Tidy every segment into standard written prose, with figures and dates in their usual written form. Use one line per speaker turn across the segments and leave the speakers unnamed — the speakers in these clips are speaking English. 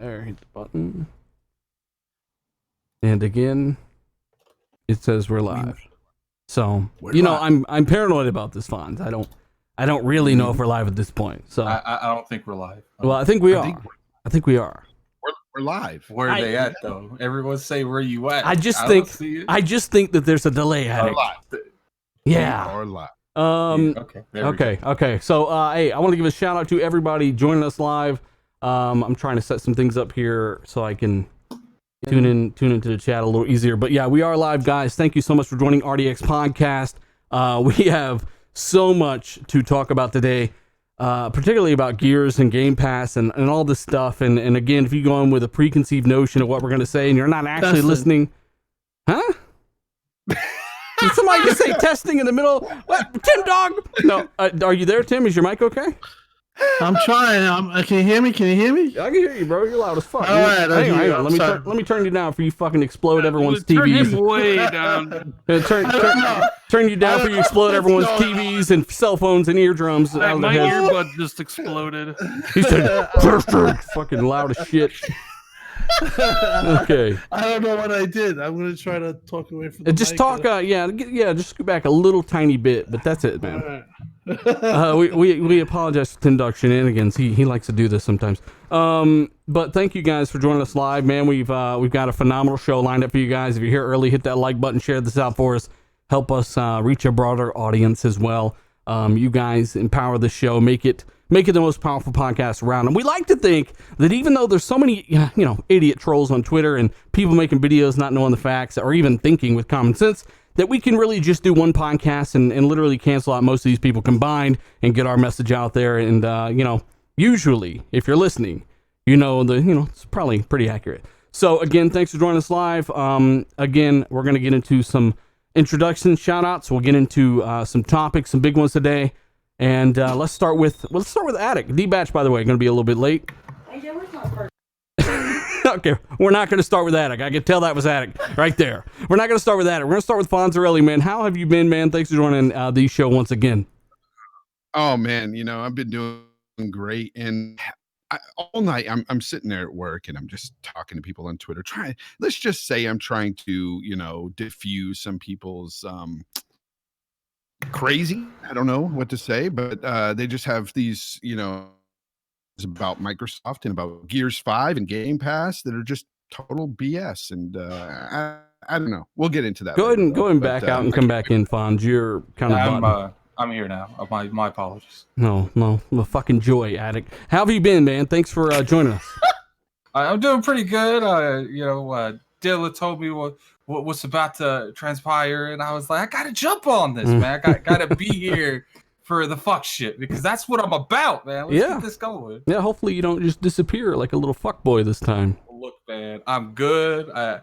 There, hit the button. And again, it says we're live. So, I'm paranoid about this, Fonz. I don't really know if we're live at this point. So
I don't think we're live.
Well, I think we are. I think we are.
We're live.
Where are they at though? Everyone say where you at.
I just think that there's a delay at it. Yeah.
Or live.
Okay. So, hey, I want to give a shout out to everybody joining us live. I'm trying to set some things up here so I can tune into the chat a little easier. But yeah, we are live, guys. Thank you so much for joining RDX Podcast. We have so much to talk about today, particularly about Gears and Game Pass and all this stuff. And again, if you go in with a preconceived notion of what we're going to say and you're not actually listening, huh? Did somebody just say testing in the middle? What? Tim Dog? No. Are you there, Tim? Is your mic okay?
I'm trying. Can you hear me? Can you hear me?
I can hear you, bro. You're loud as fuck.
All right.
Hang on. Let me turn you down for you fucking explode everyone's TVs.
Turn him way down.
Turn you down for you explode everyone's TVs and cell phones and eardrums.
My earbud just exploded.
He said, perfect. Fucking loud as shit. Okay.
I don't know what I did. I'm gonna try to talk away from the
just
mic.
Talk. Just scoot back a little tiny bit, but that's it, man. We apologize for Tim Dog shenanigans. He likes to do this sometimes. But thank you guys for joining us live, man. We've got a phenomenal show lined up for you guys. If you're here early, hit that like button, share this out for us. Help us reach a broader audience as well. You guys empower the show, make it the most powerful podcast around. And we like to think that even though there's so many, idiot trolls on Twitter and people making videos not knowing the facts or even thinking with common sense, that we can really just do one podcast and literally cancel out most of these people combined and get our message out there. And, usually, if you're listening, it's probably pretty accurate. So, again, thanks for joining us live. Again, we're going to get into some introduction shout-outs. We'll get into some topics, some big ones today. And let's start with Attic. D-Batch, by the way, going to be a little bit late. Okay, we're not going to start with Attic. I can tell that was Attic right there. We're not going to start with Attic. We're going to start with Fonzarelli, man. How have you been, man? Thanks for joining the show once again.
Oh, man, I've been doing great. And all night I'm sitting there at work and I'm just talking to people on Twitter. Let's just say I'm trying to, diffuse some people's... crazy. I don't know what to say, but they just have these, about Microsoft and about Gears 5 and Game Pass that are just total BS. And I don't know. We'll get into that.
Go ahead and back out and come back in, Fonz. You're kind of
I'm here now. My apologies.
No, a fucking joy, Addict. How have you been, man? Thanks for joining us.
I'm doing pretty good. Dilla told me what's about to transpire, and I was like, I gotta jump on this, man. I gotta be here for the fuck shit because that's what I'm about, man. Let's get this going.
Yeah, hopefully you don't just disappear like a little fuck boy this time.
Look, man, I'm good. I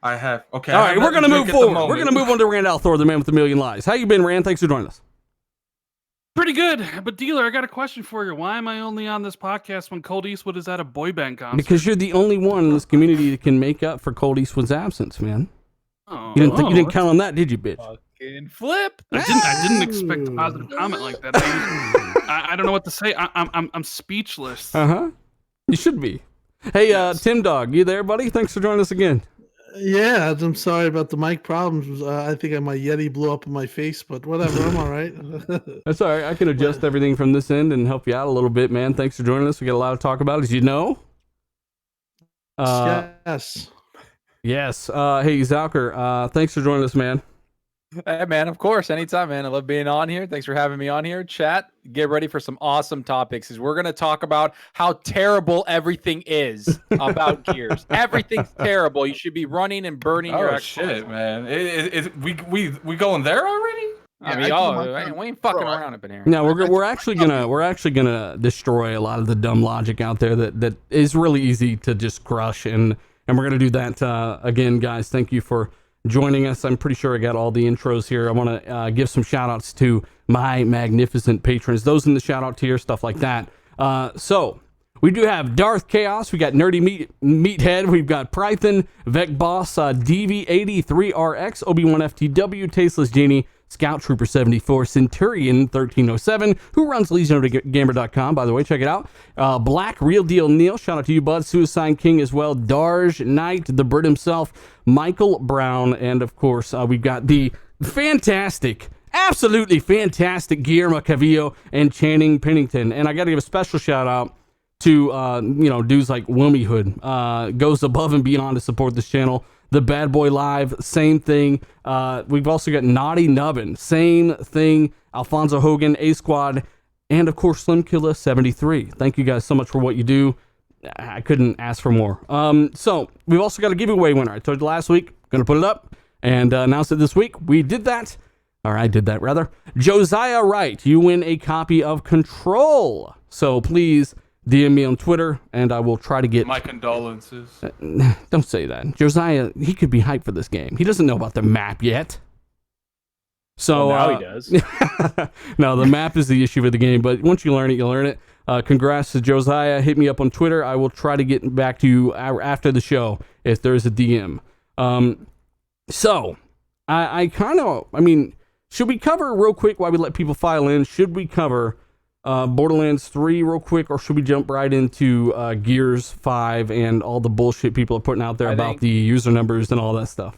have okay.
All right, we're gonna move forward. We're gonna move on to Rand Althor, the man with a million lies. How you been, Rand? Thanks for joining us.
Pretty good, but Dealer, I got a question for you. Why am I only on this podcast when Colt Eastwood is at a boy band concert?
Because you're the only one in this community that can make up for Colt Eastwood's absence, man. You didn't count on that, did you, bitch?
Fucking flip.
I didn't expect a positive comment like that. I don't know what to say. I'm speechless.
You should be. Hey, yes. Tim Dog, you there, buddy? Thanks for joining us again.
Yeah, I'm sorry about the mic problems. I think my Yeti blew up in my face, but whatever, I'm all right.
That's all right. I can adjust everything from this end and help you out a little bit, man. Thanks for joining us. We got a lot to talk about, as you know.
Yes.
Yes. Hey, Zalker, thanks for joining us, man.
Hey, man, of course. Anytime, man. I love being on here. Thanks for having me on here. Chat, get ready for some awesome topics because we're going to talk about how terrible everything is about Gears. Everything's terrible. You should be running and burning your Xbox.
Shit, man. We going there already?
We ain't fucking around up in here.
No, we're actually gonna destroy a lot of the dumb logic out there that is really easy to just crush, and we're gonna do that again, guys. Thank you for joining us. I'm pretty sure I got all the intros here. I want to give some shout outs to my magnificent patrons, those in the shout out tier, stuff like that. So we do have Darth Chaos, we got Nerdy Meathead, we've got Prython, Vec Boss, DV83RX, Obi-Wan FTW, Tasteless Genie, Scout Trooper 74, Centurion 1307, who runs legionofgamer.com, by the way, check it out. Black Real Deal Neil, shout out to you, bud. Suicide King as well. Darge Knight, the Brit himself, Michael Brown, and of course, we've got the fantastic, absolutely fantastic Guillermo Cavillo and Channing Pennington. And I got to give a special shout out to, dudes like Wilmy Hood, goes above and beyond to support this channel. The Bad Boy Live, same thing. We've also got Naughty Nubbin, same thing. Alfonso Hogan, A Squad, and of course Slim Killa 73. Thank you guys so much for what you do. I couldn't ask for more. So we've also got a giveaway winner. I told you last week, gonna put it up and announce it this week. We did that. Or I did that rather. Josiah Wright, you win a copy of Control. So please DM me on Twitter, and I will try to get...
My condolences.
Don't say that. Josiah, he could be hyped for this game. He doesn't know about the map yet. So
well, now he does.
No, the map is the issue with the game, but once you learn it, you learn it. Congrats to Josiah. Hit me up on Twitter. I will try to get back to you after the show if there is a DM. So, should we cover real quick while we let people file in? Should we cover... Borderlands 3 real quick, or should we jump right into Gears 5 and all the bullshit people are putting out there about the user numbers and all that stuff?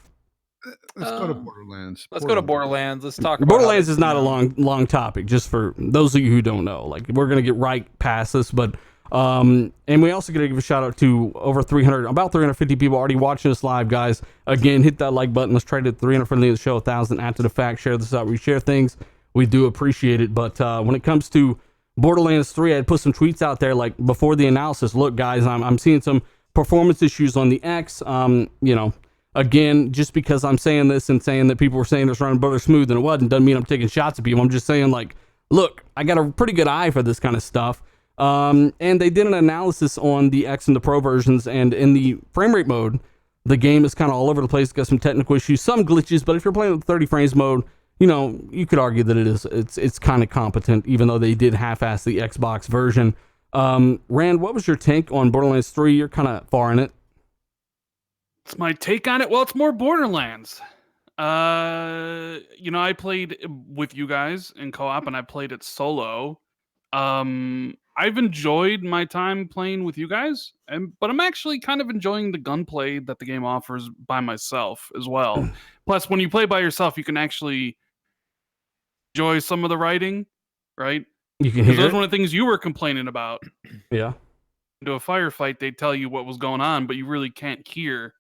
Let's go to Borderlands.
Let's go to Borderlands. Let's talk about
Borderlands is not a long topic, just for those of you who don't know. Like, we're going to get right past this, but and we also got to give a shout out to about 350 people already watching us live, guys. Again, hit that like button. Let's try to 300 friendly of the show, 1,000 after the fact. Share this out. We share things. We do appreciate it, but when it comes to Borderlands 3, I had put some tweets out there like before the analysis. Look, guys, I'm seeing some performance issues on the X. Again, just because I'm saying this and saying that people were saying it's running better smooth than it wasn't, doesn't mean I'm taking shots at people. I'm just saying, like, look, I got a pretty good eye for this kind of stuff. And they did an analysis on the X and the Pro versions, and in the frame rate mode, the game is kind of all over the place. It's got some technical issues, some glitches, but if you're playing with 30 frames mode, you could argue that it's kind of competent, even though they did half-ass the Xbox version. Rand, what was your take on Borderlands 3? You're kind of far in it.
It's my take on it. Well, it's more Borderlands. I played with you guys in co-op, and I played it solo. I've enjoyed my time playing with you guys, but I'm actually kind of enjoying the gunplay that the game offers by myself as well. Plus, when you play by yourself, you can actually enjoy some of the writing, right?
You can hear
those
it.
one of the things you were complaining about.
Yeah.
Into a firefight, they tell you what was going on, but you really can't hear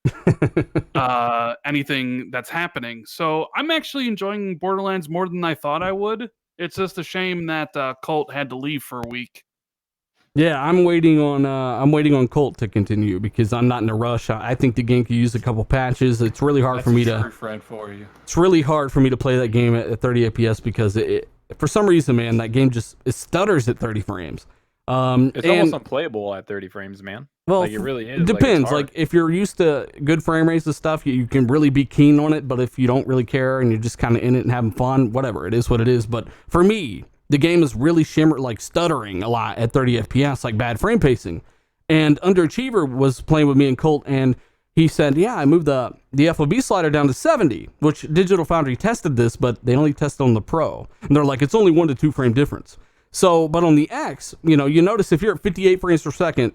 anything that's happening. So I'm actually enjoying Borderlands more than I thought I would. It's just a shame that Colt had to leave for a week.
Yeah, I'm waiting on Colt to continue because I'm not in a rush. I think the game could use a couple patches. It's really hard for me to.
Friend for you.
It's really hard for me to play that game at 30 FPS because for some reason, man, that game it stutters at 30 frames.
It's almost unplayable at 30 frames, man.
Well,
it really is.
It depends. Like if you're used to good frame rates and stuff, you can really be keen on it. But if you don't really care and you're just kind of in it and having fun, whatever, it is what it is. But for me, the game is really stuttering a lot at 30 FPS, like bad frame pacing. And Underachiever was playing with me and Colt, and he said, yeah, I moved the FOV slider down to 70, which Digital Foundry tested this, but they only tested on the Pro. And they're like, it's only 1 to 2 frame difference. So, but on the X, you notice if you're at 58 frames per second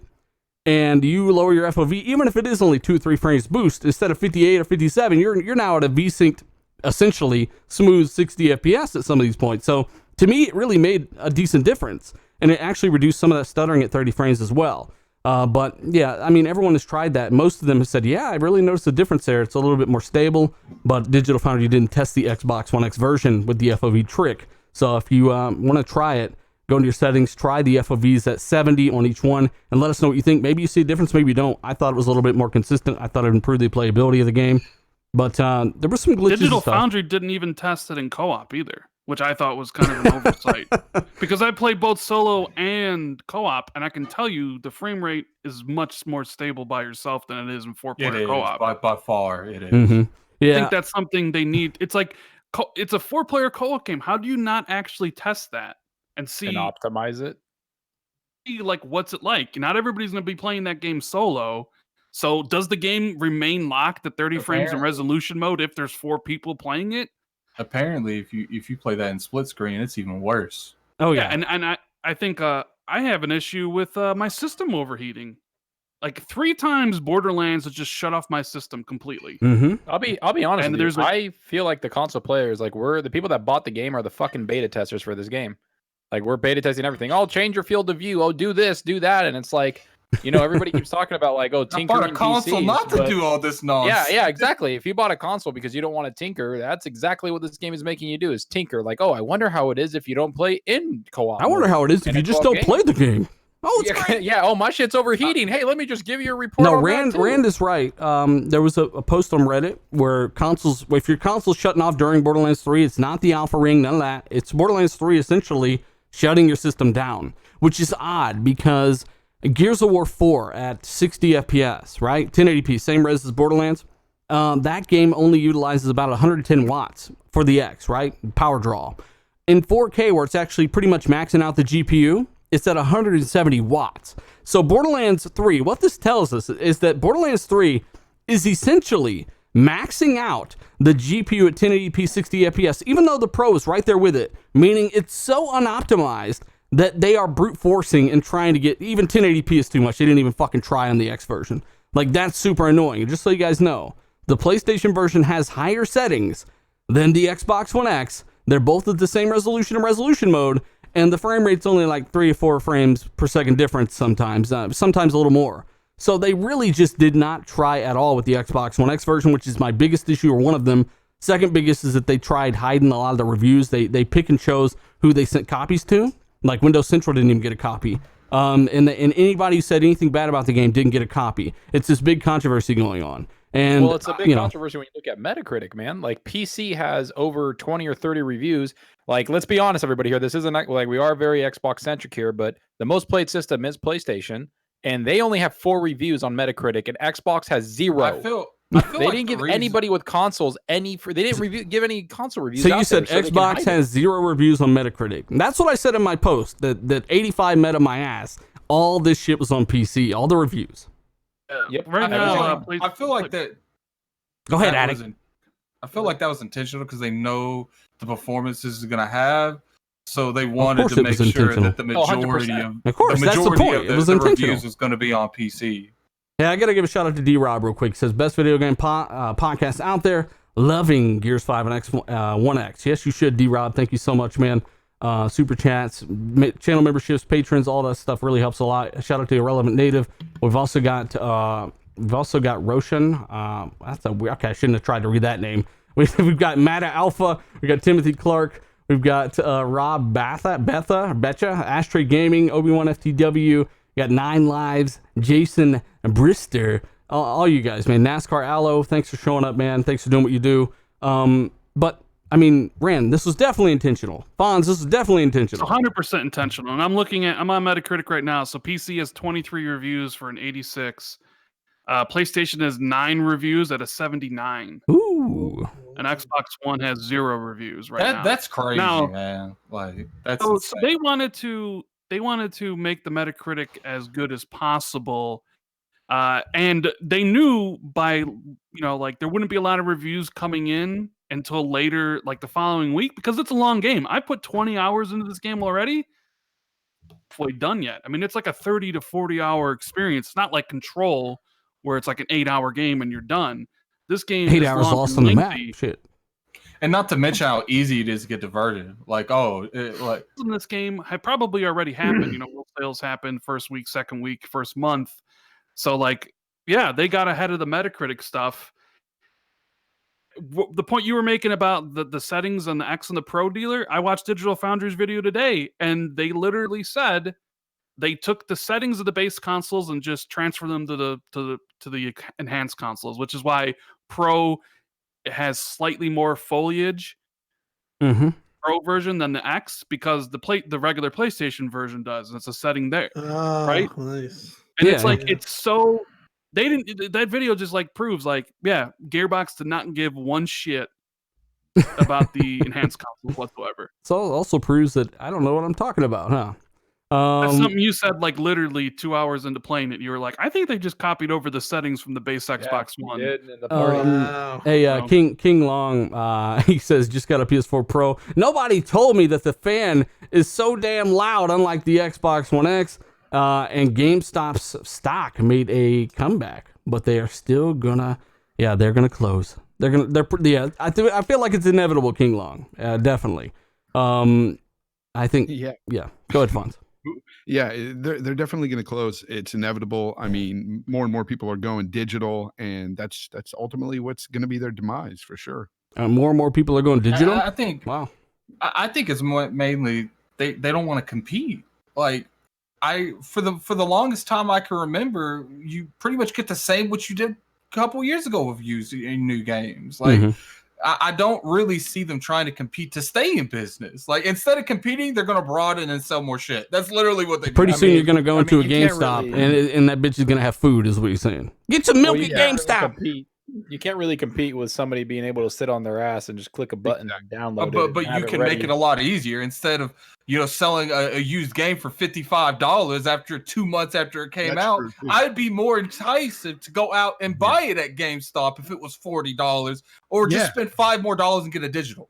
and you lower your FOV, even if it is only 2 or 3 frames boost, instead of 58 or 57, you're now at a V-synced, essentially smooth 60 FPS at some of these points. So, to me, it really made a decent difference, and it actually reduced some of that stuttering at 30 frames as well. But yeah, I mean, everyone has tried that. Most of them have said, yeah, I really noticed a difference there. It's a little bit more stable, but Digital Foundry didn't test the Xbox One X version with the FOV trick. So if you want to try it, go into your settings, try the FOVs at 70 on each one, and let us know what you think. Maybe you see a difference, maybe you don't. I thought it was a little bit more consistent. I thought it improved the playability of the game, but there were some glitches.
Digital Foundry didn't even test it in co-op either, which I thought was kind of an oversight. Because I played both solo and co-op, and I can tell you the frame rate is much more stable by yourself than it is in 4-player co-op.
By far, it is.
Mm-hmm. Yeah.
I think that's something they need. It's like, it's a 4-player co-op game. How do you not actually test that and see
and optimize it?
See, like, what's it like? Not everybody's going to be playing that game solo. So does the game remain locked at 30 frames in resolution mode if there's 4 people playing it?
apparently, if you play that in split screen, it's even worse.
Oh
Yeah,
yeah.
and I think I have an issue with my system overheating. Like 3 times Borderlands has just shut off my system completely.
Mm-hmm.
I'll be honest
And
with you.
there's, like-
I feel like the console players, like we're the people that bought the game are the fucking beta testers for this game. Like we're beta testing everything. Oh, change your field of view. Oh, do this, do that, and it's like, you know, everybody keeps talking about like, oh,
I
tinkering
bought a console
PCs,
not to
but-
do all this nonsense.
Yeah, exactly. If you bought a console because you don't want to tinker, that's exactly what this game is making you do: is tinker. Like, oh, I wonder how it is if you don't play in co-op.
I wonder how it is if
in
you
a
just
co-op
don't
game.
play the game. Oh, it's
Yeah,
great.
yeah. Oh, my shit's overheating. Hey, let me just give you a report.
No,
on
Rand
that too.
Rand is right. There was a post on Reddit where consoles, if your console's shutting off during Borderlands 3, it's not the alpha ring, none of that. It's Borderlands 3 essentially shutting your system down, which is odd because Gears of War 4 at 60 FPS, right? 1080p, same res as Borderlands. That game only utilizes about 110 watts for the X, right? Power draw. In 4K, where it's actually pretty much maxing out the GPU, it's at 170 watts. So Borderlands 3, what this tells us is that Borderlands 3 is essentially maxing out the GPU at 1080p 60 FPS, even though the Pro is right there with it, meaning it's so unoptimized that they are brute forcing and trying to get, even 1080p is too much. They didn't even fucking try on the X version. Like, that's super annoying. Just so you guys know, the PlayStation version has higher settings than the Xbox One X. They're both at the same resolution and resolution mode, and the frame rate's only like 3 or 4 frames per second difference sometimes, sometimes a little more. So they really just did not try at all with the Xbox One X version, which is my biggest issue, or one of them. Second biggest is that they tried hiding a lot of the reviews. They pick and chose who they sent copies to. Like Windows Central didn't even get a copy. And anybody who said anything bad about the game didn't get a copy. It's this big controversy going on. And
well, it's a big controversy when you look at Metacritic, man. Like PC has over 20 or 30 reviews. Like, let's be honest, everybody here. This isn't like we are very Xbox centric here, but the most played system is PlayStation, and they only have 4 reviews on Metacritic, and Xbox has 0.
I feel
they
like
didn't give
reason-
anybody with consoles any. They didn't give any console reviews.
So you
out
said
there, so they can
Xbox
hide it.
has 0 reviews on Metacritic. And that's what I said in my post. That 85 meta my ass. All this shit was on PC. All the reviews.
Yep.
Right
I
now,
feel like that.
Go ahead,
that
Addict.
was I feel like that was intentional because they know the performance this is gonna have, so they wanted
course
to
it
make
was
sure that
intentional.
the
Oh,
majority
100%.
Of course,
the
that's the
majority
point.
of the,
It was
the
intentional.
reviews was going to be on PC.
Yeah, I gotta give a shout out to D-Rob real quick. He says, best video game podcast out there. Loving Gears 5 and One X. Yes, you should, D-Rob. Thank you so much, man. Super chats, channel memberships, patrons, all that stuff really helps a lot. Shout out to Irrelevant Native. We've also got Roshan. That's a weird. Okay, I shouldn't have tried to read that name. We've got Mata Alpha. We got Timothy Clark. We've got Rob Betcha, Ashtray Gaming, Obi-Wan FTW. We got 9 Lives, Jason Brister. All you guys, man. NASCAR Aloe, thanks for showing up, man. Thanks for doing what you do. But I mean, Rand, this was definitely intentional. Fonz, this was definitely intentional.
100% intentional. And I'm on Metacritic right now. So PC has 23 reviews for an 86. PlayStation has 9 reviews at a 79.
Ooh.
And Xbox One has 0 reviews right now.
That's crazy,
Now-
man. Like that's
So
insane.
they wanted to make the Metacritic as good as possible. And they knew by, like there wouldn't be a lot of reviews coming in until later, like the following week, because it's a long game. I put 20 hours into this game already. Fully done yet. I mean, it's like a 30 to 40 hour experience. It's not like Control, where it's like an 8-hour game and you're done. This game
8
is
hours
long
lost
and
on the map.
lengthy.
Shit.
And not to mention how easy it is to get diverted. Like, like
In this game had probably already happened. World sales happened first week, second week, first month. So like, yeah, they got ahead of the Metacritic stuff. The point you were making about the settings on the X and the Pro dealer, I watched Digital Foundry's video today, and they literally said they took the settings of the base consoles and just transferred them to the enhanced consoles, which is why Pro has slightly more foliage
Mm-hmm.
Pro version than the X, because the regular PlayStation version does, and it's a setting there. Right?
Nice.
And
Yeah,
it's like,
yeah.
it's so, they didn't, that video just like proves like, yeah, Gearbox did not give one shit about the enhanced consoles whatsoever.
So it also proves that I don't know what I'm talking about, huh?
That's something you said like literally 2 hours into playing it. You were like, I think they just copied over the settings from the base Xbox One.
Did in the party.
Hey,
Wow.
King Long, he says, just got a PS4 Pro. Nobody told me that the fan is so damn loud, unlike the Xbox One X. And GameStop's stock made a comeback, but they are still gonna, they're gonna close. I feel like it's inevitable, King Long. Definitely. I think, yeah. Go ahead, Fonz.
Yeah, they're definitely going to close. It's inevitable. I mean, more and more people are going digital, and that's ultimately what's going to be their demise for sure.
More and more people are going digital.
I think.
Wow.
I think it's mainly they don't want to compete. Like for the longest time I can remember, you pretty much get the same what you did a couple years ago with using new games. Like.
Mm-hmm.
I don't really see them trying to compete to stay in business. Like instead of competing, they're gonna broaden and sell more shit. That's literally what they do.
Pretty soon you're gonna go into a
you can't
GameStop
really-
and that bitch is gonna have food, is what you're saying. Get some milk at GameStop.
You can't really compete with somebody being able to sit on their ass and just click a button and download it.
But you can make it a lot easier instead of selling a used game for $55 after 2 months after it came out. I'd be more enticed to go out and buy it at GameStop if it was $40, or just spend $5 more and get a digital.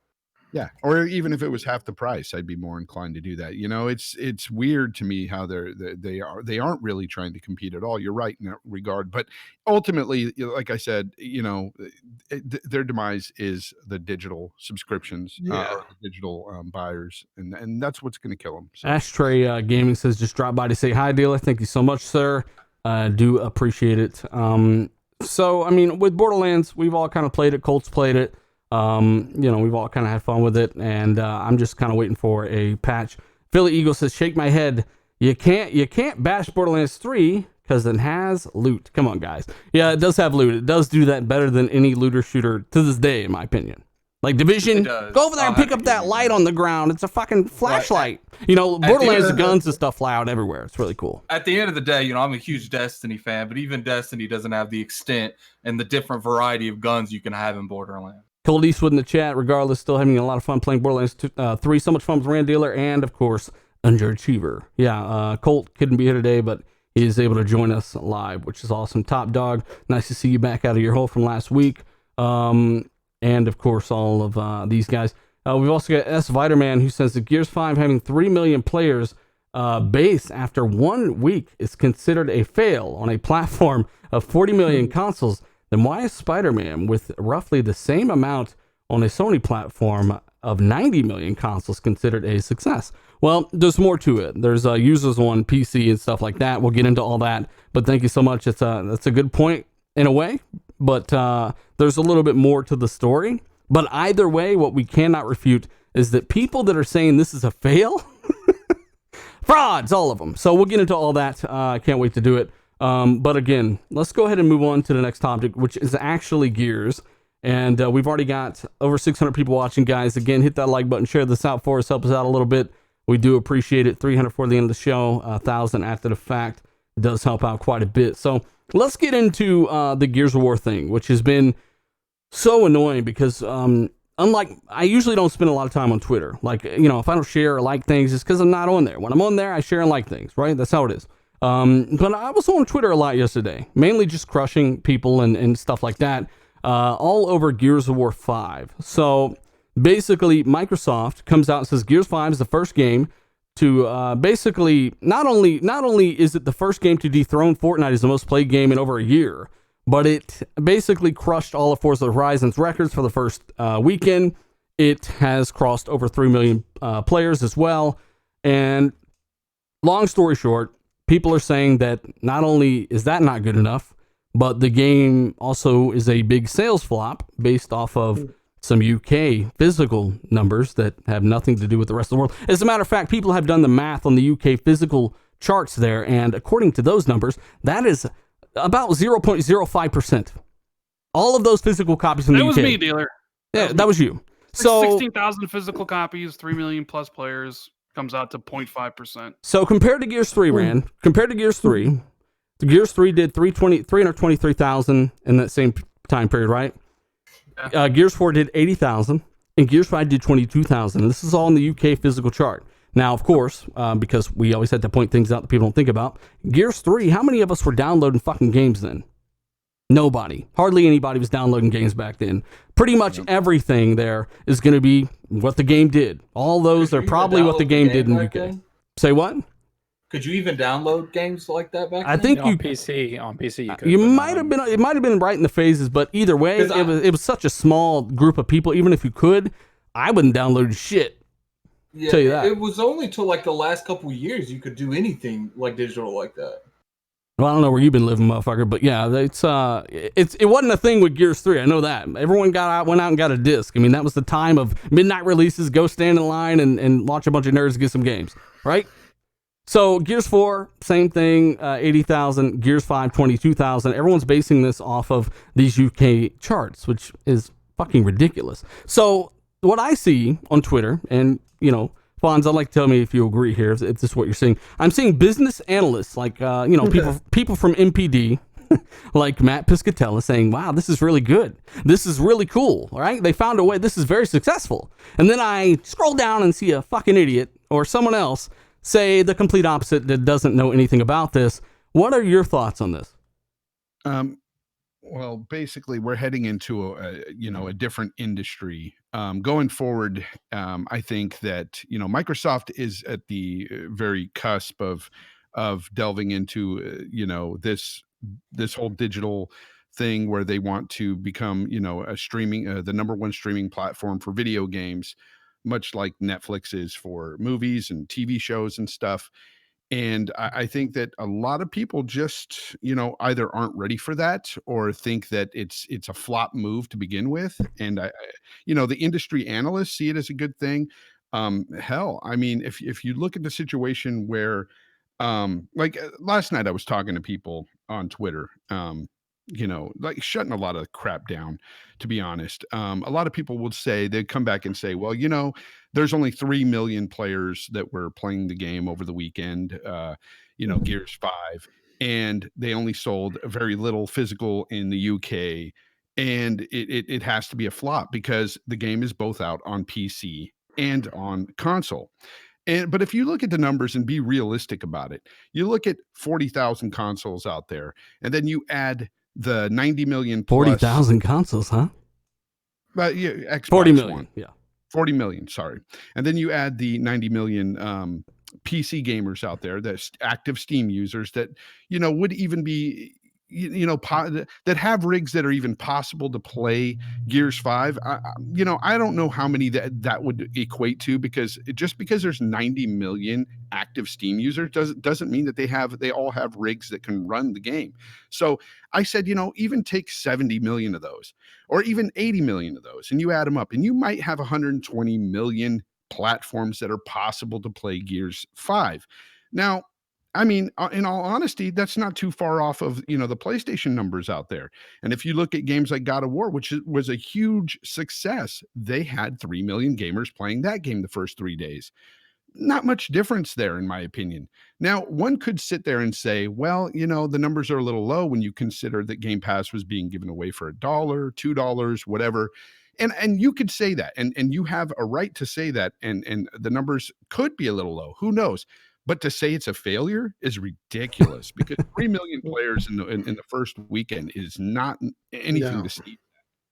Yeah, or even if it was half the price, I'd be more inclined to do that. It's weird to me how they aren't really trying to compete at all. You're right in that regard, but ultimately, like I said, their demise is the digital subscriptions, or the digital buyers, and that's what's going to kill them. So.
Ashtray Gaming says, just drop by to say hi, dealer. Thank you so much, sir. Do appreciate it. So I mean, with Borderlands, we've all kind of played it. Colt's played it. We've all kind of had fun with it, and I'm just kind of waiting for a patch. Philly Eagle says, shake my head. You can't bash Borderlands 3 because it has loot. Come on, guys. Yeah, it does have loot. It does do that better than any looter shooter to this day, in my opinion. Like Division, go over there and pick up that light on the ground. It's a fucking flashlight. Borderlands, the guns and stuff fly out everywhere. It's really cool.
At the end of the day, I'm a huge Destiny fan, but even Destiny doesn't have the extent and the different variety of guns you can have in Borderlands.
Cold Eastwood in the chat, regardless, still having a lot of fun playing Borderlands 3. So much fun with Rand Dealer and, of course, Underachiever. Yeah, Colt couldn't be here today, but he is able to join us live, which is awesome. Top Dog, nice to see you back out of your hole from last week. And, of course, all of these guys. We've also got S. Viterman, who says that Gears 5 having 3 million players base after 1 week is considered a fail on a platform of 40 million consoles. Then why is Spider-Man, with roughly the same amount on a Sony platform of 90 million consoles, considered a success? Well, there's more to it. There's users on PC and stuff like that. We'll get into all that. But thank you so much. That's a good point in a way. But there's a little bit more to the story. But either way, what we cannot refute is that people that are saying this is a fail, frauds, all of them. So we'll get into all that. I can't wait to do it. But again, let's go ahead and move on to the next topic, which is actually Gears. And we've already got over 600 people watching, guys. Again, hit that like button, share this out for us, help us out a little bit. We do appreciate it. 300 for the end of the show, 1,000 after the fact. It does help out quite a bit. So let's get into the Gears of War thing, which has been so annoying because unlike, I usually don't spend a lot of time on Twitter. Like, if I don't share or like things, it's because I'm not on there. When I'm on there, I share and like things, right? That's how it is. But I was on Twitter a lot yesterday, mainly just crushing people and stuff like that, all over Gears of War 5. So basically, Microsoft comes out and says Gears 5 is the first game to basically not only is it the first game to dethrone Fortnite as the most played game in over a year, but it basically crushed all of Forza Horizon's records for the first weekend. It has crossed over 3 million players as well. And long story short, people are saying that not only is that not good enough, but the game also is a big sales flop based off of some UK physical numbers that have nothing to do with the rest of the world. As a matter of fact, people have done the math on the UK physical charts there, and according to those numbers, that is about 0.05%. All of those physical copies in the UK.
That was me, dealer.
Yeah, that was you.
So 16,000 physical copies, 3 million plus players. Comes out to 0.5%.
So compared to Gears 3, Rand, compared to Gears 3, the Gears 3 did 323,000 in that same time period, right?
Yeah.
Gears 4 did 80,000, and Gears 5 did 22,000. This is all in the UK physical chart. Now, of course, because we always had to point things out that people don't think about, Gears 3, how many of us were downloading fucking games then? Nobody. Hardly anybody was downloading games back then. Pretty much everything there is going to be what the game did. All those are probably what the game did in the UK.
Then?
Say what?
Could you even download games like that back
I
then?
think
on PC you could.
you
but
might
not
have been, it might have been right in the phases, but either way, it was such a small group of people. Even if you could, I wouldn't download shit.
Yeah,
Tell you that.
It was only till like the last couple of years you could do anything like digital like that.
Well, I don't know where you've been living, motherfucker, but yeah, it wasn't a thing with Gears 3. I know that. Everyone went out and got a disc. I mean, that was the time of midnight releases, go stand in line and watch a bunch of nerds get some games, right? So Gears 4, same thing, 80,000. Gears 5, 22,000. Everyone's basing this off of these UK charts, which is fucking ridiculous. So what I see on Twitter, and you know, Fonz, I'd like to tell me if you agree here, if this is what you're seeing. I'm seeing business analysts like, people from MPD, like Matt Piscatella saying, wow, this is really good. This is really cool, all right? They found a way. This is very successful. And then I scroll down and see a fucking idiot or someone else say the complete opposite that doesn't know anything about this. What are your thoughts on this?
Well, basically, we're heading into a different industry going forward. I think that Microsoft is at the very cusp of delving into this whole digital thing where they want to become a streaming the number one streaming platform for video games, much like Netflix is for movies and TV shows and stuff. And I think that a lot of people just, either aren't ready for that or think that it's a flop move to begin with. And the industry analysts see it as a good thing. Hell, I mean, if you look at the situation where, last night I was talking to people on Twitter, like shutting a lot of crap down, to be honest. A lot of people would say, they'd come back and say, well, there's only 3 million players that were playing the game over the weekend, Gears 5, and they only sold very little physical in the UK. And it has to be a flop because the game is both out on PC and on console. But if you look at the numbers and be realistic about it, you look at 40,000 consoles out there, and then you add the 90 million plus
40,000 consoles, huh?
But yeah, Xbox
40 million.
One.
Yeah.
40 million, sorry. And then you add the 90 million PC gamers out there, that's active Steam users that, would even be, that have rigs that are even possible to play Gears 5. I don't know how many that would equate to, because just because there's 90 million active Steam users doesn't mean that they all have rigs that can run the game. So I said, even take 70 million of those or even 80 million of those, and you add them up, and you might have 120 million platforms that are possible to play Gears 5. Now, I mean, in all honesty, that's not too far off of, the PlayStation numbers out there. And if you look at games like God of War, which was a huge success, they had 3 million gamers playing that game the first 3 days. Not much difference there, in my opinion. Now, one could sit there and say, well, the numbers are a little low when you consider that Game Pass was being given away for $1, $2, whatever. And you could say that, and you have a right to say that, and the numbers could be a little low. Who knows? But to say it's a failure is ridiculous, because 3 million players in the first weekend is not anything to see.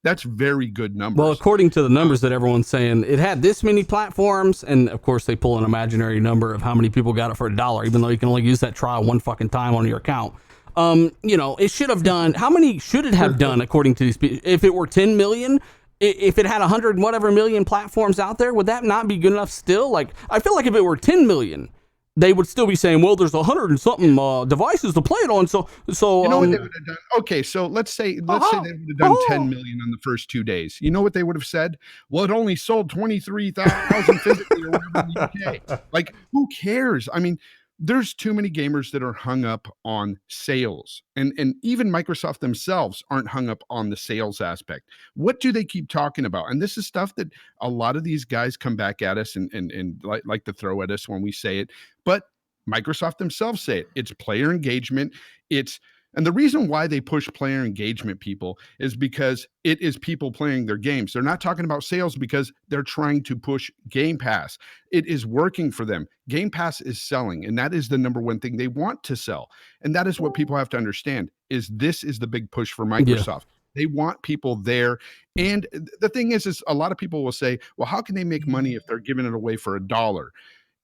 That's very good numbers.
Well, according to the numbers that everyone's saying, it had this many platforms, and of course they pull an imaginary number of how many people got it for $1, even though you can only use that trial one fucking time on your account. It should have done, how many should it have done according to these people? If it were 10 million, if it had 100 and whatever million platforms out there, would that not be good enough still? Like, I feel like if it were 10 million, they would still be saying, well, there's 100 and something devices to play it on. So
you know what they would have done? Okay, so let's say they would have done 10 million on the first 2 days. You know what they would have said? Well, it only sold 23,000 physically or whatever in the UK. Like, who cares? I mean, there's too many gamers that are hung up on sales, and even Microsoft themselves aren't hung up on the sales aspect. What do they keep talking about? And this is stuff that a lot of these guys come back at us and like to throw at us when we say it, but Microsoft themselves say it. It's player engagement. It's And the reason why they push player engagement, people, is because it is people playing their games. They're not talking about sales because they're trying to push Game Pass. It is working for them. Game Pass is selling, and that is the number one thing they want to sell. And that is what people have to understand, is this is the big push for Microsoft. They want people there. And the thing is a lot of people will say, well, how can they make money if they're giving it away for $1?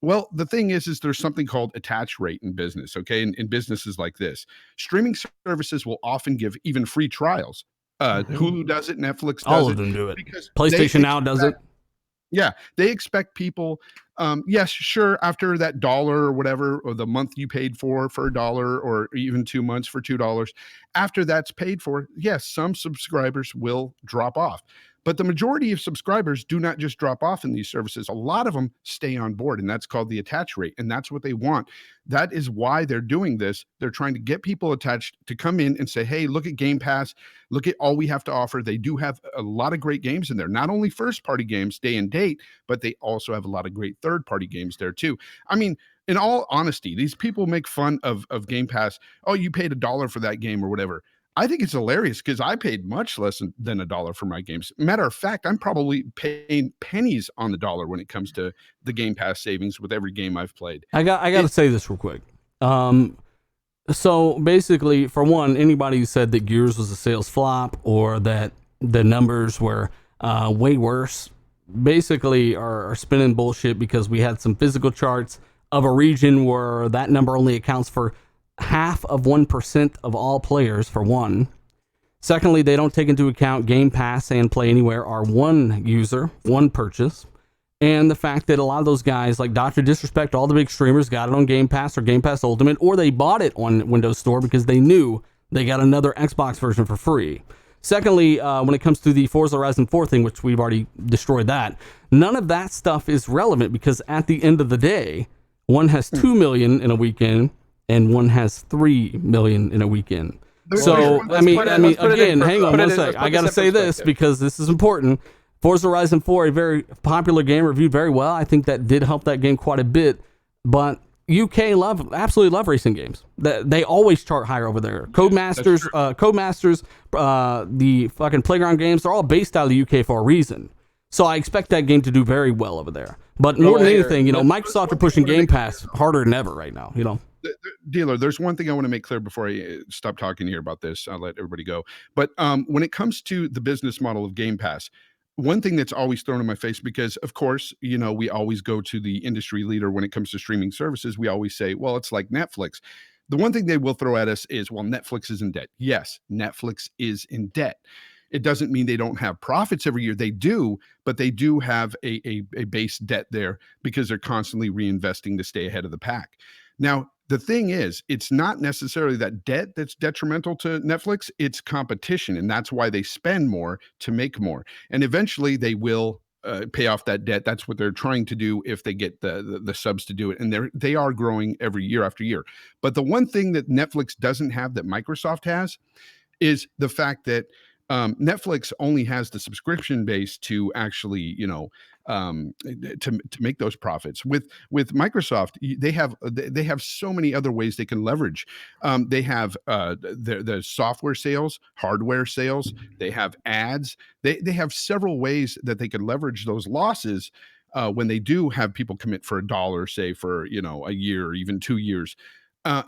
Well, the thing is there's something called attach rate in business, okay? In businesses like this, streaming services will often give even free trials. Hulu does it, Netflix does it.
All of them do it.
Because
PlayStation Now does it.
Yeah, they expect people, yes, sure, after that $1 or whatever, or the month you paid for $1, or even 2 months for $2, after that's paid for, yes, some subscribers will drop off. But the majority of subscribers do not just drop off in these services. A lot of them stay on board, and that's called the attach rate, and that's what they want. That is why they're doing this. They're trying to get people attached to come in and say, hey, look at Game Pass. Look at all we have to offer. They do have a lot of great games in there, not only first-party games, day and date, but they also have a lot of great third-party games there too. I mean, in all honesty, these people make fun of Game Pass. Oh, you paid $1 for that game or whatever. I think it's hilarious because I paid much less than $1 for my games. Matter of fact, I'm probably paying pennies on the dollar when it comes to the Game Pass savings with every game I've played.
I got to say this real quick. So basically, for one, anybody who said that Gears was a sales flop or that the numbers were way worse, basically are spinning bullshit, because we had some physical charts of a region where that number only accounts for half of 1% of all players, for one. Secondly, they don't take into account Game Pass and Play Anywhere are one user, one purchase. And the fact that a lot of those guys, like Dr. Disrespect, all the big streamers, got it on Game Pass or Game Pass Ultimate, or they bought it on Windows Store because they knew they got another Xbox version for free. Secondly, when it comes to the Forza Horizon 4 thing, which we've already destroyed that, none of that stuff is relevant, because at the end of the day, one has 2 million in a weekend and one has 3 million in a weekend. So, I mean, again, hang on one sec. I got to say this because this is important. Forza Horizon 4, a very popular game, reviewed very well. I think that did help that game quite a bit. But UK absolutely love racing games. They always chart higher over there. Codemasters, the fucking Playground games, they're all based out of the UK for a reason. So I expect that game to do very well over there. But more than anything, Microsoft are pushing Game Pass harder than ever right now,
Dealer, there's one thing I want to make clear before I stop talking here about this. I'll let everybody go. But when it comes to the business model of Game Pass, one thing that's always thrown in my face, because of course, we always go to the industry leader when it comes to streaming services. We always say, well, it's like Netflix. The one thing they will throw at us is, well, Netflix is in debt. Yes, Netflix is in debt. It doesn't mean they don't have profits every year. They do, but they do have a base debt there because they're constantly reinvesting to stay ahead of the pack. Now, the thing is, it's not necessarily that debt that's detrimental to Netflix. It's competition, and that's why they spend more to make more. And eventually, they will pay off that debt. That's what they're trying to do if they get the subs to do it. And they are growing every year after year. But the one thing that Netflix doesn't have that Microsoft has is the fact that Netflix only has the subscription base to actually, to make those profits. With Microsoft, they have so many other ways they can leverage. They have the software sales, hardware sales. They have ads. They have several ways that they can leverage those losses when they do have people commit for $1, say for a year or even 2 years.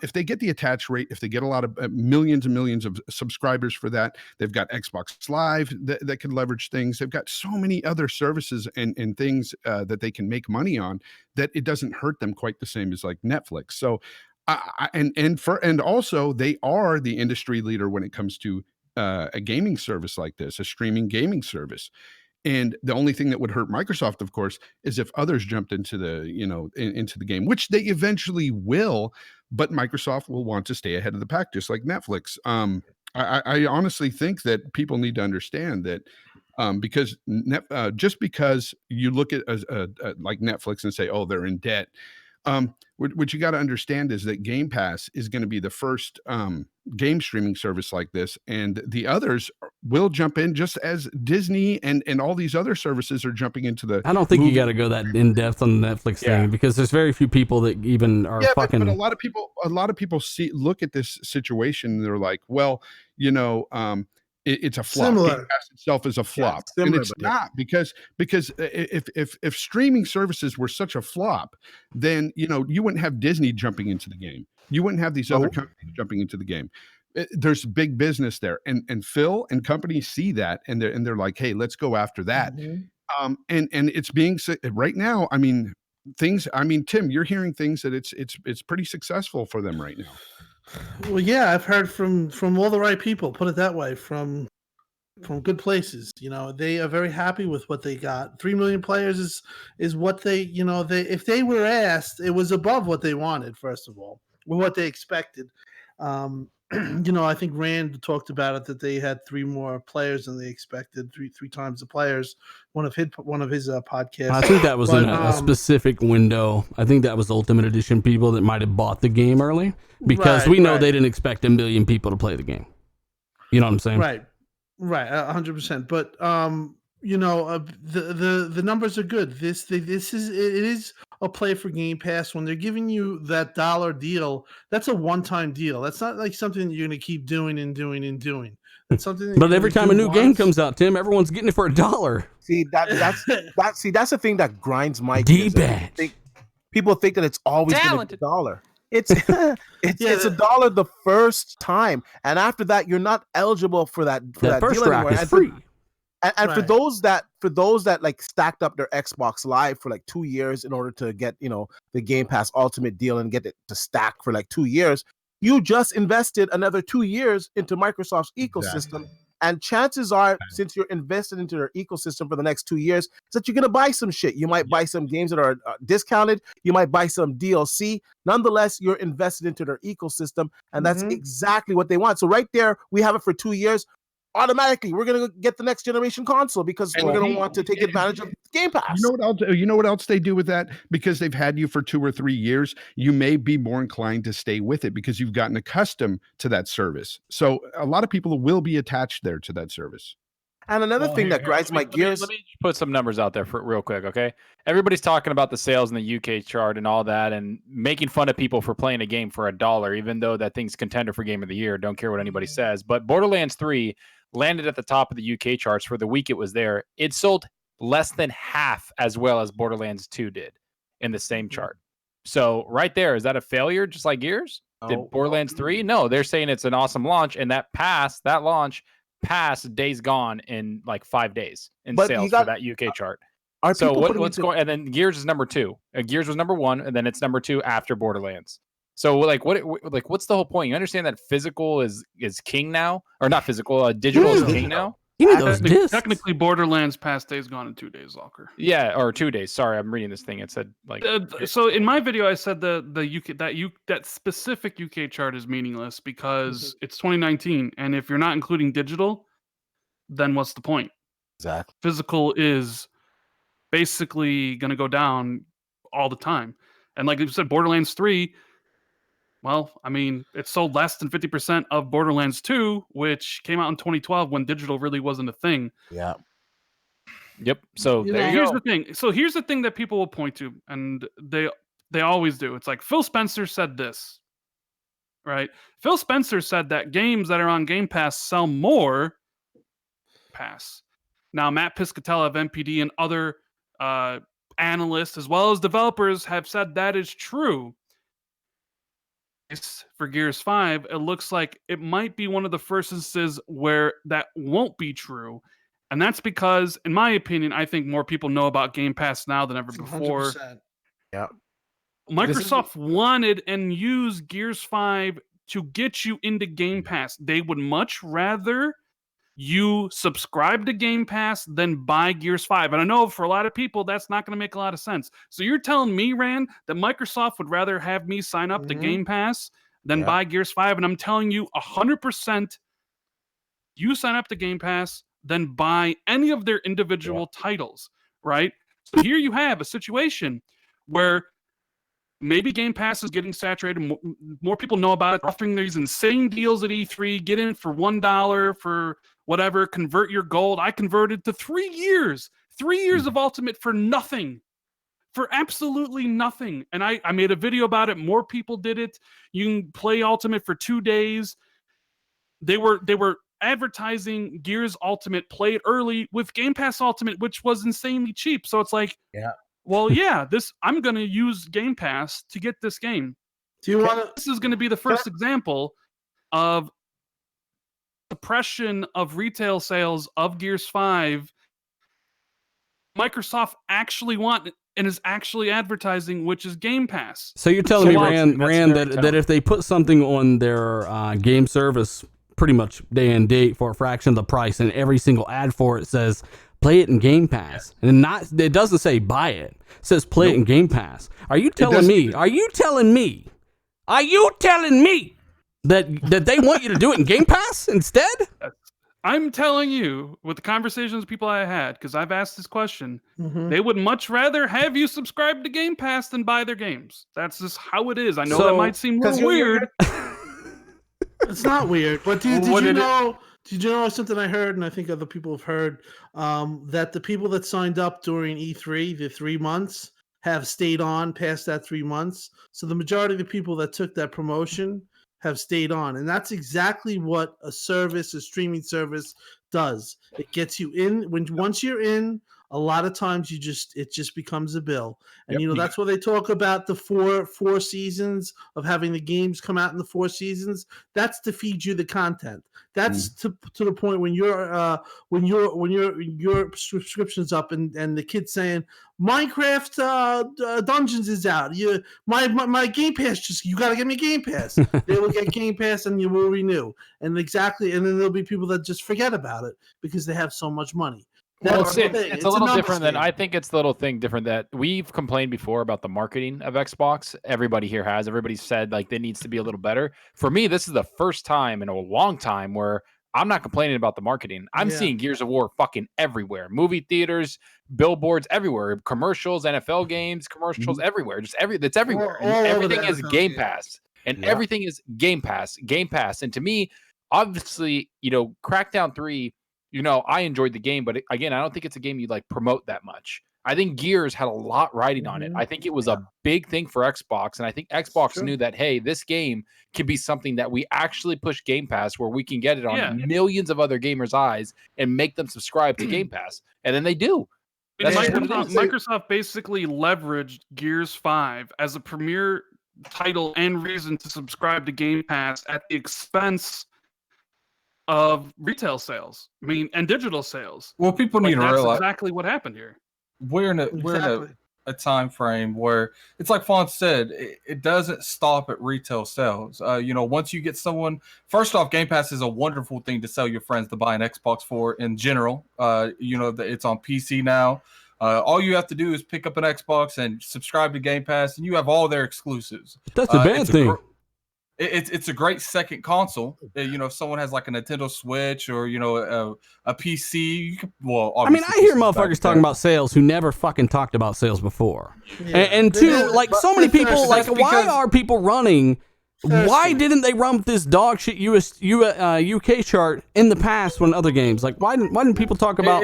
If they get the attach rate, if they get a lot of millions and millions of subscribers for that, they've got Xbox Live that can leverage things. They've got so many other services and things that they can make money on that it doesn't hurt them quite the same as like Netflix. So, and also they are the industry leader when it comes to a gaming service like this, a streaming gaming service. And the only thing that would hurt Microsoft, of course, is if others jumped into into the game, which they eventually will. But Microsoft will want to stay ahead of the pack, just like Netflix. I honestly think that people need to understand that because just because you look at like Netflix and say, oh, they're in debt. What you got to understand is that Game Pass is going to be the first game streaming service like this, and the others will jump in, just as Disney and all these other services are jumping into the.
I don't think you got to go that in depth on the Netflix thing because there's very few people that even are fucking.
But a lot of people look at this situation and they're like, well, it's a flop.
Similar.
Game Pass itself is a flop,
similar,
and it's not because if streaming services were such a flop, then you wouldn't have Disney jumping into the game. You wouldn't have these other companies jumping into the game. There's big business there, and Phil and company see that, and they're like, hey, let's go after that. And it's being right now. I mean, Tim, you're hearing things that it's pretty successful for them right now.
Well, yeah, I've heard from all the right people. Put it that way, from good places. They are very happy with what they got. 3 million players is what they if they were asked, it was above what they wanted. First of all, or what they expected. I think Rand talked about it that they had 3 more players than they expected, three times the players. One of his podcasts.
I think that was in a specific window. I think that was Ultimate Edition people that might have bought the game early because we know they didn't expect 1 million people to play the game. You know what I'm saying?
Right, 100%. But the numbers are good. It is a play for Game Pass. When they're giving you that $1 deal, that's a one-time deal. That's not like something you're going to keep doing and doing and doing. It's something.
But every time a new game comes out, Tim, everyone's getting it for $1.
See that's the thing that grinds my gears. People think that it's always going to be $1. It's $1 the first time, and after that, you're not eligible for that
first
deal
rack
anymore.
is free.
And for those that like stacked up their Xbox Live for like 2 years in order to get the Game Pass Ultimate deal and get it to stack for like 2 years, you just invested another 2 years into Microsoft's ecosystem. Exactly. And chances are, since you're invested into their ecosystem for the next 2 years, is that you're gonna buy some shit. You might buy some games that are discounted. You might buy some DLC. Nonetheless, you're invested into their ecosystem, and that's exactly what they want. So right there, we have it for 2 years. Automatically, we're gonna get the next generation console because we're gonna want to take advantage of Game Pass.
You know what else they do with that? Because they've had you for 2 or 3 years, you may be more inclined to stay with it because you've gotten accustomed to that service. So a lot of people will be attached there to that service.
And another thing that grinds my gears.
Let me put some numbers out there for real quick, okay? Everybody's talking about the sales in the UK chart and all that, and making fun of people for playing a game for $1, even though that thing's contender for Game of the Year. Don't care what anybody says. But Borderlands 3 landed at the top of the UK charts for the week it was there. It sold less than half as well as Borderlands 2 did in the same chart. So right there, is that a failure just like Gears? Did Borderlands 3? No, they're saying it's an awesome launch, and that launch passed Days Gone in like 5 days in sales for that UK chart. So what's going? And then Gears is number 2. Gears was number 1, and then it's number 2 after Borderlands. So what's the whole point? You understand that physical is king now, or not physical? Digital is king now.
Technically, Borderlands passed Days Gone in 2 days, Walker.
Yeah, or 2 days. Sorry, I'm reading this thing. It said like.
So in my video, I said the UK that specific UK chart is meaningless because it's 2019, and if you're not including digital, then what's the point?
Exactly.
Physical is basically going to go down all the time, and like you said, Borderlands 3. Well, I mean, it sold less than 50% of Borderlands 2, which came out in 2012 when digital really wasn't a thing.
Yeah.
Yep. So
here's the thing. So here's the thing that people will point to, and they always do. It's like Phil Spencer said this, right? Phil Spencer said that games that are on Game Pass sell more. Pass. Now, Matt Piscatella of MPD and other analysts, as well as developers, have said that is true. For Gears 5, it looks like it might be one of the first instances where that won't be true. And that's because, in my opinion, I think more people know about Game Pass now than ever before.
100%.
Yeah.
Microsoft wanted and used Gears 5 to get you into Game Pass. They would much rather you subscribe to Game Pass than buy Gears 5. And I know for a lot of people, that's not going to make a lot of sense. So you're telling me, Rand, that Microsoft would rather have me sign up to Game Pass than buy Gears 5? And I'm telling you 100%, you sign up to Game Pass than buy any of their individual titles, right? So here you have a situation where maybe Game Pass is getting saturated. More people know about it. Offering these insane deals at E3. Get in for $1 for whatever, convert your gold. I converted to 3 years. 3 years of Ultimate for nothing. For absolutely nothing. And I made a video about it. More people did it. You can play Ultimate for 2 days. They were advertising Gears Ultimate, play it early with Game Pass Ultimate, which was insanely cheap. So it's like, well, I'm going to use Game Pass to get this game.
Do you want to?
This is going to be the first example of suppression of retail sales of Gears 5. Microsoft actually want and is actually advertising, which is Game Pass.
So you're telling me, Rand, that if they put something on their game service pretty much day and date for a fraction of the price, and every single ad for it says play it in Game Pass, and it doesn't say buy it. It says play it in Game Pass. Are you telling me that they want you to do it in Game Pass instead?
I'm telling you, with the conversations people I had, because I've asked this question, they would much rather have you subscribe to Game Pass than buy their games. That's just how it is. I know that might seem a little weird.
It's not weird, but did you know something I heard, and I think other people have heard, that the people that signed up during E3, the 3 months, have stayed on past that 3 months. So the majority of the people that took that promotion have stayed on, and that's exactly what a streaming service does. It gets you in. Once you're in, a lot of times it just becomes a bill. And that's where they talk about the four seasons of having the games come out in the 4 seasons. That's to feed you the content. That's to the point when your subscription's up and the kid's saying Minecraft Dungeons is out. My Game Pass, you got to get me Game Pass. They will get Game Pass and you will renew. And then there'll be people that just forget about it because they have so much money.
Well, it's a little different than I think it's a little thing different that we've complained before about the marketing of Xbox. Everybody here has. Everybody said like it needs to be a little better. For me, this is the first time in a long time where I'm not complaining about the marketing. I'm seeing Gears of War fucking everywhere. Movie theaters, billboards everywhere, commercials, NFL games, commercials everywhere. It's everywhere. And everything is Game Pass. And everything is Game Pass. Game Pass. And to me, obviously, Crackdown 3, I enjoyed the game, but again, I don't think it's a game you'd like promote that much. I think Gears had a lot riding on it. I think it was a big thing for Xbox, and I think Xbox knew that, hey, this game can be something that we actually push Game Pass where we can get it on millions of other gamers' eyes and make them subscribe to Game Pass. And then they do.
Microsoft basically leveraged Gears 5 as a premier title and reason to subscribe to Game Pass at the expense of retail sales, and digital sales.
Well, people need to realize
that's exactly what happened here.
We're in a time frame where it's like Fawn said, it doesn't stop at retail sales. Once you get someone, first off, Game Pass is a wonderful thing to sell your friends to buy an Xbox for in general. It's on PC now. All you have to do is pick up an Xbox and subscribe to Game Pass, and you have all their exclusives.
That's a bad thing.
It's a great second console. If someone has like a Nintendo Switch or a PC, you can. Well,
I hear motherfuckers talking about sales who never fucking talked about sales before. And two, so many people, why are people running? Why didn't they run with this dog shit UK chart in the past when other games? Why didn't people talk about?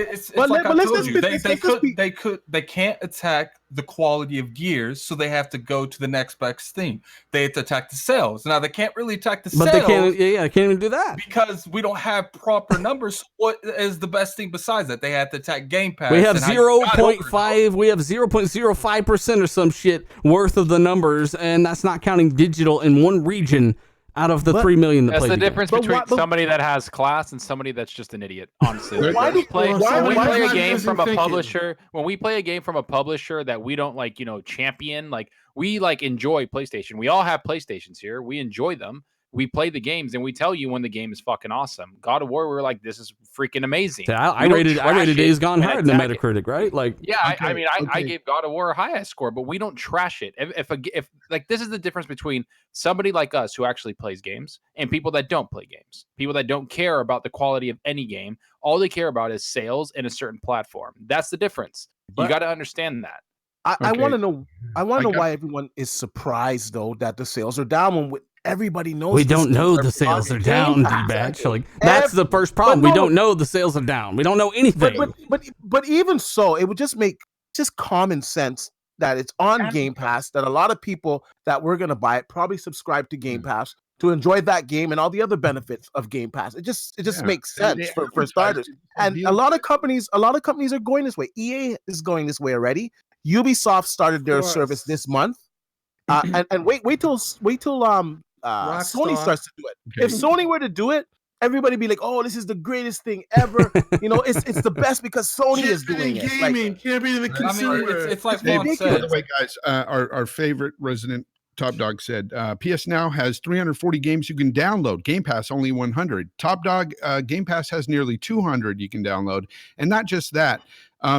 They can't attack the quality of Gears, so they have to go to the next best thing. They have to attack the sales. Now they can't really attack the sales.
But they can't. They can't even do that
because we don't have proper numbers. What is the best thing besides that? They have to attack Game Pass.
We have 0.5. We have 0.05% or some shit worth of the numbers, and that's not counting digital in one region out of the 3 million that play.
That's the difference between somebody that has class and somebody that's just an idiot. Honestly, when we play a game from a publisher that we don't champion, we enjoy PlayStation. We all have PlayStations here. We enjoy them. We play the games and we tell you when the game is fucking awesome. God of War, we're like, this is freaking amazing.
I rated Days Gone higher than Metacritic, right?
I gave God of War a high score, but we don't trash it. If this is the difference between somebody like us who actually plays games and people that don't play games, people that don't care about the quality of any game. All they care about is sales and a certain platform. That's the difference. You got to understand that.
I want to know. I want to know why everyone is surprised though that the sales are down everybody knows.
We
this
don't
is
know
for
the sales are
Game
down,
Pass.
D-Batch. Like, that's the first problem.
but
We
no,
don't know the sales are down. We don't know anything.
But even so, it would just make just common sense that it's on Game Pass, that a lot of people that were gonna buy it probably subscribe to Game Pass to enjoy that game and all the other benefits of Game Pass. It just makes sense for starters. And a lot of companies are going this way. EA is going this way already. Ubisoft started their service this month. And wait till Sony starts to do it.
Okay.
If Sony were to do it, everybody be like, "Oh, this is the greatest thing ever." It's the best because Sony is doing it.
Gaming can't be the consumer.
It's like
Hey,
Vaughn
by
said.
the way, guys, our favorite resident Top Dog said, PS Now has 340 games you can download. Game Pass only 100. Top Dog, Game Pass has nearly 200 you can download. And not just that,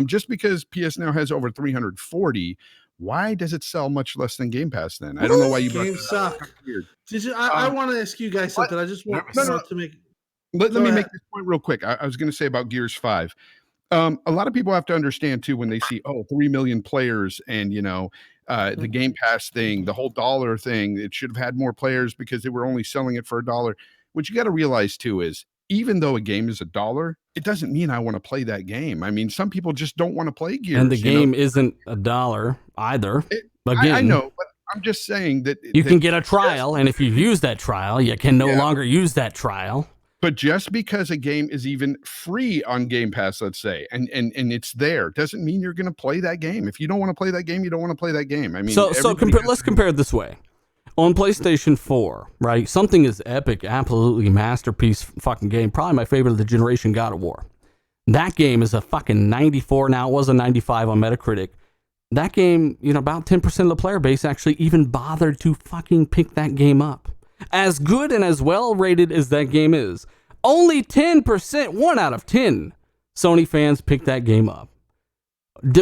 just because PS Now has over 340, why does it sell much less than Game Pass then? I don't know why you brought
Games
that up.
suck.
Weird.
Did you? I want to ask you guys something. I just want to make.
Let
Go
me
ahead.
make this point real quick. I was going to say about Gears 5. A lot of people have to understand too when they see 3 million players and the Game Pass thing, the whole dollar thing, it should have had more players because they were only selling it for $1. What you got to realize too is even though a game is $1, it doesn't mean I want to play that game. I mean, some people just don't want to play Gears.
And the game isn't $1 either. Again,
I know, but I'm just saying that
you can get a trial, and if you use that trial, you can no longer use that trial.
But just because a game is even free on Game Pass, let's say, and it's there, doesn't mean you're going to play that game. If you don't want to play that game, you don't want to play that game. I mean,
let's compare it this way. On PlayStation 4, right? Something is epic, absolutely masterpiece fucking game. Probably my favorite of the generation, God of War. That game is a fucking 94 now. It was a 95 on Metacritic. That game, about 10% of the player base actually even bothered to fucking pick that game up. As good and as well rated as that game is, only 10%, 1 out of 10 Sony fans picked that game up.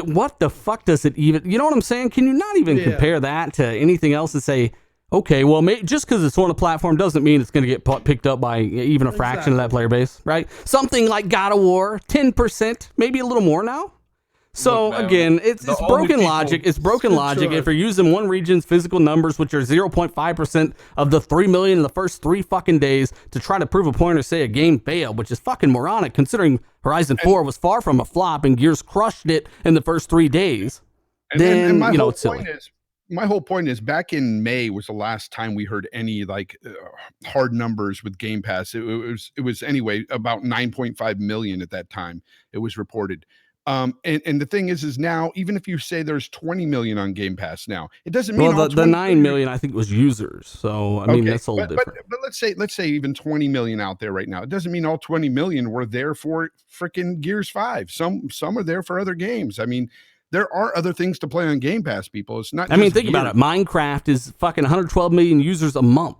What the fuck does it even, you know what I'm saying? Can you not even compare that to anything else and say, okay, well, just because it's on a platform doesn't mean it's going to get picked up by even a fraction of that player base, right? Something like God of War, 10%, maybe a little more now. So again, it's broken logic. It's broken logic. If you're using one region's physical numbers, which are 0.5% of the 3 million in the first 3 fucking days, to try to prove a point or say a game failed, which is fucking moronic considering Horizon 4 was far from a flop and Gears crushed it in the first 3 days. Then it's silly.
My whole point is back in May was the last time we heard any hard numbers with Game Pass. It was anyway about 9.5 million at that time. It was reported. And the thing is now, even if you say there's 20 million on Game Pass now, it doesn't mean
the 9 million I think was users. So I mean that's a little different.
But let's say even 20 million out there right now. It doesn't mean all 20 million were there for freaking Gears 5. Some are there for other games. I mean, there are other things to play on Game Pass, people. It's not.
I mean, think about it. Minecraft is fucking 112 million users a month.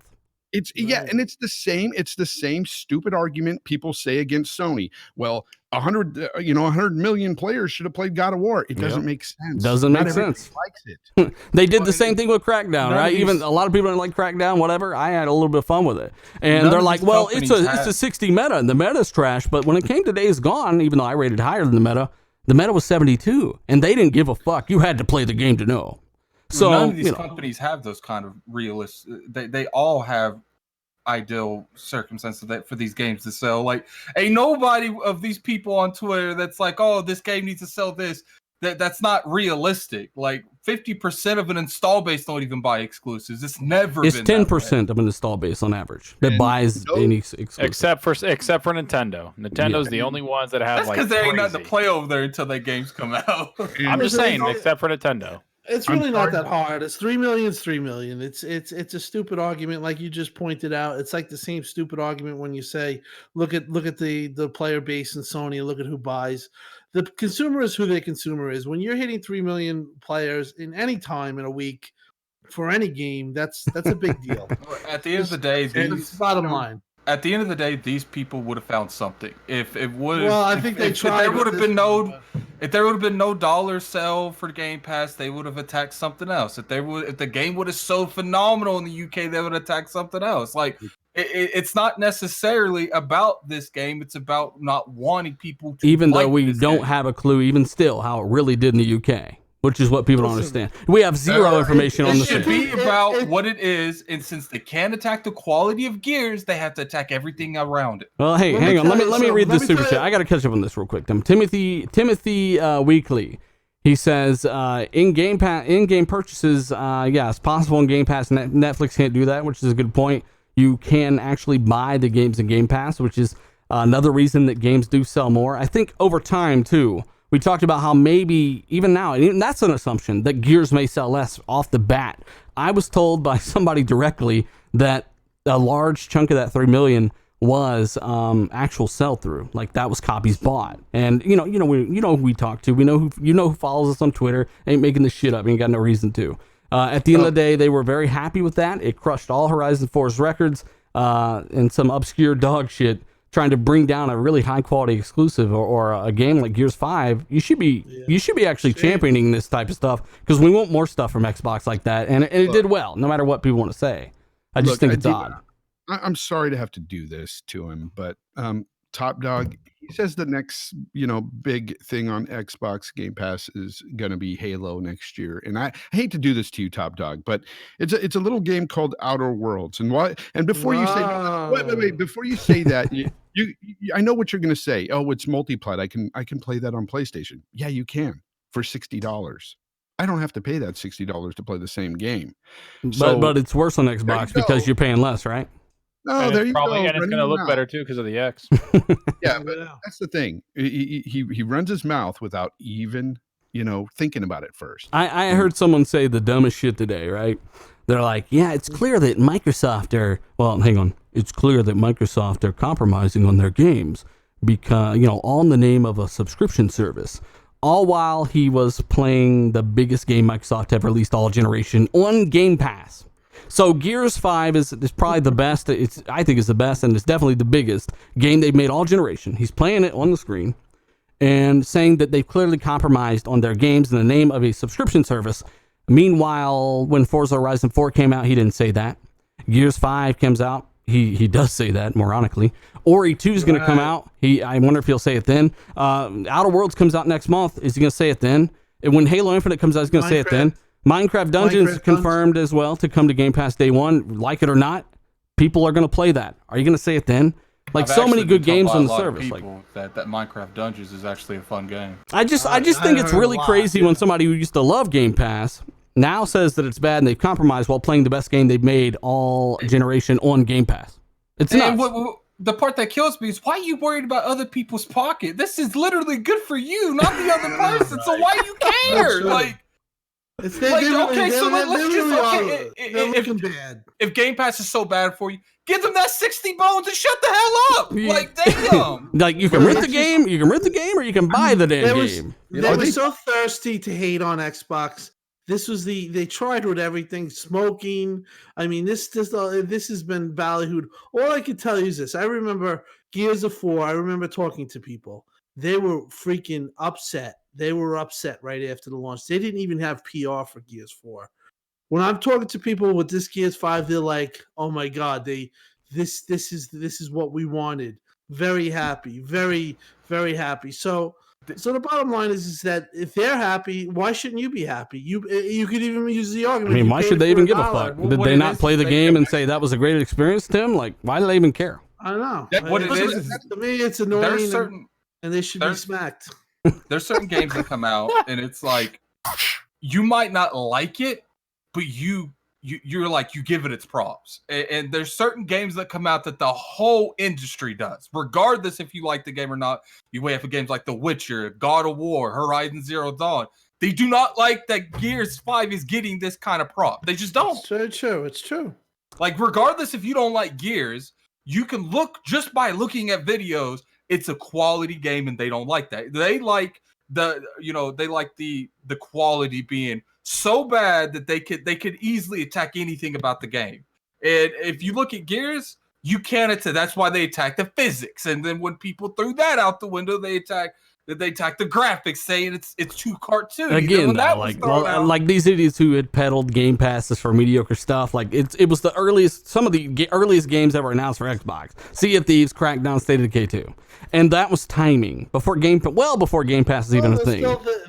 And it's the same stupid argument people say against Sony. Well, 100 million players should have played God of War. It doesn't make sense.
Doesn't make sense.
Likes it.
They did the same thing with Crackdown, right? Even a lot of people don't like Crackdown, whatever. I had a little bit of fun with it. And they're like, well, it's a 60 meta and the meta's trash. But when it came to Days Gone, even though I rated higher than the meta was 72 and they didn't give a fuck. You had to play the game to know. So
none of these companies have those kind of realists. They all have ideal circumstances for these games to sell. Like, ain't nobody of these people on Twitter that's like, oh, this game needs to sell this. That's not realistic. Like 50% of an install base don't even buy exclusives. It's 10%
of an install base on average that buys any exclusive.
Except for Nintendo. Nintendo's the only ones that have.
That's because there ain't nothing to play over there until their games come out.
I'm just saying, except for Nintendo.
It's really not that hard. It's 3 million. It's 3 million. It's a stupid argument, like you just pointed out. It's like the same stupid argument when you say, look at the player base in Sony. Look at who buys. The consumer is who their consumer is. When you're hitting 3 million players in any time in a week for any game, that's a big deal.
At the end of the day,
it's bottom line.
At the end of the day, these people would have found something. If it would,
well, I think they tried.
If there would have been no dollar sell for Game Pass, they would have attacked something else. If the game would have sold phenomenal in the UK, they would have attacked something else. Like it's not necessarily about this game; it's about not wanting people to.
Even though we don't have a clue, even still, how it really did in the UK. which is what people don't understand. We have zero information on
It
the
should
thing.
be about what it is, and since they can't attack the quality of Gears, they have to attack everything around it.
Well, hey,
Let me
hang on.
tell
Let
you
me read
something.
this
Let me
super
tell
chat.
you-
I got to catch up on this real quick. Timothy Weekly. He says in-game purchases, yeah, it's possible in Game Pass. Netflix can't do that, which is a good point. You can actually buy the games in Game Pass, which is another reason that games do sell more. I think over time, too, we talked about how maybe even now, and even that's an assumption, that Gears may sell less off the bat. I was told by somebody directly that a large chunk of that 3 million was actual sell-through, like that was copies bought. And you know who we talk to, we know who follows us on Twitter, ain't making this shit up, ain't got no reason to. At the end of the day, they were very happy with that. It crushed all Horizon 4's records, and some obscure dog shit trying to bring down a really high quality exclusive or a game like Gears 5. You should be actually championing this type of stuff, because we want more stuff from Xbox like that, and it did well, no matter what people want to say. I just think it's odd.
I'm sorry to have to do this to him, but Top Dog, he says the next, big thing on Xbox Game Pass is going to be Halo next year. And I hate to do this to you, Top Dog, but it's a little game called Outer Worlds. And before you say, wait, before you say that, you I know what you're going to say. Oh, it's multiplayer. I can play that on PlayStation. Yeah, you can for $60. I don't have to pay that $60 to play the same game.
But it's worse on Xbox because you're paying less, right?
No,
And
there
it's
you
probably,
go.
and it's going to look better too because of the X.
Yeah, but that's the thing. He runs his mouth without even, thinking about it first.
I heard someone say the dumbest shit today, right? They're like, yeah, it's clear that Microsoft it's clear that Microsoft are compromising on their games because, all in the name of a subscription service. All while he was playing the biggest game Microsoft ever released all generation on Game Pass. So Gears 5 is probably the best. I think it's the best, and it's definitely the biggest game they've made all generation. He's playing it on the screen and saying that they've clearly compromised on their games in the name of a subscription service. Meanwhile, when Forza Horizon 4 came out, he didn't say that. Gears 5 comes out, he does say that, ironically. Ori 2 is going to come out. I wonder if he'll say it then. Outer Worlds comes out next month. Is he going to say it then? And when Halo Infinite comes out, he's going to say it then. Minecraft Dungeons confirmed as well to come to Game Pass day one. Like it or not, people are going to play that. Are you going to say it then? Like, so many good games on the service. Like
that Minecraft Dungeons is actually a fun game.
I just think it's really crazy when somebody who used to love Game Pass now says that it's bad and they've compromised while playing the best game they've made all generation on Game Pass. It's nuts.
The part that kills me is, why are you worried about other people's pocket? This is literally good for you, not the other person. So why you care? If Game Pass is so bad for you, give them that 60 bones and shut the hell up. Like, damn.
Like, you can rent the game, or you can buy the damn game.
They were so thirsty to hate on Xbox. This was they tried with everything, smoking. I mean, this has been ballyhooed. All I can tell you is this: I remember Gears of 4. I remember talking to people. They were freaking upset. They were upset right after the launch. They didn't even have PR for Gears 4. When I'm talking to people with this Gears 5, they're like, "Oh my God, this is what we wanted." Very happy, very, very happy. So the bottom line is that if they're happy, why shouldn't you be happy? You could even use the argument.
I mean, why should they even give a fuck? Did they not play the game and say that was a great experience to him? Like, why do they even care?
I don't know. To me, it's annoying, and they should be smacked.
There's certain games that come out, and it's like, you might not like it, but you're like, you give it its props. And there's certain games that come out that the whole industry does, regardless if you like the game or not. You weigh up games like The Witcher, God of War, Horizon Zero Dawn. They do not like that Gears 5 is getting this kind of prop. They just don't.
It's very true. It's true.
Like, regardless if you don't like Gears, you can look, just by looking at videos, it's a quality game, and they don't like that. They like the quality being so bad that they could easily attack anything about the game. And if you look at Gears, you can't attack. That's why they attack the physics. And then when people threw that out the window, they attack that they attack the graphics, saying it's too cartoony.
Again,
When that
though,
was thrown out,
like these idiots who had peddled Game Passes for mediocre stuff. Like it was the earliest, some of the earliest games ever announced for Xbox. Sea of Thieves, Crackdown, State of Decay 2, and that was timing before well before Game Pass is even a thing.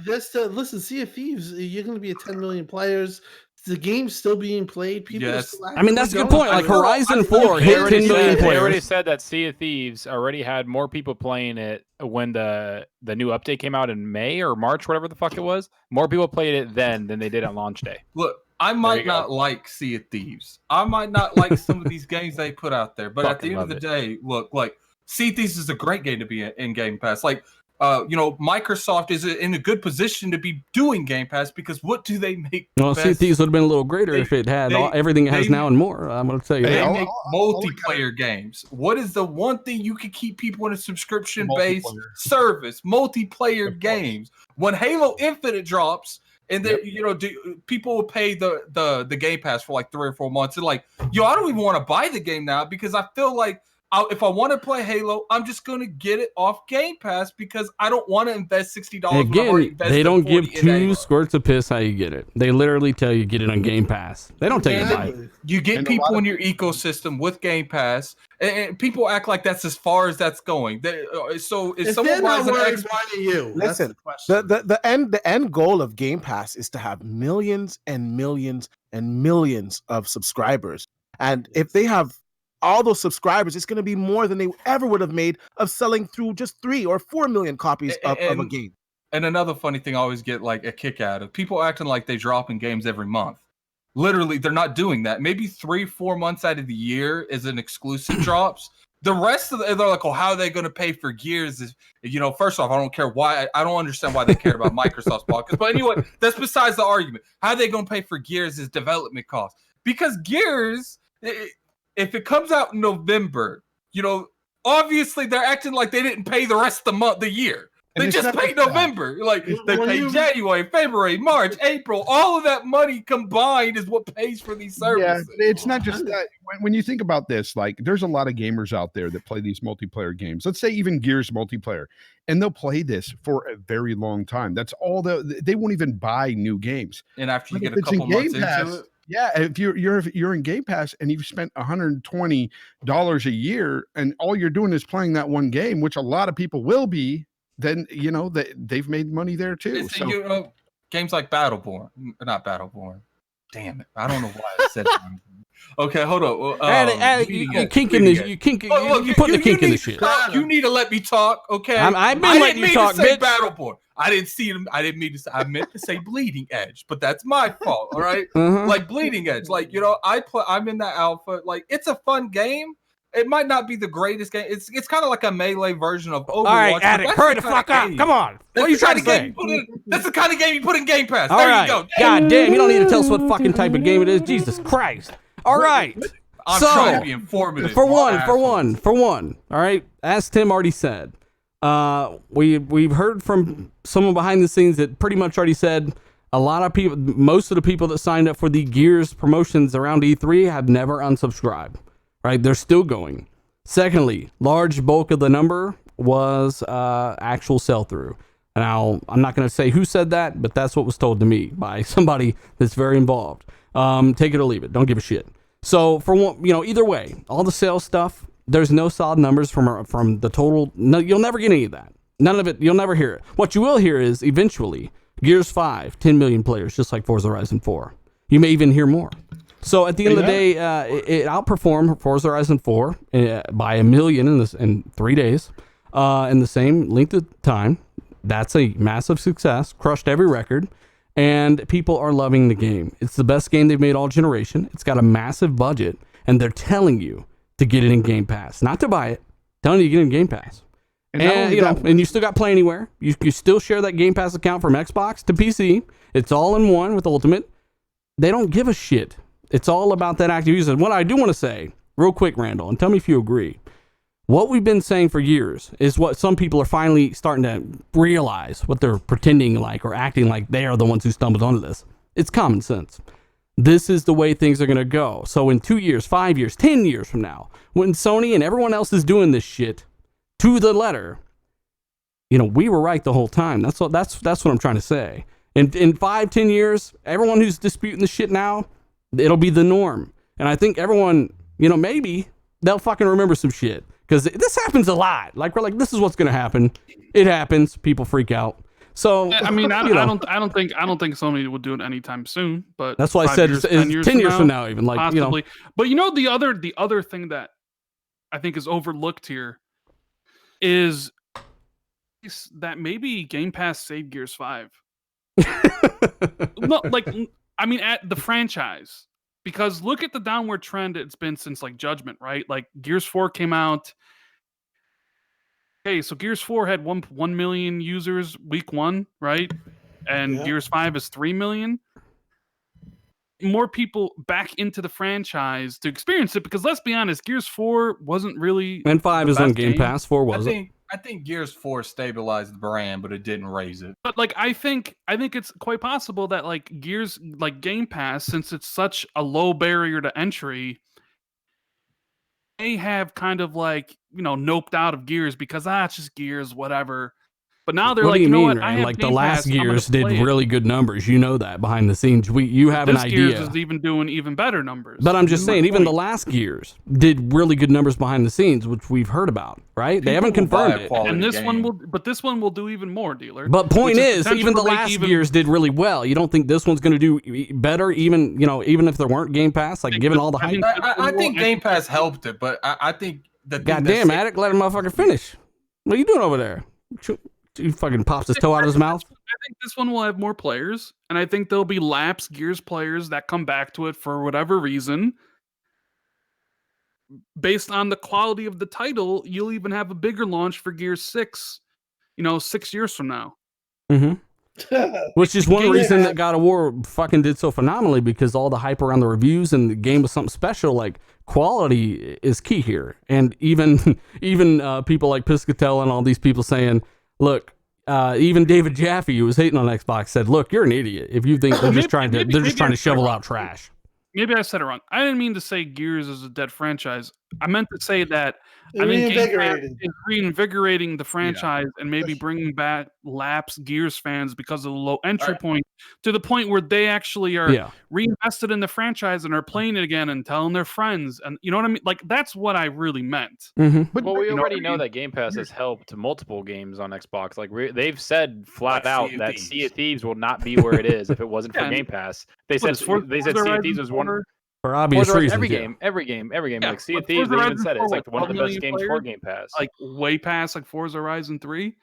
Listen, Sea of Thieves, you're going to be at 10 million players. The game's still being played. People are still
I mean, that's a good
going.
point. Like Horizon 4 hit 10 million
They already
players.
said that Sea of Thieves already had more people playing it when the new update came out in May or March, whatever the fuck it was. More people played it then than they did on launch day.
Look, I might not like Sea of Thieves. I might not like some of these games they put out there, but at the end of the day, look, like Sea of Thieves is a great game to be in Game Pass. Like, Microsoft is in a good position to be doing Game Pass because what do they make?
Well, Sea of Thieves would have been a little greater if it had everything it has now and more. I'm going to tell you
they
that.
make multiplayer games. What is the one thing you can keep people in a subscription-based service? Multiplayer games. When Halo Infinite drops, and then people will pay the Game Pass for like 3 or 4 months. And like, I don't even want to buy the game now because I feel like if I want to play Halo, I'm just going to get it off Game Pass because I don't want to invest $60.
Again, they don't give two squirts of piss how you get it. They literally tell you get it on Game Pass. They don't tell you buy it.
You get people in your ecosystem with Game Pass, and people act like that's as far as that's going. So if someone buys an Xbox,
why are you?
Listen, the end goal of Game Pass is to have millions and millions and millions of subscribers, and if they have all those subscribers, it's going to be more than they ever would have made of selling through just 3 or 4 million copies of a game.
And another funny thing I always get like a kick out of people acting like they drop in games every month. Literally, they're not doing that. Maybe 3-4 months out of the year is an exclusive drops. The rest of they're like, how are they going to pay for Gears? First off, I don't care why. I don't understand why they care about Microsoft's pockets. But anyway, that's besides the argument. How are they going to pay for Gears is development costs. Because Gears, if it comes out in November, obviously they're acting like they didn't pay the rest of the year. They just paid November. Like they paid January, February, March, April. All of that money combined is what pays for these services.
Yeah, it's not just that. When you think about this, like there's a lot of gamers out there that play these multiplayer games. Let's say even Gears multiplayer, and they'll play this for a very long time. That's all they won't even buy new games.
And after you get a couple months into it.
Yeah, if you're in Game Pass and you've spent $120 a year and all you're doing is playing that one game, which a lot of people will be, then they've made money there too. So
games like not Battleborn. Damn it, I don't know why I said that. Okay, hold on.
You kinking this. You putting the kink in the shit.
You need to let me talk, okay?
I've been letting you talk, bitch.
Battleborn. I didn't see him. I didn't mean to say. I meant to say Bleeding Edge, but that's my fault. All right, like Bleeding Edge. Like I'm in that alpha. Like it's a fun game. It might not be the greatest game. It's kind of like a melee version of Overwatch. All
right, Addict, hurry the fuck up. Come on. What are you trying to say?
That's the kind of game you put in Game Pass.
All
there
right.
you go.
God damn, you don't need to tell us what fucking type of game it is. Jesus Christ. All right.
I'm trying to be informative.
For one. All right. As Tim already said, we've heard from someone behind the scenes that pretty much already said a lot of people, most of the people that signed up for the Gears promotions around E3 have never unsubscribed. Right? They're still going. Secondly, large bulk of the number was actual sell-through. Now, I'm not going to say who said that, but that's what was told to me by somebody that's very involved. Take it or leave it. Don't give a shit. So, for one, either way, all the sales stuff, there's no solid numbers from the total. No, you'll never get any of that. None of it. You'll never hear it. What you will hear is eventually Gears 5, 10 million players, just like Forza Horizon 4. You may even hear more. So at the end of the day, it outperformed Forza Horizon 4 by 1 million in 3 days, in the same length of time. That's a massive success, crushed every record, and people are loving the game. It's the best game they've made all generation. It's got a massive budget, and they're telling you to get it in Game Pass, not to buy it. Telling you to get it in Game Pass. And you still got Play Anywhere. You still share that Game Pass account from Xbox to PC. It's all in one with Ultimate. They don't give a shit. It's all about that active user. What I do want to say, real quick, Randall, and tell me if you agree. What we've been saying for years is what some people are finally starting to realize, what they're pretending like or acting like they are the ones who stumbled onto this. It's common sense. This is the way things are going to go. So in 2 years, 5 years, 10 years from now, when Sony and everyone else is doing this shit to the letter, we were right the whole time. That's what I'm trying to say. In 5-10 years, everyone who's disputing the shit now, it'll be the norm. And I think everyone, maybe they'll fucking remember some shit, because this happens a lot. Like, we're like, this is what's gonna happen. It happens. People freak out. So
I mean, I don't think Sony will do it anytime soon. But
that's why I said it's 10 years from now, even, like,
possibly. But the other thing that I think is overlooked here is that maybe Game Pass saved Gears 5. No, like, I mean, at the franchise, because look at the downward trend it's been since, like, Judgment, right? Like, Gears 4 came out. Okay, so Gears 4 had 1 million users week 1, right? And Gears 5 is 3 million. More people back into the franchise to experience it, because let's be honest, Gears 4 wasn't really.
And 5 is on Game Pass. 4 wasn't.
I think Gears 4 stabilized the brand, but it didn't raise it.
But, like, I think it's quite possible that, like, Gears, like, Game Pass, since it's such a low barrier to entry, they have kind of, like, noped out of Gears because it's just Gears, whatever. But now they're
what
like,
do you mean,
what?
Ryan?
I have
like, the
Game
last
Pass,
Gears did really good numbers. You know that behind the scenes. You have an
this
idea.
Gears is even doing even better numbers.
But I'm just saying, even the last Gears did really good numbers behind the scenes, which we've heard about, right? They haven't confirmed it.
And this one will do even more, dealer.
But point is, even the last Gears did really well. You don't think this one's going to do better, even if there weren't Game Pass, like, given all the hype?
I think Game Pass helped it, but I think
goddamn, Attic, let a motherfucker finish. What are you doing over there? He fucking pops his toe out of his mouth.
I think this one will have more players, and I think there'll be lapsed Gears players that come back to it for whatever reason. Based on the quality of the title, you'll even have a bigger launch for Gears 6, 6 years from now.
Mm-hmm. Which is one reason that God of War fucking did so phenomenally, because all the hype around the reviews and the game was something special. Like, quality is key here. And even people like Piscatel and all these people saying, look, even David Jaffe, who was hating on Xbox, said, "Look, you're an idiot if you think they're just trying to shovel out trash."
Maybe I said it wrong. I didn't mean to say Gears is a dead franchise. I meant to say that Game Pass is reinvigorating the franchise and maybe bringing back lapsed Gears fans because of the low entry point, to the point where they actually are reinvested in the franchise and are playing it again and telling their friends. And you know what I mean? Like, that's what I really meant.
Mm-hmm.
But we already know that Game Pass has helped multiple games on Xbox. Like, they've said flat out that Sea of Thieves will not be where it is if it wasn't for Game Pass. They said Sea of Thieves was one.
For obvious reasons.
Every game.
Yeah,
Like, Sea of Thieves, they even said it. It's like one of the best games for Game Pass.
Like, way past, like, Forza Horizon 3.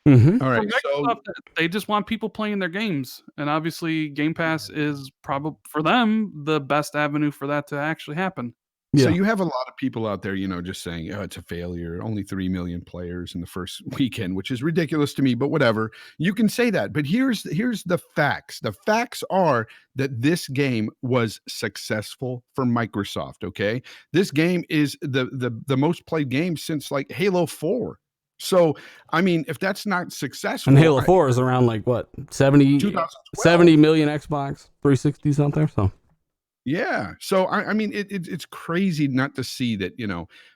Mm-hmm.
All right, so
they just want people playing their games. And obviously, Game Pass is probably, for them, the best avenue for that to actually happen.
So you have a lot of people out there, just saying, oh, it's a failure. Only 3 million players in the first weekend, which is ridiculous to me, but whatever. You can say that. But here's the facts. The facts are that this game was successful for Microsoft, okay? This game is the most played game since, like, Halo 4. So, I mean, if that's not successful.
And Halo 4 is around, like, what, 70 million Xbox 360s out there, so.
Yeah. So, I mean, it's crazy not to see that,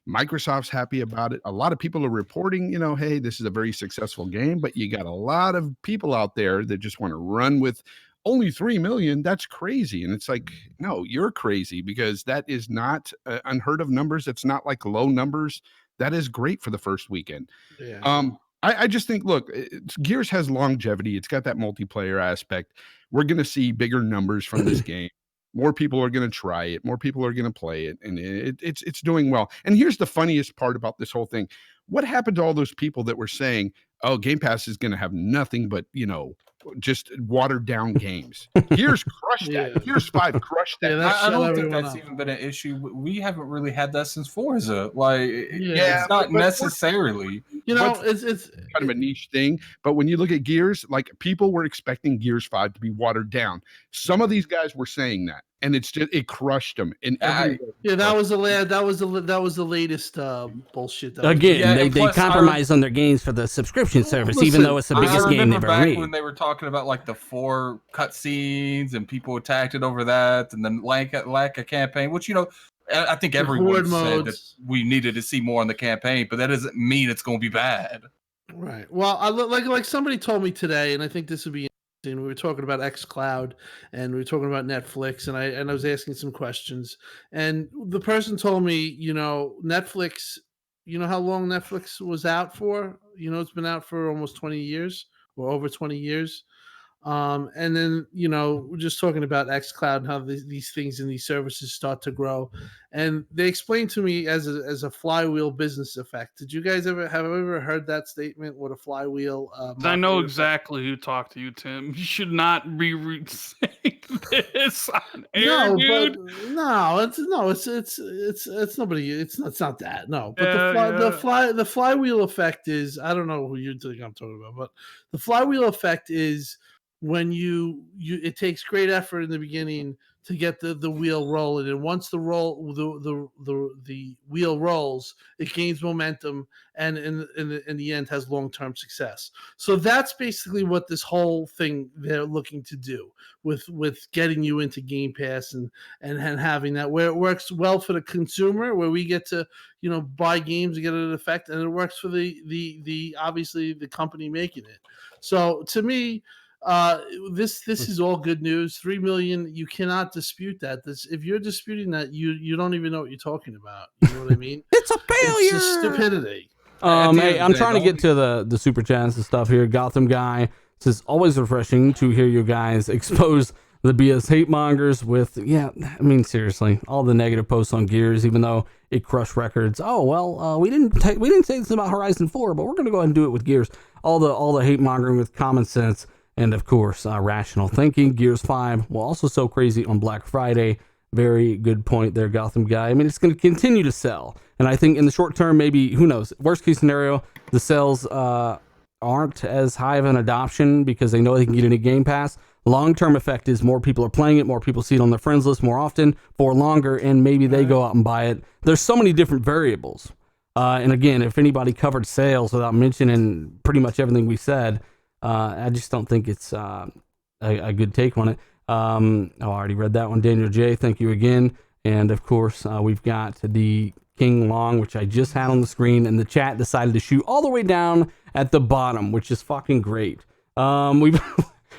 Microsoft's happy about it. A lot of people are reporting, hey, this is a very successful game, but you got a lot of people out there that just want to run with only 3 million. That's crazy. And it's like, no, you're crazy, because that is not unheard of numbers. It's not like low numbers. That is great for the first weekend. Yeah. I just think, look, Gears has longevity. It's got that multiplayer aspect. We're going to see bigger numbers from this game. More people are going to try it. More people are going to play it, and it's doing well. And here's the funniest part about this whole thing: what happened to all those people that were saying, "Oh, Game Pass is going to have nothing but just watered down games"? Gears crushed that. Gears 5 crushed that.
I don't think that's even been an issue. We haven't really had that since Forza. Like, it's not necessarily.
It's
kind of a niche thing. But when you look at Gears, like, people were expecting Gears 5 to be watered down. Some of these guys were saying that, and it crushed them. And
that was the latest bullshit.
They compromised on their games for the subscription service, even though it's the biggest game they've ever made.
When they were talking about, like, the 4 cutscenes and people attacked it over that, and then lack of campaign, which I think everyone said that we needed to see more on the campaign, but that doesn't mean it's going to be bad.
Right. Well, like somebody told me today, and I think this would be interesting. We were talking about xCloud, and we were talking about Netflix, and I was asking some questions, and the person told me, Netflix. You know how long Netflix was out for? It's been out for almost 20 years or over 20 years. And then, we're just talking about xCloud and how these things and these services start to grow. And they explained to me as a flywheel business effect. Did you guys ever heard that statement? What a flywheel?
I know
marketing
exactly who talked to you, Tim. You should not be saying this on air,
No,
dude.
but no, it's nobody. It's not that. No, but
Yeah,
the flywheel effect is, I don't know who you think I'm talking about, but the flywheel effect is when it takes great effort in the beginning to get the wheel rolling, and once the wheel rolls, it gains momentum, and in the end has long-term success. So that's basically what this whole thing they're looking to do with getting you into Game Pass and having that, where it works well for the consumer, where we get to buy games and get an effect, and it works for the obviously the company making it. So to me, this is all good news. 3 million, you cannot dispute that. If you're disputing that, you don't even know what you're talking about. You know what I mean?
It's a failure.
It's just stupidity.
Hey, I'm trying to get to the super chats and stuff here. Gotham guy says, always refreshing to hear you guys expose the BS hate mongers with, I mean, seriously, all the negative posts on Gears, even though it crushed records. Oh, well, we didn't say this about Horizon 4, but we're going to go ahead and do it with Gears. All the hate mongering with common sense and, of course, rational thinking. Gears 5 will also sell crazy on Black Friday. Very good point there, Gotham guy. I mean, it's going to continue to sell. And I think in the short term, maybe, who knows, worst case scenario, the sales aren't as high of an adoption because they know they can get into Game Pass. Long-term effect is more people are playing it, more people see it on their friends list more often for longer, and maybe they go out and buy it. There's so many different variables. And again, if anybody covered sales without mentioning pretty much everything we said, I just don't think it's a good take on it. I already read that one. Daniel J, thank you again. And of course, we've got the King Long, which I just had on the screen, and the chat decided to shoot all the way down at the bottom, which is fucking great.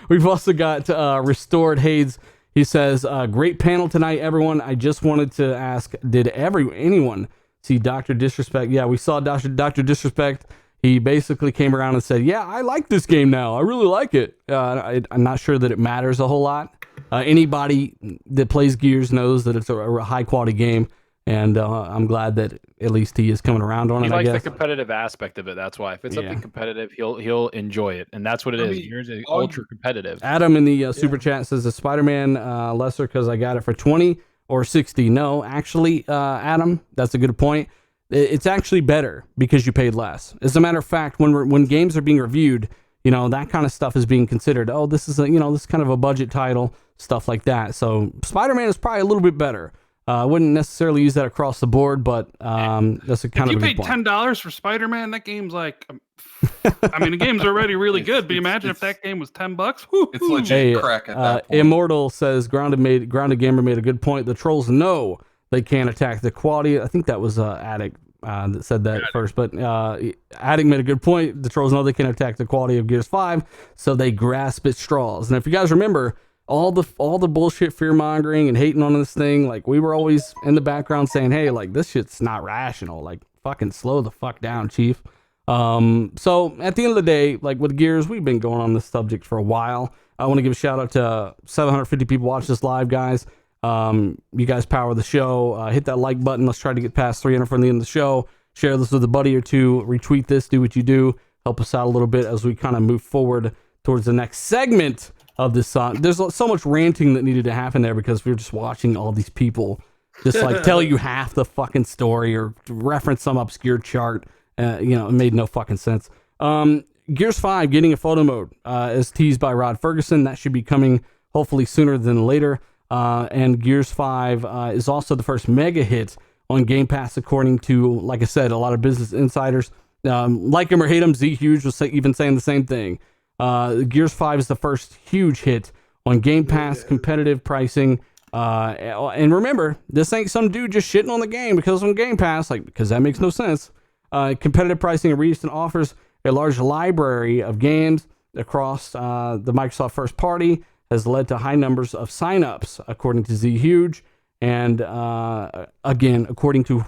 We've also got Restored Hades. He says, great panel tonight, everyone. I just wanted to ask, did anyone see Dr. Disrespect? Yeah, we saw Dr. Disrespect. He basically came around and said, yeah, I like this game now. I really like it. I'm not sure that it matters a whole lot. Anybody that plays Gears knows that it's a high-quality game, and I'm glad that at least he is coming around on it, I guess.
He likes the competitive aspect of it. That's why. If it's something competitive, he'll enjoy it, and that's what it is. Gears is ultra-competitive.
Adam in the super chat says, is Spider-Man lesser because I got it for 20 or 60? No, actually, Adam, that's a good point. It's actually better because you paid less. As a matter of fact, when games are being reviewed, that kind of stuff is being considered. Oh, this is this is kind of a budget title, stuff like that. So Spider-Man is probably a little bit better. I wouldn't necessarily use that across the board, but that's a kind of a good point.
If you paid $10 for Spider-Man, that game's like, I mean, the game's already really good, but imagine if that game was $10.
It's legit crack at that point.
Immortal says, Grounded Gamer made a good point. The trolls know they can't attack the quality. I think that was Addict that said that first, but Addict made a good point. The trolls know they can't attack the quality of Gears 5, so they grasp at straws. And if you guys remember, all the bullshit fear mongering and hating on this thing, like, we were always in the background saying, hey, like, this shit's not rational. Like, fucking slow the fuck down, chief. So at the end of the day, like with Gears, we've been going on this subject for a while. I want to give a shout out to 750 people watch this live, guys. You guys power the show. Hit that like button. Let's try to get past 300 from the end of the show. Share this with a buddy or two. Retweet this. Do what you do. Help us out a little bit as we kind of move forward towards the next segment of this song. There's so much ranting that needed to happen there because we were just watching all these people just like tell you half the fucking story or reference some obscure chart. It made no fucking sense. Gears 5 getting a photo mode as teased by Rod Ferguson. That should be coming hopefully sooner than later. And Gears 5 is also the first mega hit on Game Pass, according to, like I said, a lot of business insiders. Like him or hate him, Z Huge was even saying the same thing. Gears 5 is the first huge hit on Game Pass, competitive pricing. And remember, this ain't some dude just shitting on the game because it's on Game Pass, because that makes no sense. Competitive pricing and recent offers A large library of games across the Microsoft first party has led to high numbers of signups, according to Z Huge. And again, according to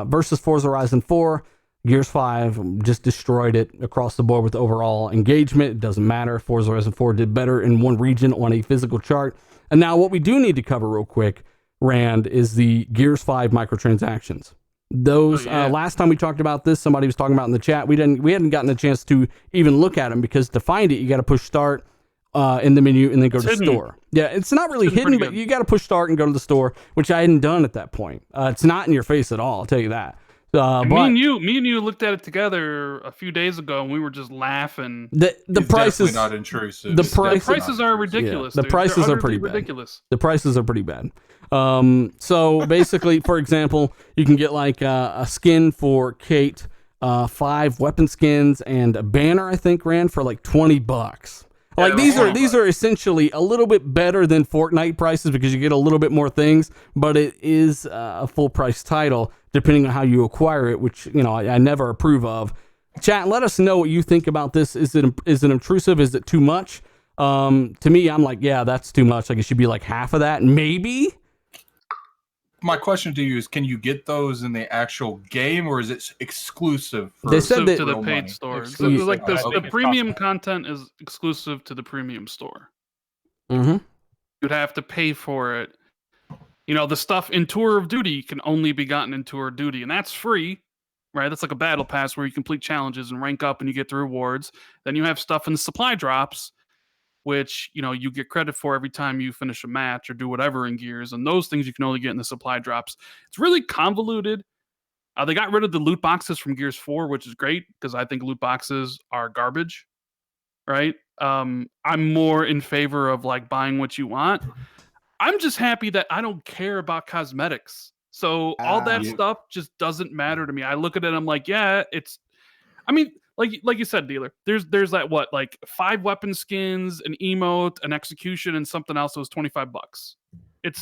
versus Forza Horizon 4, Gears 5 just destroyed it across the board with overall engagement. It doesn't matter. Forza Horizon 4 did better in one region on a physical chart. And now what we do need to cover real quick, Rand, is the Gears 5 microtransactions. Those last time we talked about this, somebody was talking about in the chat. We hadn't gotten a chance to even look at them, because to find it, you got to push start in the menu and then go to store. Yeah, it's not really hidden, but you got to push start and go to the store, which I hadn't done at that point. It's not in your face at all, I'll tell you that. But
me and you looked at it together a few days ago, and we were just laughing.
The prices
not intrusive.
The
prices are ridiculous.
Yeah, the prices are pretty
ridiculous.
The prices are pretty bad. So basically, for example, you can get like a skin for Kate, 5 weapon skins, and a banner, I think, ran for like $20. Like these are essentially a little bit better than Fortnite prices, because you get a little bit more things, but it is a full price title depending on how you acquire it, which, you know, I never approve of. Chat, let us know what you think about this. Is it intrusive? Is it too much? To me, I'm like, yeah, that's too much. Like, it should be like half of that, maybe.
My question to you is, can you get those in the actual game, or is it exclusive
They said that
to the paid
money?
store? So
Exclusive.
like the
Okay.
premium content is exclusive to the premium store.
Mm-hmm.
You'd have to pay for it. You know, the stuff in Tour of Duty can only be gotten in Tour of Duty, and that's free, right? That's like a battle pass where you complete challenges and rank up and you get the rewards. Then you have stuff in the supply drops, which, you know, you get credit for every time you finish a match or do whatever in Gears, and those things you can only get in the supply drops. It's really convoluted. They got rid of the loot boxes from Gears 4, which is great, because I think loot boxes are garbage, right? I'm more in favor of like buying what you want. I'm just happy that I don't care about cosmetics. So all that stuff just doesn't matter to me. I look at it, I'm like, yeah, it's, I mean, like you said, dealer, there's that, what, like 5 weapon skins, an emote, an execution, and something else that was $25.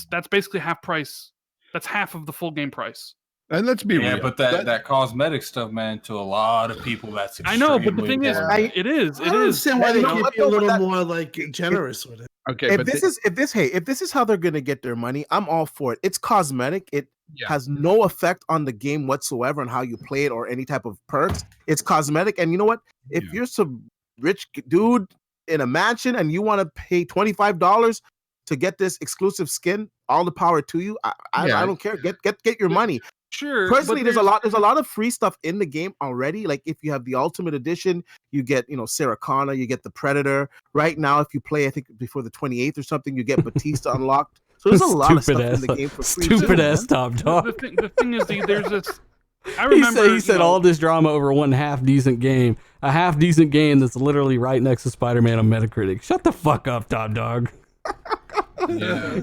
That's basically half price. That's half of the full game price.
And let's be real.
But that cosmetic stuff, man, to a lot of people, that's
I know, but the thing is,
important.
it is.
I don't understand why they can't be a little
that-
more like generous with it.
Okay,
If this is how they're gonna get their money, I'm all for it. It's cosmetic. It has no effect on the game whatsoever on how you play it or any type of perks. It's cosmetic, and you know what? If you're some rich dude in a mansion and you want to pay $25 to get this exclusive skin, all the power to you. I don't care. Get your money.
Sure.
Personally, there's a lot of free stuff in the game already. Like if you have the Ultimate Edition, you get, Sarah Connor, you get the Predator. Right now, if you play, I think before the 28th or something, you get Batista unlocked. So there's a lot of stuff in the game for free.
Stupid ass Top Dog.
The thing is, there's this. I remember
he said all this drama over one half decent game, a half decent game that's literally right next to Spider-Man on Metacritic. Shut the fuck up, Top Dog.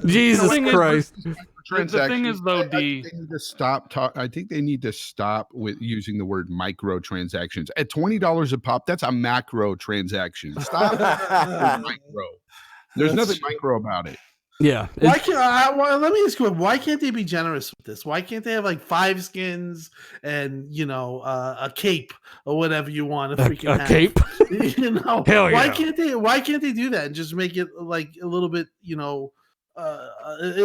Jesus Christ.
The thing is, though,
I think they need to stop with using the word microtransactions. At $20 a pop, that's a macro transaction. Stop micro. There's nothing micro about it.
Yeah.
Why can't let me ask you, why can't they be generous with this? Why can't they have like 5 skins and a cape or whatever you want to freaking have?
Cape?
Hell yeah. Why can't they do that and just make it like a little bit, it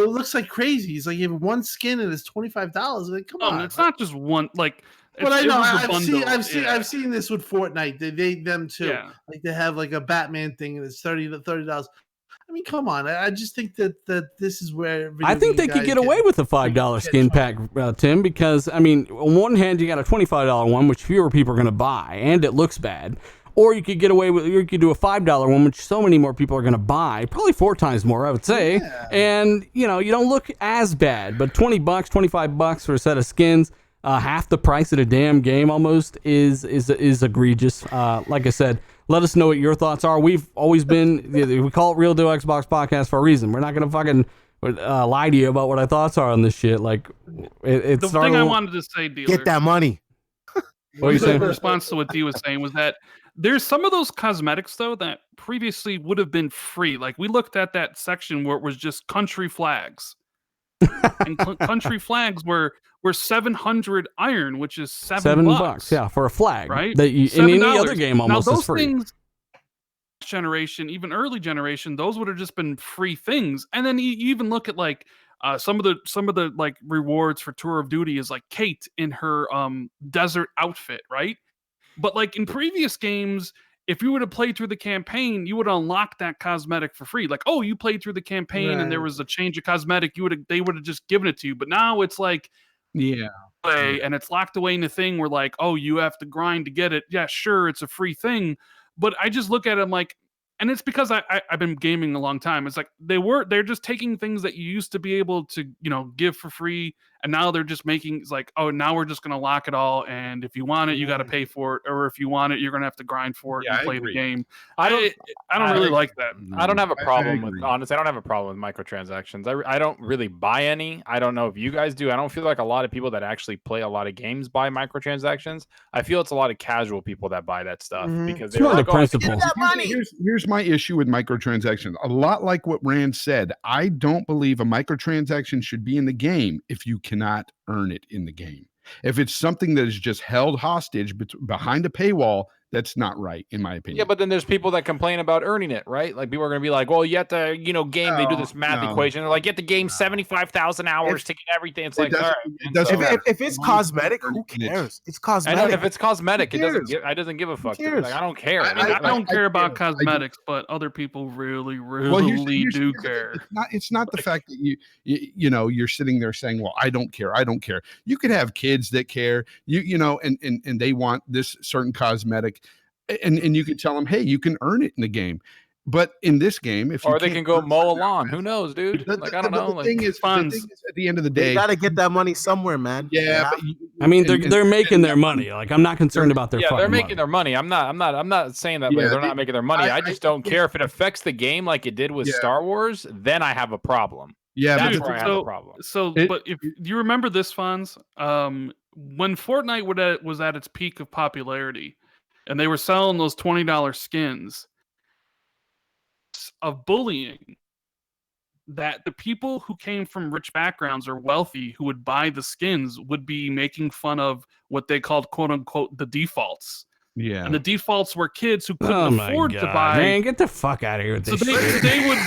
looks like crazy. It's like you have one skin and it's $25. Like, come on.
It's not just one. Like,
but I know I've seen this with Fortnite. Them too.
Yeah.
Like they have like a Batman thing and it's $30. I mean, come on. I just think that this is where
I think they could get away with a $5 skin pack, Tim, because I mean, on one hand you got a $25 one, which fewer people are going to buy, and it looks bad. Or you could get away with, you could do a $5 one, which so many more people are going to buy, probably 4 times more, I would say. Yeah. And you don't look as bad. But $20, $25 for a set of skins, half the price of a damn game almost is egregious. Like I said, let us know what your thoughts are. We've always been, we call it Real Deal Xbox Podcast for a reason. We're not going to fucking lie to you about what our thoughts are on this shit. Like,
the thing I wanted to say, dealer,
get that money.
What are you saying?
In response to what D was saying was that there's some of those cosmetics, though, that previously would have been free. Like, we looked at that section where it was just country flags. and country flags were 700 iron, which is
$7, yeah, for a flag,
right?
That you, in any other
$7.
game almost
now, those
is free.
Things, generation, even early generation, those would have just been free things. And then you even look at like some of the like rewards for Tour of Duty is like Kate in her desert outfit, right? But like in previous games, if you would have played through the campaign, you would unlock that cosmetic for free. Like, oh, you played through the campaign and there was a change of cosmetic, they would have just given it to you. But now it's like, and it's locked away in the thing where like, oh, you have to grind to get it. Yeah, sure, it's a free thing. But I just look at it, I'm like, and it's because I've been gaming a long time. It's like they're just taking things that you used to be able to, give for free, and now they're just making it's like, oh, now we're just gonna lock it all, and if you want it, you got to pay for it, or if you want it, you're gonna have to grind for it and play the game. I don't really like that.
I don't have a problem with honestly. I don't have a problem with microtransactions. I don't really buy any. I don't know if you guys do. I don't feel like a lot of people that actually play a lot of games buy microtransactions. I feel it's a lot of casual people that buy that stuff because they're
the principle.
Here's my issue with microtransactions. A lot like what Rand said, I don't believe a microtransaction should be in the game if you cannot earn it in the game. If it's something that is just held hostage behind a paywall, that's not right, in my opinion.
Yeah, but then there's people that complain about earning it, right? Like people are going to be like, well, you have to, game. They do this math equation. They're like, you have to game 75,000 hours to get everything. It's like, all right.
If it's cosmetic, who cares? It's cosmetic.
I know, if it's cosmetic, it doesn't give a fuck. Like, I don't care.
I don't care about cosmetics, but other people really do care.
It's not the fact that you're sitting there saying, well, I don't care. You could have kids that care, and they want this certain cosmetic. And you could tell them, hey, you can earn it in the game. But in this game, if
they can go mow a lawn, who knows, dude? I don't know.
The thing is, at the end of the day,
you got to get that money somewhere, man.
Yeah,
but they're making their money. Like, I'm not concerned about their.
Yeah, they're making their money. I'm not saying that they're not making their money. I just don't care if it affects the game like it did with Star Wars. Then I have a problem.
Yeah,
that's where I have a problem.
But if you remember this, Fonz, when Fortnite was at its peak of popularity, and they were selling those $20 skins of bullying, that the people who came from rich backgrounds or wealthy who would buy the skins would be making fun of what they called, quote unquote, the defaults.
Yeah,
and the defaults were kids who couldn't afford to buy.
Man, get the fuck out of here with this.
They would,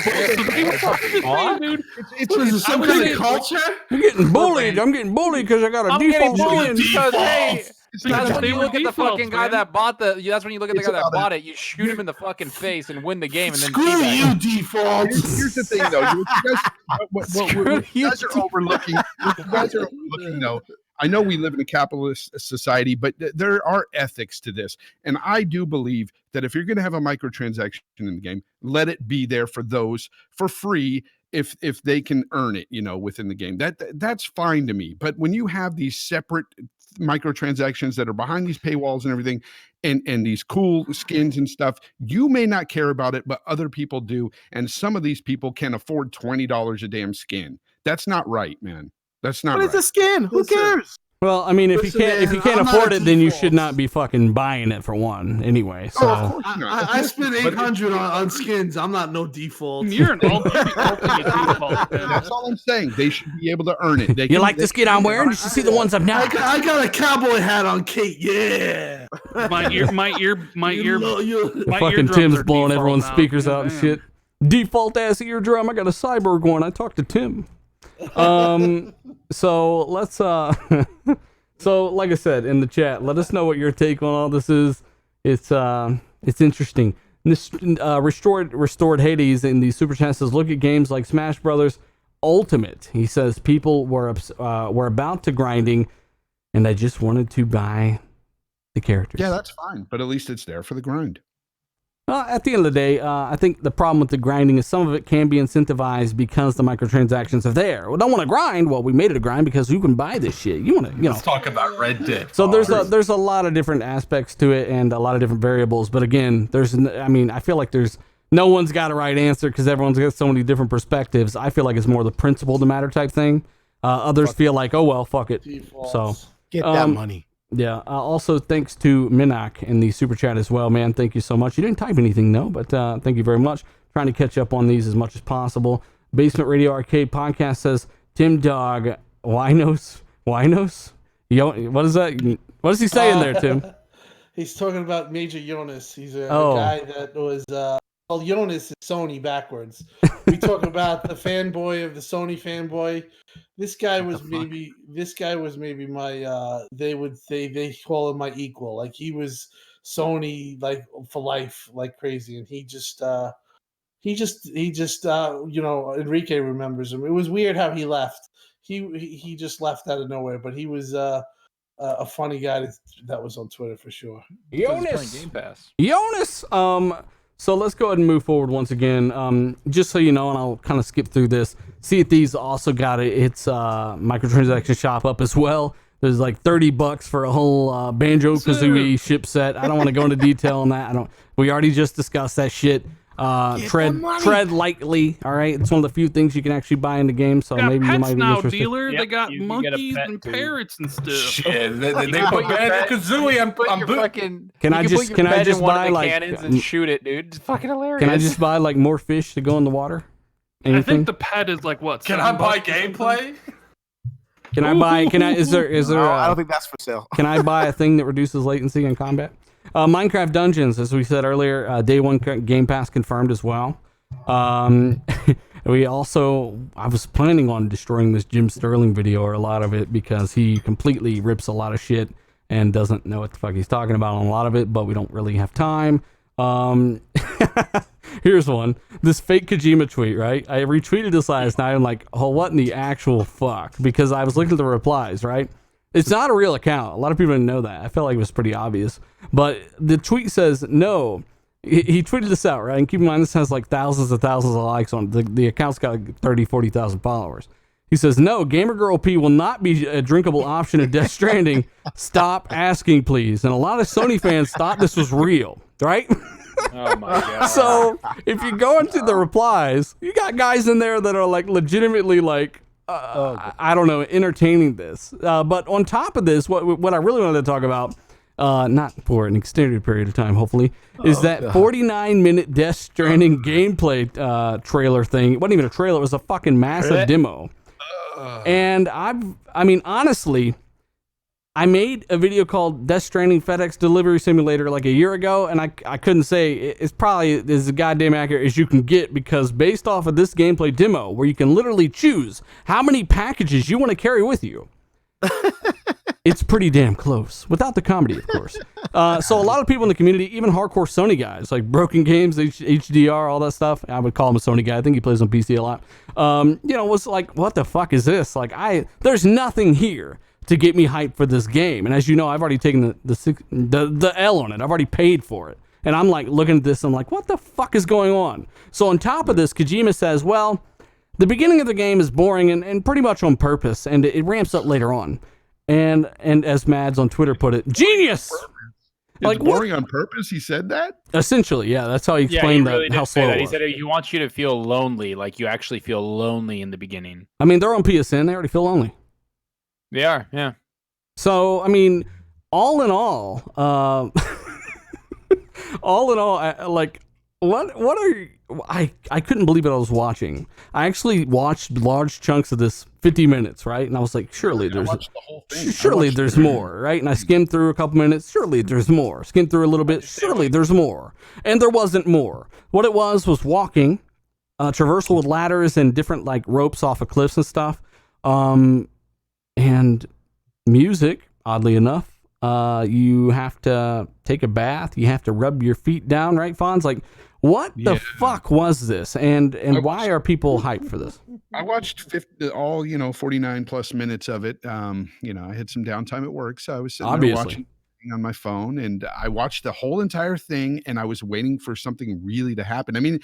dude.
It's some kind of culture.
I'm getting bullied because I got a default skin.
That's when you look at the fucking guy that bought that's when you look at the guy that bought it. You shoot him in the fucking face and win the game, and then
screw you, defaults.
Here's the thing, though. What you guys are overlooking. Though. I know we live in a capitalist society, but there are ethics to this. And I do believe that if you're going to have a microtransaction in the game, let it be there for those for free if they can earn it, within the game. That's fine to me. But when you have these separate microtransactions that are behind these paywalls and everything, and these cool skins and stuff, you may not care about it, but other people do. And some of these people can afford $20 a damn skin. That's not right, man. That's not right.
It's a skin. Who cares?
Well, I mean, if you can't afford it, then you should not be fucking buying it for one anyway. So
of course not.
I spent $800 on skins. I'm not no default.
You're an ultimate default.
That's all I'm saying. They should be able to earn it.
You like the skin I'm wearing? You should see the ones I've not.
I got a cowboy hat on, Kate. Yeah.
My
fucking Tim's blowing everyone's speakers out and shit. Default ass eardrum. I got a cyborg one. I talked to Tim. So let's so like I said in the chat, let us know what your take on all this is. It's interesting. This restored Hades in the super chat says, look at games like Smash Brothers Ultimate. He says people were about to grinding and I just wanted to buy the characters.
Yeah, that's fine, but at least it's there for the grind.
At the end of the day, I think the problem with the grinding is some of it can be incentivized because the microtransactions are there. We don't want to grind. Well, we made it a grind because you can buy this shit. You want to,
Let's talk about Red Dead.
So there's a lot of different aspects to it and a lot of different variables. But again, I feel like there's no one's got a right answer because everyone's got so many different perspectives. I feel like it's more the principle to matter type thing. Others feel like, oh well, fuck it.
Defaults.
So
get that money.
Yeah. Also, thanks to Minak in the super chat as well, man. Thank you so much. You didn't type anything, though, but thank you very much. Trying to catch up on these as much as possible. Basement Radio Arcade Podcast says, Tim Dog, Winos. What is that? What is he saying there, Tim?
He's talking about Major Jonas. He's a
Oh.
guy that was well, Jonas is Sony backwards. We talk about the fanboy of the Sony fanboy. This guy was maybe my they call him my equal. Like he was Sony like for life, like crazy, and he just you know, Enrique remembers him. It was weird how he left. He just left out of nowhere, but he was a funny guy that was on Twitter for sure.
Playing Game Pass.
Jonas. So let's go ahead and move forward once again. Just so you know, and I'll kind of skip through this. Sea of Thieves also got its microtransaction shop up as well. There's like $30 for a whole Banjo Kazooie ship set. I don't want to go into detail on that. We already just discussed that shit. Tread lightly. All right, it's one of the few things you can actually buy in the game. So maybe you might be
now,
interested.
dealer.
Yep,
they got
you get a
monkeys
pet
and
too.
parrots and stuff.
Shit, they
You
put
can put your pet-
Banjo-Kazooie. I'm boot.
Can I just buy like
cannons and shoot it, dude? It's fucking hilarious.
Can I just buy like more fish to go in the water?
I
Anything?
think the pet is like what?
Can I buy
$7 or something?
gameplay?
Is there
No, I don't think that's for sale.
can I buy a thing that reduces latency in combat? Minecraft Dungeons, as we said earlier, day one Game Pass confirmed as well. I was planning on destroying this Jim Sterling video or a lot of it because he completely rips a lot of shit and doesn't know what the fuck he's talking about on a lot of it, but we don't really have time. Here's one. This fake Kojima tweet, right? I retweeted this last night. I'm like, oh, what in the actual fuck? Because I was looking at the replies, right? It's not a real account. A lot of people didn't know that. I felt like it was pretty obvious. But the tweet says, no. He tweeted this out, right? And keep in mind, this has like thousands and thousands of likes on it. The account's got like 30, 40,000 followers. He says, no, Gamer Girl P will not be a drinkable option in Death Stranding. Stop asking, please. And a lot of Sony fans thought this was real, right?
Oh my god.
So if you go into the replies, you got guys in there that are like legitimately like, I don't know, entertaining this. But on top of this, what I really wanted to talk about, not for an extended period of time, hopefully, is that 49-minute Death Stranding gameplay trailer thing. It wasn't even a trailer; it was a fucking massive demo. And I mean, honestly, I made a video called Death Stranding FedEx Delivery Simulator like a year ago, and I couldn't say it's probably as goddamn accurate as you can get, because based off of this gameplay demo, where you can literally choose how many packages you want to carry with you, it's pretty damn close, without the comedy, of course. So a lot of people in the community, even hardcore Sony guys, like Broken Games, HDR, all that stuff, I would call him a Sony guy. I think he plays on PC a lot. Was like, what the fuck is this? Like, there's nothing here to get me hyped for this game. And as you know, I've already taken the L on it. I've already paid for it. And I'm like looking at this, I'm like, what the fuck is going on? So on top of this, Kojima says, well, the beginning of the game is boring and pretty much on purpose, and it ramps up later on. And as Mads on Twitter put it, genius!
Like boring on purpose? He said that?
Essentially, yeah. That's how he explained how slow it was.
He said he wants you to feel lonely, like you actually feel lonely in the beginning.
I mean, they're on PSN. They already feel lonely.
They are, yeah.
So, I mean, all in all, what are you, I couldn't believe what I was watching. I actually watched large chunks of this 50 minutes, right? And I was like, surely there's more, right? And I skimmed through a couple minutes, surely there's more. Skimmed through a little bit, surely there's more. And there wasn't more. What it was walking, traversal with ladders and different like ropes off of cliffs and stuff. And music, oddly enough. You have to take a bath. You have to rub your feet down, right, Fonz? Like, what the fuck was this? And why are people hyped for this?
I watched 49 plus minutes of it. I had some downtime at work, so I was sitting there watching on my phone, and I watched the whole entire thing, and I was waiting for something really to happen. I mean,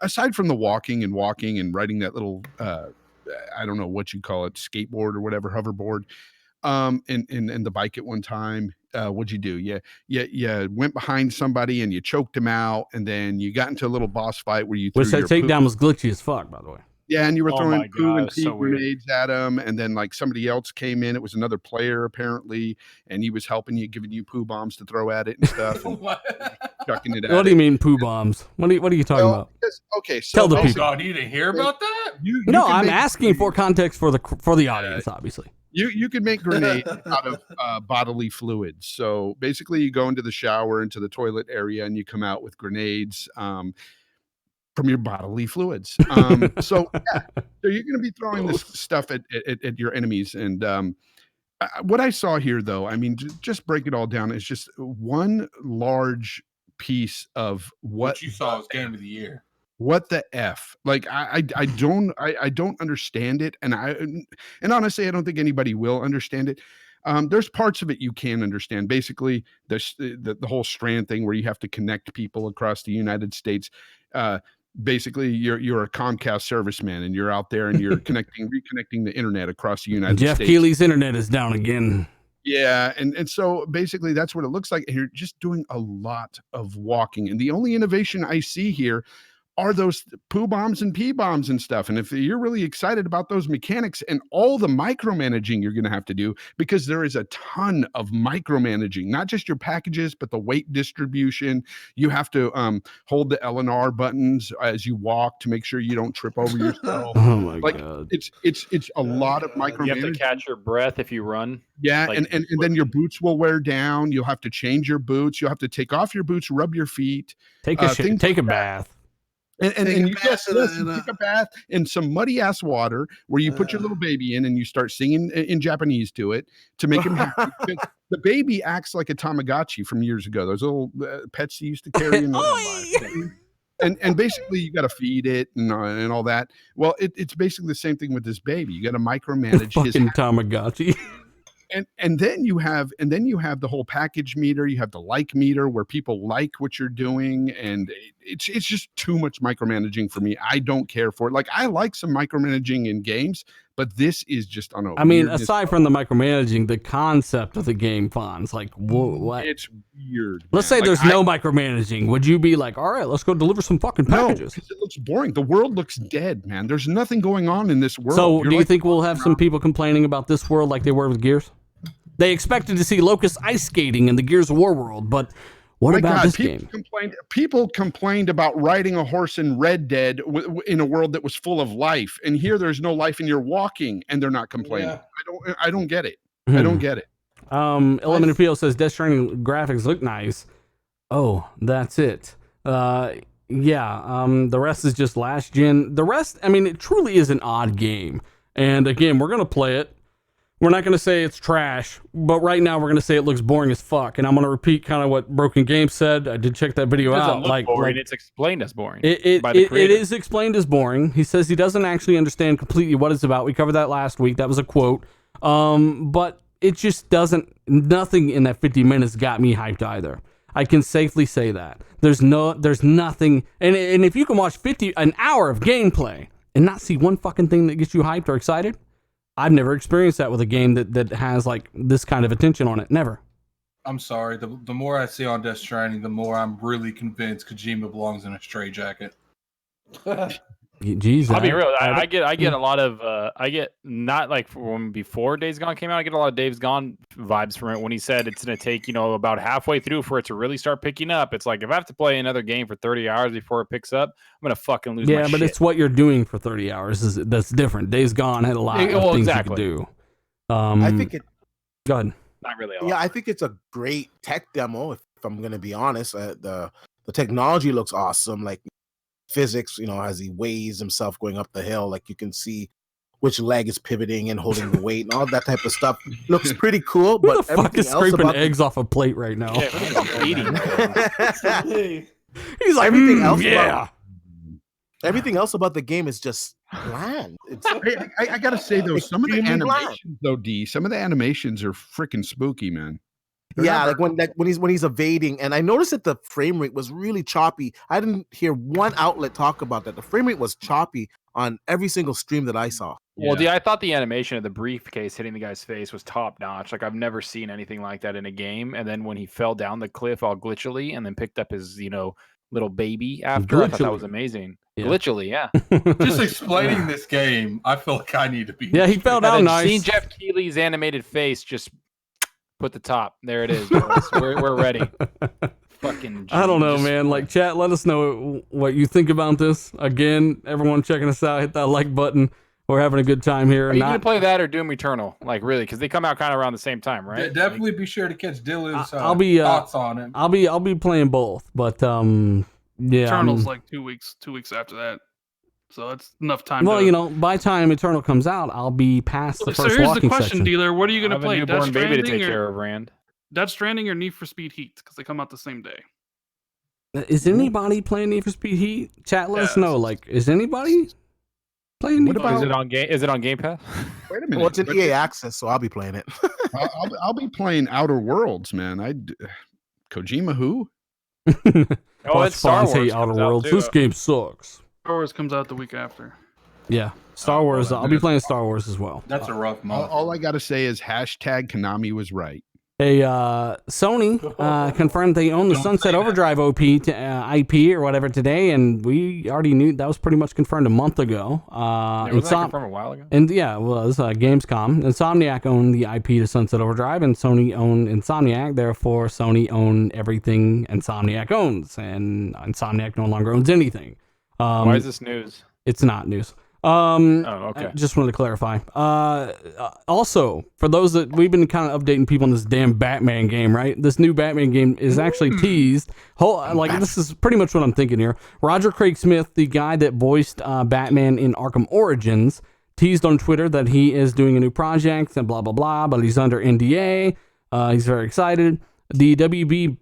aside from the walking and riding that little, I don't know what you call it, skateboard or whatever, hoverboard. And the bike at one time, what'd you do? You went behind somebody and you choked him out, and then you got into a little boss fight where you threw
that takedown was glitchy as fuck, by the way.
Yeah, and you were throwing poo and pee grenades at him, and then like somebody else came in. It was another player apparently, and he was helping you, giving you poo bombs to throw at it and stuff. And chucking it at
What do you mean poo bombs? What are you talking about?
because okay, so
Tell the
Oh
people.
God, you didn't hear about that?
you
No,
can
I'm
make
asking for context for the audience, obviously.
you can make grenades out of bodily fluids. So basically, you go into the shower, into the toilet area, and you come out with grenades from your bodily fluids. So you're going to be throwing this stuff at your enemies. And what I saw here, though, I mean, just break it all down. It's just one large piece of
What you saw was Game of the Year.
what the f, like I don't understand it, and honestly I don't think anybody will understand it. There's parts of it you can understand, basically the whole strand thing where you have to connect people across the United States. Basically you're a Comcast serviceman and you're out there and you're reconnecting the internet across the United
Jeff
States.
Keighley's internet is down again.
Yeah, and so basically that's what it looks like. And you're just doing a lot of walking, and the only innovation I see here are those poo bombs and pee bombs and stuff. And if you're really excited about those mechanics and all the micromanaging you're going to have to do, because there is a ton of micromanaging, not just your packages, but the weight distribution. You have to hold the L and R buttons as you walk to make sure you don't trip over yourself.
Oh my
Like,
God.
It's a lot of micromanaging.
You have to catch your breath if you run.
Yeah,
Like,
and then your boots will wear down. You'll have to change your boots. You'll have to take off your boots, rub your feet.
Take a shit,
things
take a
like that.
bath.
And
Take a
you
bath
guess
in
this,
a-
you
in a-
take a bath in some muddy ass water where you put your little baby in and you start singing in Japanese to it to make him happy. Because the baby acts like a Tamagotchi from years ago. Those little pets you used to carry in the and basically you got to feed it and all that. Well, it's basically the same thing with this baby. You got to micromanage his
Fucking Tamagotchi.
and then you have the whole package meter. You have the like meter where people like what you're doing, and it's just too much micromanaging for me. I don't care for it. Like, I like some micromanaging in games, but this is just on a
I mean,
weirdness
aside from the micromanaging, the concept of the game fonts, like, what?
it's weird.
Let's
man.
say
Like,
there's no micromanaging. Would you be like, all right, let's go deliver some fucking
no,
packages?
because it looks boring. The world looks dead, man. There's nothing going on in this world.
So,
You're
do you
like
think we'll have some
around-
people complaining about this world like they were with Gears? They expected to see Locust ice skating in the Gears of War world, but what
My
about
God,
this
people
game?
People complained about riding a horse in Red Dead in a world that was full of life, and here there's no life, and you're walking, and they're not complaining.
Yeah.
I don't get it. I don't get it.
Element of Appeal says Death Stranding graphics look nice. Oh, that's it. The rest is just last gen. The rest, I mean, it truly is an odd game. And again, we're gonna play it. We're not going to say it's trash, but right now we're going to say it looks boring as fuck. And I'm going to repeat kind of what Broken Games said. I did check that video
It doesn't
out.
look boring. It's explained as boring.
It
by the creator.
is explained as boring. He says he doesn't actually understand completely what it's about. We covered that last week. That was a quote. But it just doesn't, nothing in that 50 minutes got me hyped either. I can safely say that. There's nothing. And if you can watch an hour of gameplay and not see one fucking thing that gets you hyped or excited, I've never experienced that with a game that has like this kind of attention on it. Never.
I'm sorry. The more I see on Death Stranding, the more I'm really convinced Kojima belongs in a straitjacket.
Jeez,
I'll be real. I get a lot of I get not like from before Days Gone came out. I get a lot of Days Gone vibes from it when he said it's going to take about halfway through for it to really start picking up. It's like if I have to play another game for 30 hours before it picks up, I'm going to fucking lose my
but
shit.
it's what you're doing for 30 hours that's different. Days Gone had a lot of things you could do.
I think it.
Go ahead.
Not really a lot.
Yeah, I think it's a great tech demo. If I'm going to be honest, the technology looks awesome. Like physics, as he weighs himself going up the hill, like you can see which leg is pivoting and holding the weight and all that type of stuff. Looks pretty cool.
Who
But
the fuck is
everything else
scraping
about
eggs off a plate right now?
Yeah,
He's like,
everything else
yeah.
everything else about the game is just bland. It's
I gotta say though, some of the
extremely bland.
animations though, some of the animations are freaking spooky, man.
Yeah, like when he's evading, and I noticed that the frame rate was really choppy. I didn't hear one outlet talk about that. The frame rate was choppy on every single stream that I saw.
Well, I thought the animation of the briefcase hitting the guy's face was top notch. Like I've never seen anything like that in a game. And then when he fell down the cliff all glitchily and then picked up his, little baby after, I thought that was amazing.
Yeah.
Glitchily, yeah.
Just explaining this game, I feel like I need to be.
Yeah, he fell
And
down
then
nice.
seeing Jeff Keighley's animated face just put the top. There it is. Boys. we're ready. Fucking.
I don't know,
just-
man. Like, chat, let us know what you think about this. Again, everyone checking us out, hit that like button. We're having a good time here.
Are you gonna play that or Doom Eternal? Like, really? Because they come out kind of around the same time, right?
Definitely be sure to catch Dylan's
I'll be
thoughts on it.
I'll be playing both, but yeah.
Eternal's like 2 weeks after that, so that's enough time.
Well,
to...
you know, by time Eternal comes out, I'll be past the
So
first
here's
walking
the question,
section.
dealer. What are you
I
gonna
have a
play?
newborn
Death
baby to
Stranding
take care
or
of, Rand.
Death Stranding or Need for Speed Heat? Because they come out the same day.
Is anybody playing Need for Speed Heat? Chat, let us
Yes.
know. Like, is anybody playing Need
What
for
about-
Is it on Game Pass?
Wait a minute.
Well, it's an
but
EA access, so I'll be playing it.
I'll be playing Outer Worlds, man. Kojima who?
Oh, it's Star
Fonz hate
Wars
Outer
comes out
Worlds.
too.
This game sucks.
Star Wars comes out the week after.
Yeah, Star Wars. I'll be playing Star Wars as well.
That's a rough month.
All I gotta say is hashtag Konami was right.
Hey, Sony confirmed they own the
Don't
Sunset
say that.
Overdrive OP to IP or whatever today, and we already knew that was pretty much confirmed a month ago.
Yeah, was that confirmed a while ago?
And yeah, it was Gamescom. Insomniac owned the IP to Sunset Overdrive, and Sony owned Insomniac. Therefore, Sony owned everything Insomniac owns, and Insomniac no longer owns anything.
Why is this news?
It's not news.
Oh, okay.
I just wanted to clarify. Also, for those that we've been kind of updating people on this damn Batman game, right? This new Batman game is actually teased. This is pretty much what I'm thinking here. Roger Craig Smith, the guy that voiced Batman in Arkham Origins, teased on Twitter that he is doing a new project and blah, blah, blah, but he's under NDA. He's very excited. The WB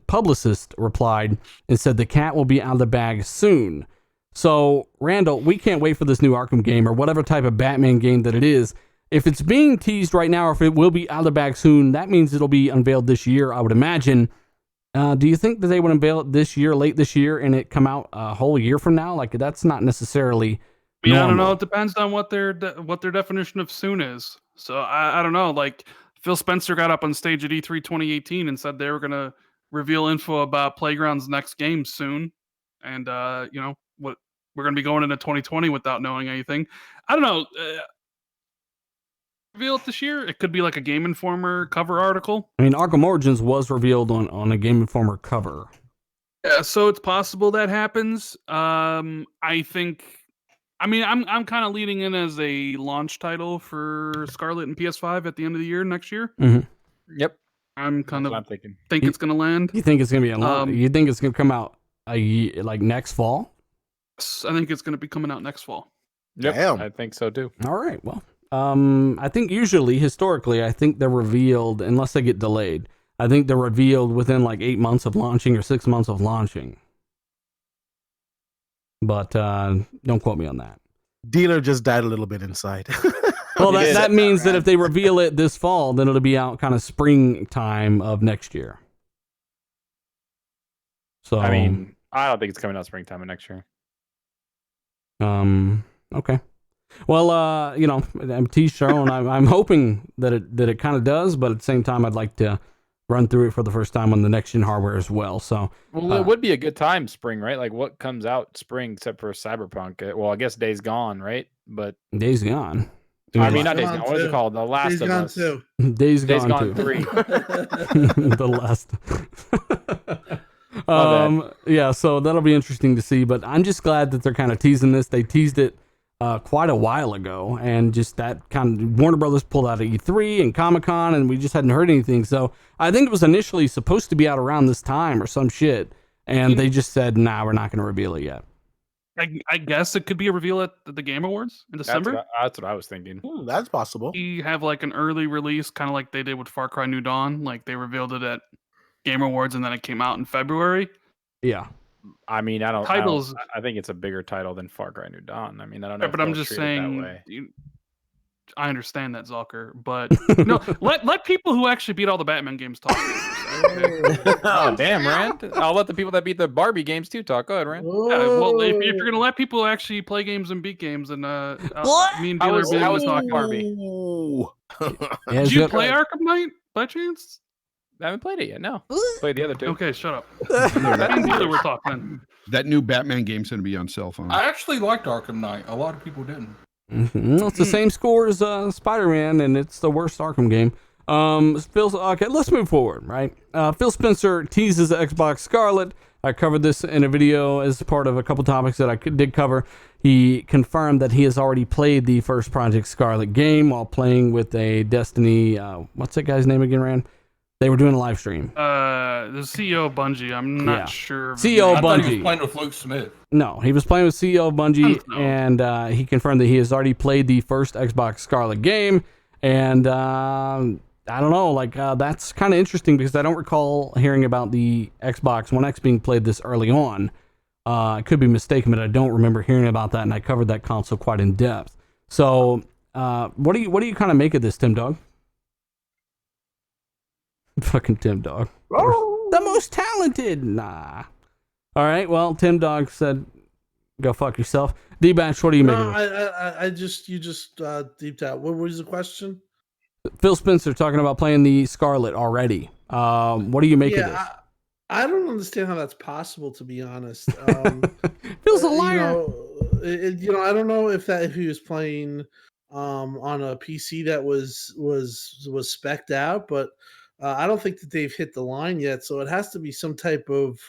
publicist replied and said the cat will be out of the bag soon. So, Randall, we can't wait for this new Arkham game or whatever type of Batman game that it is. If it's being teased right now or if it will be out of the bag soon, that means it'll be unveiled this year, I would imagine. Do you think that they would unveil it this year, late this year, and it come out a whole year from now? Like, that's not necessarily
I mean, I don't
normal.
know. It depends on what their definition of soon is. So I don't know. Like Phil Spencer got up on stage at E3 2018 and said they were gonna reveal info about Playground's next game soon, and what we're gonna be going into 2020 without knowing anything. I don't know. Reveal it this year. It could be like a Game Informer cover article.
I mean, Arkham Origins was revealed on a Game Informer cover.
Yeah, so it's possible that happens. I'm kind of leading in as a launch title for Scarlett and PS5 at the end of the year next year.
Yep.
I'm kind
That's
of
what I'm thinking.
think it's gonna land.
You think it's going to be a long, you think it's going to come out a year, like next fall?
I think it's gonna be coming out next fall.
Yep.
Damn.
I think so too.
All right. Well, I think historically, I think they're revealed unless they get delayed. I think they're revealed within like 8 months of launching or 6 months of launching. But don't quote me on that.
Dealer just died a little bit inside.
Well,
He did.
that means that if they reveal it this fall, then it'll be out kind of springtime of next year. So
I mean, I don't think it's coming out springtime of next year.
okay. Well, I'm shown. I'm hoping that it kind of does, but at the same time, I'd like to run through it for the first time on the next gen hardware as well. So,
Well, it would be a good time, spring, right? Like, what comes out spring except for Cyberpunk? Well, I guess Days Gone, right? But
Days Gone.
I mean, not
Days
Days
Gone
Gone. What is it
2.
called? The Last
Days
of
Gone
Us.
2.
Days
Days
Gone,
Gone
2.
3.
The last. Yeah, so that'll be interesting to see. But I'm just glad that they're kind of teasing this. They teased it quite a while ago, and just that kind of Warner Brothers pulled out of E3 and Comic-Con, and we just hadn't heard anything. So I think it was initially supposed to be out around this time or some shit, and they just said, "Nah, we're not going to reveal it yet."
I guess it could be a reveal at the Game Awards in December.
That's what I was thinking.
That's possible.
We have like an early release, kind of like they did with Far Cry New Dawn. Like they revealed it at Game Awards, and then it came out in February.
Yeah.
I mean,
Titles-
I think it's a bigger title than Far Cry New Dawn. I mean, I don't know.
Yeah, but
if
I'm
they'll
just
treat it that
saying.
way.
I understand that, Zalker, but no, let people who actually beat all the Batman games talk.
Oh, damn, Rand. I'll let the people that beat the Barbie games too talk. Go ahead, Rand.
Yeah, well, if you're gonna let people actually play games and beat games, and me and
How
Dealer
was
will be able to talk.
Barbie?
Yeah,
Did you play Arkham Knight by chance?
I haven't played it yet. No, played the other two.
Okay, shut up. Me and Dealer were talking.
That new Batman game's going to be on cell phone.
I actually liked Arkham Knight. A lot of people didn't.
Well, it's the same score as Spider-Man, and it's the worst Arkham game. Phil, okay, let's move forward, right? Phil Spencer teases the Xbox Scarlett. I covered this in a video as part of a couple topics that I did cover. He confirmed that he has already played the first Project Scarlett game while playing with a Destiny, what's that guy's name again, Rand? They were doing a live stream.
The CEO of Bungie. I'm not sure. of his
CEO
name.
of
I thought he was
Bungie.
playing with Luke Smith.
No, he was playing with CEO of Bungie,
No.
and he confirmed that he has already played the first Xbox Scarlett game. And I don't know, like that's kind of interesting because I don't recall hearing about the Xbox One X being played this early on. I could be mistaken, but I don't remember hearing about that, and I covered that console quite in depth. So, what do you kind of make of this, Tim Dog? Fucking Tim Dog. The most talented. Nah. All right. Well, Tim Dog said, "Go fuck yourself." D-Batch, what do you make
No,
of it?
you just deeped out. What was the question?
Phil Spencer talking about playing the Scarlet already. What do you make of this?
I don't understand how that's possible, to be honest.
Phil's a liar.
I don't know if he was playing on a PC that was spec'd out, but I don't think that they've hit the line yet. So it has to be some type of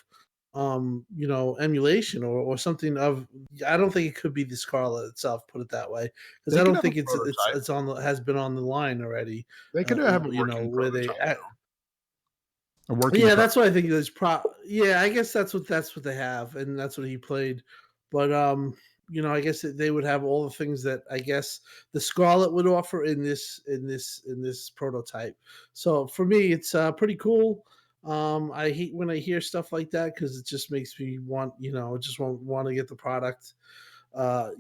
emulation or something of. I don't think it could be the Scarlet itself. Put it that way, because
They
I
could
don't
have
think
a
it's
prototype.
on the, has been on the line already.
They could have a working
where they.
prototype, a working
Yeah,
pro-
that's what I think. Yeah, I guess that's what they have, and that's what he played. But I guess that they would have all the things that I guess the Scarlet would offer in this prototype. So for me, it's pretty cool. I hate when I hear stuff like that because it just makes me want to get the product.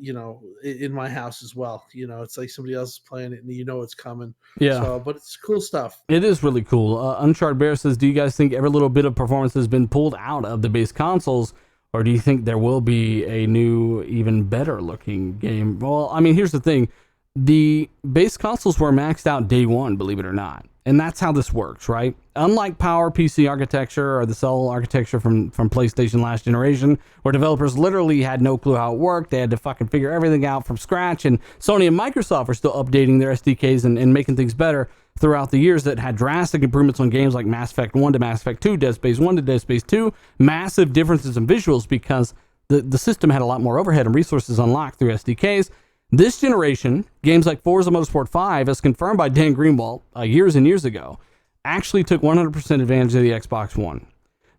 In my house as well. It's like somebody else is playing it and it's coming.
Yeah.
So, but it's cool stuff.
It is really cool. Uncharted Bear says, do you guys think every little bit of performance has been pulled out of the base consoles, or do you think there will be a new, even better looking game? Well, I mean, here's the thing. The base consoles were maxed out day one, believe it or not. And that's how this works, right? Unlike Power PC architecture or the cell architecture from PlayStation last generation, where developers literally had no clue how it worked, they had to fucking figure everything out from scratch, and Sony and Microsoft are still updating their SDKs and making things better throughout the years that had drastic improvements on games like Mass Effect 1 to Mass Effect 2, Dead Space 1 to Dead Space 2, massive differences in visuals because the system had a lot more overhead and resources unlocked through SDKs. This generation, games like Forza Motorsport 5, as confirmed by Dan Greenwald years and years ago, actually took 100% advantage of the Xbox One.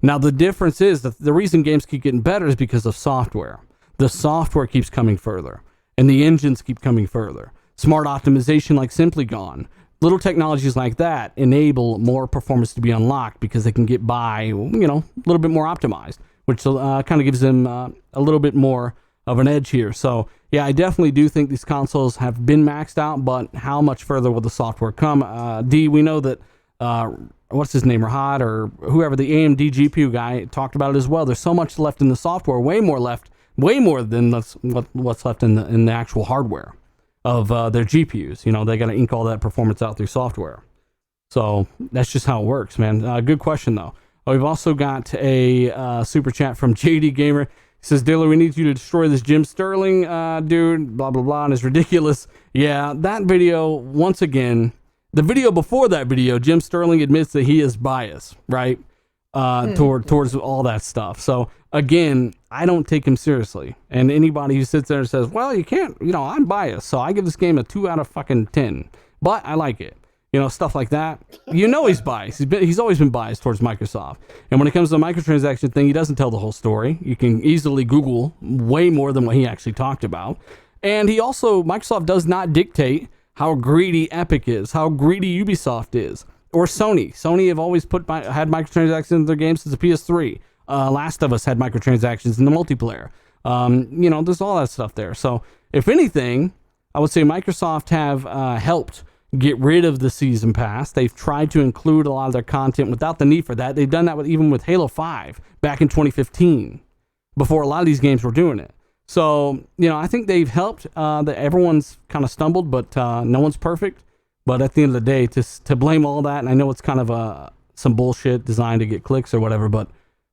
Now, the difference is that the reason games keep getting better is because of software. The software keeps coming further, and the engines keep coming further. Smart optimization like Simply Gone. Little technologies like that enable more performance to be unlocked because they can get by, a little bit more optimized, which kind of gives them a little bit more of an edge here. So, yeah, I definitely do think these consoles have been maxed out, but how much further will the software come? D, we know that, what's his name, Rahad, or whoever, the AMD GPU guy, talked about it as well. There's so much left in the software, way more than what's left in the actual hardware of their GPUs. They got to ink all that performance out through software. So that's just how it works, man. Good question, though. We've also got a super chat from JD Gamer. He says, Diller, we need you to destroy this Jim Sterling dude, blah, blah, blah, and it's ridiculous. Yeah, that video, once again, the video before that video, Jim Sterling admits that he is biased, right, towards all that stuff. So, again, I don't take him seriously. And anybody who sits there and says, well, you can't, I'm biased, so I give this game a 2 out of fucking 10. But I like it. Stuff like that. He's biased. He's always been biased towards Microsoft. And when it comes to the microtransaction thing, he doesn't tell the whole story. You can easily Google way more than what he actually talked about. And Microsoft does not dictate how greedy Epic is, how greedy Ubisoft is, or Sony. Sony have always had microtransactions in their games since the PS3. Last of Us had microtransactions in the multiplayer. There's all that stuff there. So, if anything, I would say Microsoft have helped get rid of the season pass. They've tried to include a lot of their content without the need for that. They've done that even with Halo 5 back in 2015, before a lot of these games were doing it. So, I think they've helped. That everyone's kind of stumbled, but no one's perfect. But at the end of the day, to blame all that, and I know it's kind of some bullshit designed to get clicks or whatever, but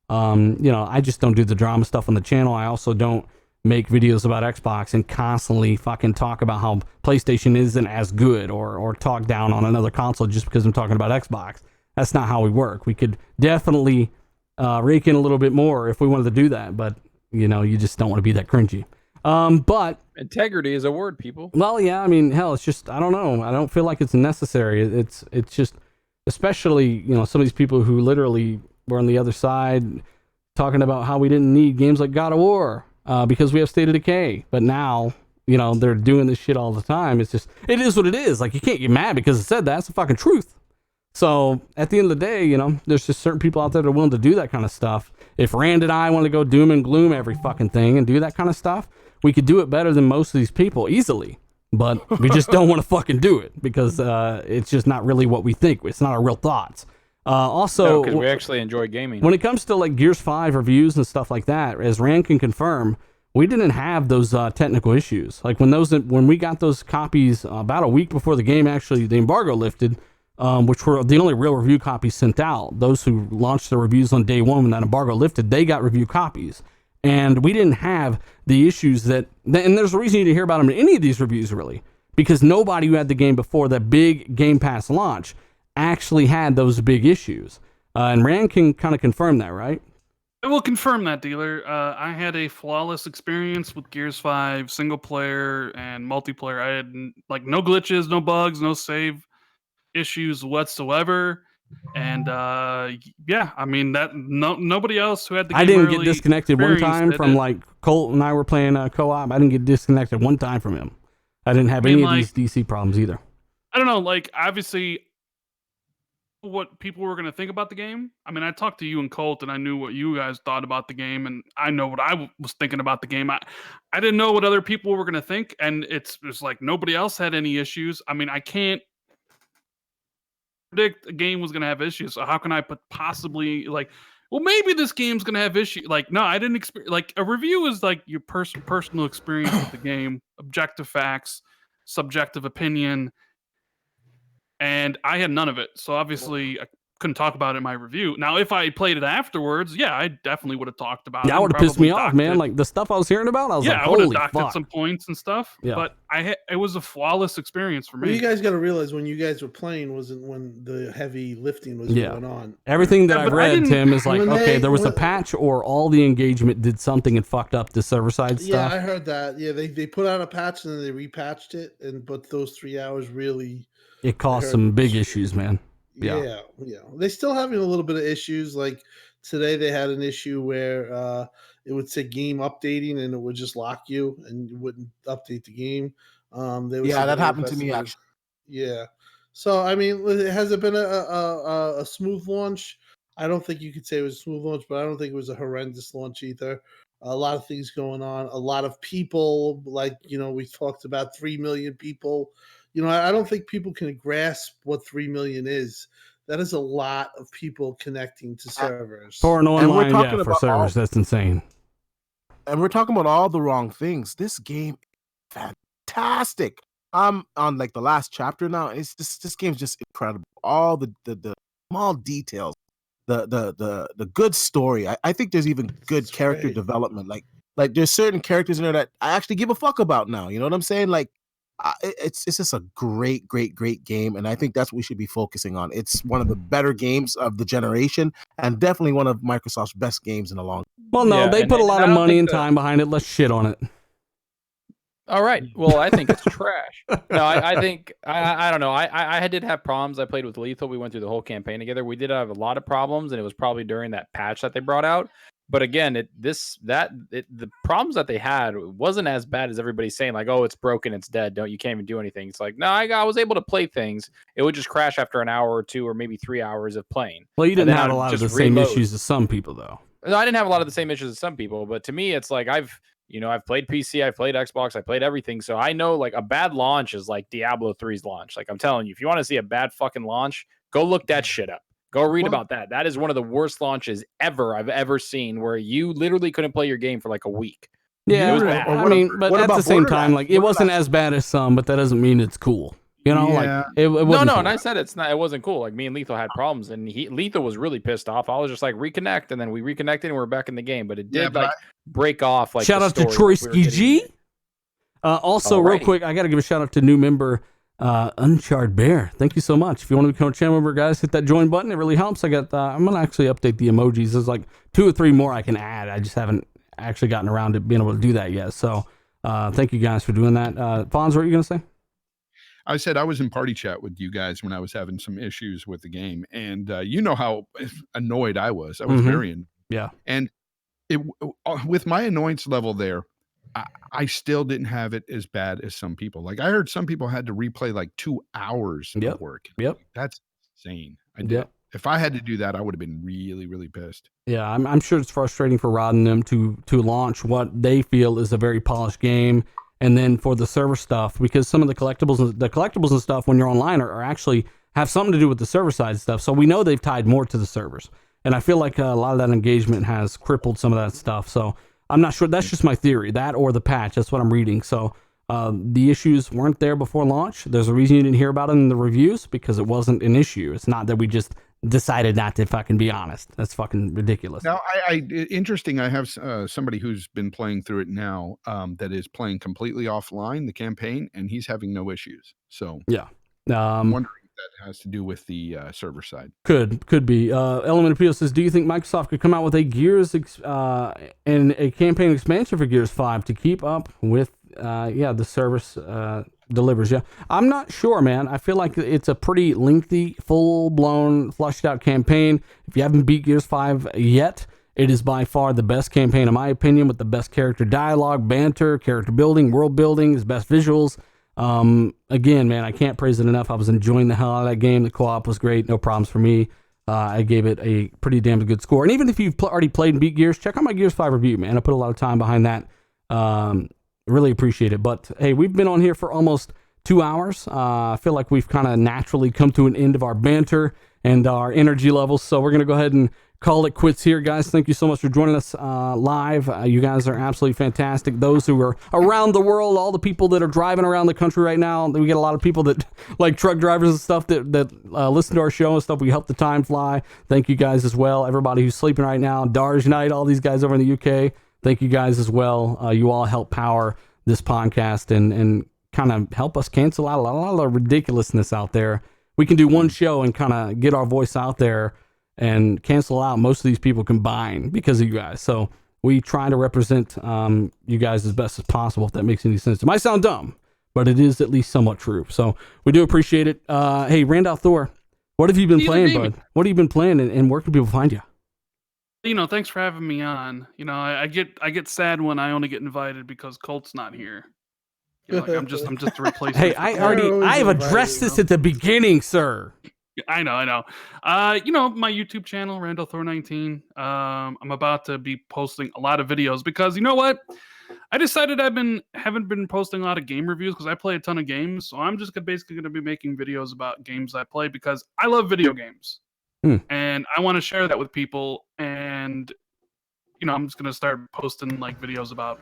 I just don't do the drama stuff on the channel. I also don't make videos about Xbox and constantly fucking talk about how PlayStation isn't as good or talk down on another console just because I'm talking about Xbox. That's not how we work. We could definitely rake in a little bit more if we wanted to do that, but you know, you just don't want to be that cringy. But
integrity is a word, people.
well, yeah, I mean, hell, it's just, I don't know. I don't feel like it's necessary. It's just, especially, you know, some of these people who literally were on the other side talking about how we didn't need games like God of War because we have State of Decay. But now, you know, they're doing this shit all the time. It's just, it is what it is. Like, you can't get mad because it said that. It's the fucking truth. So at the end of the day, you know, there's just certain people out there that are willing to do that kind of stuff. If Rand and I want to go doom and gloom every fucking thing and do that kind of stuff, we could do it better than most of these people easily. But we just don't want to fucking do it because it's just not really what we think. It's not our real thoughts. Also,
because we actually enjoy gaming.
When it comes to like Gears 5 reviews and stuff like that, as Rand can confirm, we didn't have those technical issues. Like when we got those copies about a week before the game actually, the embargo lifted, which were the only real review copies sent out. Those who launched their reviews on day one when that embargo lifted, they got review copies. And we didn't have the issues and there's a reason you didn't hear about them in any of these reviews, really, because nobody who had the game before that big Game Pass launch actually had those big issues. And Rand can kind of confirm that, right?
I will confirm that, dealer. I had a flawless experience with Gears 5 single player and multiplayer. I had like no glitches, no bugs, no save issues whatsoever. And yeah, I mean that nobody else who had the game
I didn't
really
get disconnected one time from like Colt and I were playing co-op. I didn't get disconnected one time from him. I didn't have any of these DC problems either. I
don't know, like obviously what people were going to think about the game. I mean, I talked to you and Colt and I knew what you guys thought about the game and I know what I was thinking about the game. I didn't know what other people were going to think, and it's like nobody else had any issues. I mean, I can't predict a game was going to have issues, so how can I possibly like, well, maybe this game's going to have issues. Like, no, I didn't experience. Like, a review is like your personal experience with the game, objective facts, subjective opinion, and I had none of it. So obviously, I couldn't talk about it in my review. Now, if I played it afterwards, yeah, I definitely would have talked about it.
Yeah, that would have pissed me off, man. Like the stuff I was hearing about, I was like, holy fuck. Yeah, I would have docked some
points and stuff. Yeah. But it was a flawless experience for me.
Well, you guys got to realize when you guys were playing wasn't when the heavy lifting was going on.
Everything that I've read, Tim, is like, okay, there was a patch or all the engagement did something and fucked up the server side stuff.
Yeah, I heard that. Yeah, they put out a patch and then they repatched it, but those 3 hours really...
It caused some big issues, man.
Yeah. They still having a little bit of issues. Like today, they had an issue where it would say game updating and it would just lock you and you wouldn't update the game.
That happened to me actually.
Yeah. So I mean, has it been a smooth launch? I don't think you could say it was a smooth launch, but I don't think it was a horrendous launch either. A lot of things going on. A lot of people, like we talked about 3 million people. I don't think people can grasp what 3 million is. That is a lot of people connecting to servers.
For an online, for servers, that's insane.
And we're talking about all the wrong things. This game is fantastic. I'm on like the last chapter now. It's this game's just incredible. All the small details, the good story. I think there's even good character development. Like there's certain characters in there that I actually give a fuck about now. You know what I'm saying? Like. It's just a great game, and I think that's what we should be focusing on. It's one of the better games of the generation, and definitely one of Microsoft's best games in a long time.
Well, no, they put a lot of money and time behind it. Let's shit on it.
All right. Well, I think it's trash. No, I think I don't know. I did have problems. I played with Lethal. We went through the whole campaign together. We did have a lot of problems, and it was probably during that patch that they brought out. But again, the problems that they had wasn't as bad as everybody's saying. Like, oh, it's broken, it's dead. You can't even do anything. It's like, no, I was able to play things. It would just crash after an hour or two, or maybe 3 hours of playing.
Well, you didn't have a lot of the same issues as some people, though.
No, I didn't have a lot of the same issues as some people. But to me, it's like I've played PC, I've played Xbox, I played everything. So I know like a bad launch is like Diablo 3's launch. Like I'm telling you, if you want to see a bad fucking launch, go look that shit up. Go read about that. That is one of the worst launches I've ever seen, where you literally couldn't play your game for like a week.
Yeah, it was bad. I mean, but at the same time, like it wasn't as bad as some, but that doesn't mean it's cool. You know,
Yeah.
like it
No,
wasn't
no,
cool.
and I said it wasn't cool. Like me and Lethal had problems, and Lethal was really pissed off. I was just like reconnect, and then we reconnected, and we're back in the game. But it
Yeah,
did
but
like break off. Like
Shout
the
out to
story,
Troy
like, we were getting
Ski
it.
G. Also, real
Alrighty.
quick, I got to give a shout out to new member Uncharred Bear. Thank you so much. If you want to become a channel member, guys, hit that join button. It really helps. I'm gonna actually update the emojis. There's like 2 or 3 more I can add. I just haven't actually gotten around to being able to do that yet. So thank you guys for doing that. Fonz, what are you gonna say?
I said I was in party chat with you guys when I was having some issues with the game, and you know how annoyed I was. I was
Mhm.
very annoyed.
Yeah.
And with my annoyance level there, I still didn't have it as bad as some people. Like I heard some people had to replay like 2 hours
Yep.
of work.
Yep.
That's insane. I did.
Yep.
If I had to do that, I would have been really, really pissed.
Yeah, I'm sure it's frustrating for Rod and them to launch what they feel is a very polished game, and then for the server stuff, because some of the collectibles and stuff when you're online are actually have something to do with the server side stuff. So we know they've tied more to the servers, and I feel like a lot of that engagement has crippled some of that stuff. So I'm not sure. That's just my theory. That or the patch. That's what I'm reading. So the issues weren't there before launch. There's a reason you didn't hear about it in the reviews, because it wasn't an issue. It's not that we just decided not to fucking be honest. That's fucking ridiculous.
Now, interesting. I have somebody who's been playing through it now that is playing completely offline the campaign, and he's having no issues. So
Yeah.
I'm wondering if that has to do with the server side.
Could be. Element Appeal says, do you think Microsoft could come out with a Gears and a campaign expansion for Gears 5 to keep up with the service delivers? Yeah, I'm not sure, man. I feel like it's a pretty lengthy, full-blown, flushed-out campaign. If you haven't beat Gears 5 yet, it is by far the best campaign, in my opinion, with the best character dialogue, banter, character building, world building, his best visuals. Again, man, I can't praise it enough. I was enjoying the hell out of that game. The co-op was great. No problems for me. I gave it a pretty damn good score. And even if you've already played and beat Gears, check out my Gears 5 review, man. I put a lot of time behind that. Really appreciate it. But hey, we've been on here for almost 2 hours. I feel like we've kind of naturally come to an end of our banter and our energy levels. So we're going to go ahead and call it quits here, guys. Thank you so much for joining us live. You guys are absolutely fantastic. Those who are around the world, all the people that are driving around the country right now, we get a lot of people that like truck drivers and stuff that listen to our show and stuff. We help the time fly. Thank you guys as well. Everybody who's sleeping right now, Darj Knight, all these guys over in the UK. Thank you guys as well. You all help power this podcast and kind of help us cancel out a lot of ridiculousness out there. We can do one show and kind of get our voice out there and cancel out most of these people combined because of you guys. So we try to represent you guys as best as possible, if that makes any sense. It might sound dumb, but it is at least somewhat true. So we do appreciate it. Hey, Randolph Thor, what have you been playing, bud? What have you been playing, and where can people find you?
Thanks for having me on. I get sad when I only get invited because Colt's not here. Like I'm just a replacement.
Hey,
for
I have addressed this at the beginning, sir.
I know. My YouTube channel, Randall Thor 19. I'm about to be posting a lot of videos because you know what? I decided haven't been posting a lot of game reviews because I play a ton of games. So I'm just basically going to be making videos about games I play because I love video games. And I want to share that with people. And I'm just going to start posting like videos about.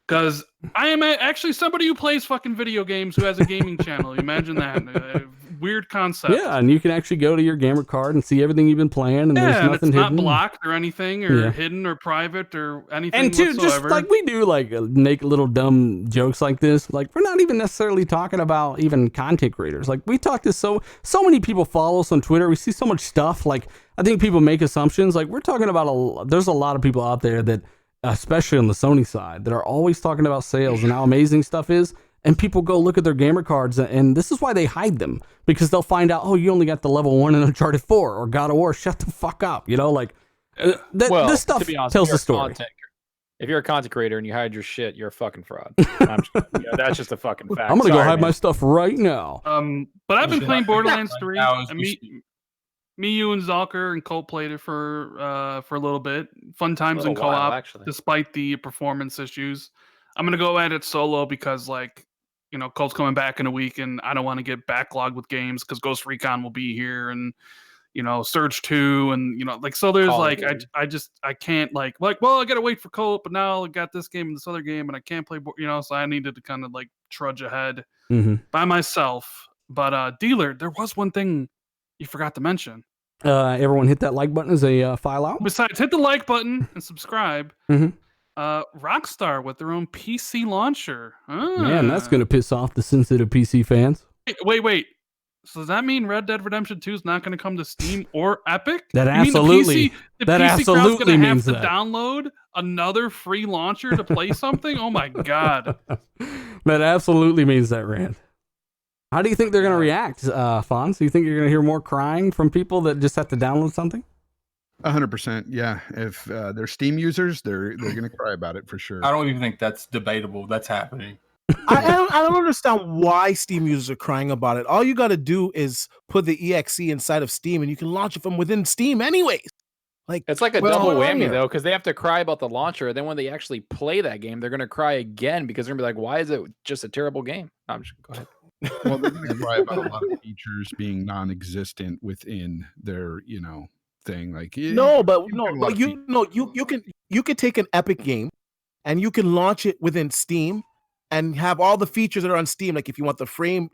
Because I am actually somebody who plays fucking video games who has a gaming channel. Imagine that. Weird concept.
Yeah, and you can actually go to your gamer card and see everything you've been playing, and there's nothing
it's
hidden.
not blocked or anything, or hidden or private or anything
and
whatsoever.
Just like we do, like make little dumb jokes like this. Like we're not even necessarily talking about even content creators. Like we talk to so many people follow us on Twitter. We see so much stuff. Like I think people make assumptions. Like we're talking about there's a lot of people out there that, especially on the Sony side, that are always talking about sales and how amazing stuff is. And people go look at their gamer cards, and this is why they hide them, because they'll find out, oh, you only got the level 1 in Uncharted 4 or God of War. Shut the fuck up, this stuff tells the story.
If you're a content creator and you hide your shit, you're a fucking fraud. That's just a fucking fact.
I'm gonna go hide my stuff right now.
But I've been playing Borderlands 3. Me, you, and Zalker and Colt played it for a little bit. Fun times in co-op, despite the performance issues. I'm gonna go at it solo because, Colt's coming back in a week, and I don't want to get backlogged with games because Ghost Recon will be here, and Surge 2 and like, so there's
Call of
like
Duty.
I can't like well, I gotta wait for co-op, but now I got this game and this other game and I can't play so I needed to kind of like trudge ahead by myself. But Dealer, there was one thing you forgot to mention.
Everyone hit that like button as a file out.
Besides, hit the like button and subscribe. Rockstar with their own PC launcher.
Man, that's going to piss off the sensitive PC fans.
Wait. So does that mean Red Dead Redemption 2 is not going to come to Steam or Epic?
That
You mean
absolutely,
the
that
PC crowd's
absolutely
gonna
means
have to
that.
download another free launcher to play something? Oh my god.
That absolutely means that, Rand. How do you think they're going to react, Fonz? Do you think you're going to hear more crying from people that just have to download something?
100%. Yeah. If they're Steam users, they're going to cry about it for sure.
I don't even think that's debatable. That's happening.
I don't understand why Steam users are crying about it. All you got to do is put the exe inside of Steam, and you can launch it from within Steam, anyways. Like,
It's like a
what's
double
going on
whammy
here?
though, because they have to cry about the launcher. Then when they actually play that game, they're gonna cry again because they're gonna be like, "Why is it just a terrible game?" No, I'm just go ahead.
Well, they're going to cry about a lot of features being non-existent within their, thing. Like,
No, but
you've
no,
got a lot
but
of
you can take an Epic game, and you can launch it within Steam, and have all the features that are on Steam. Like if you want the frame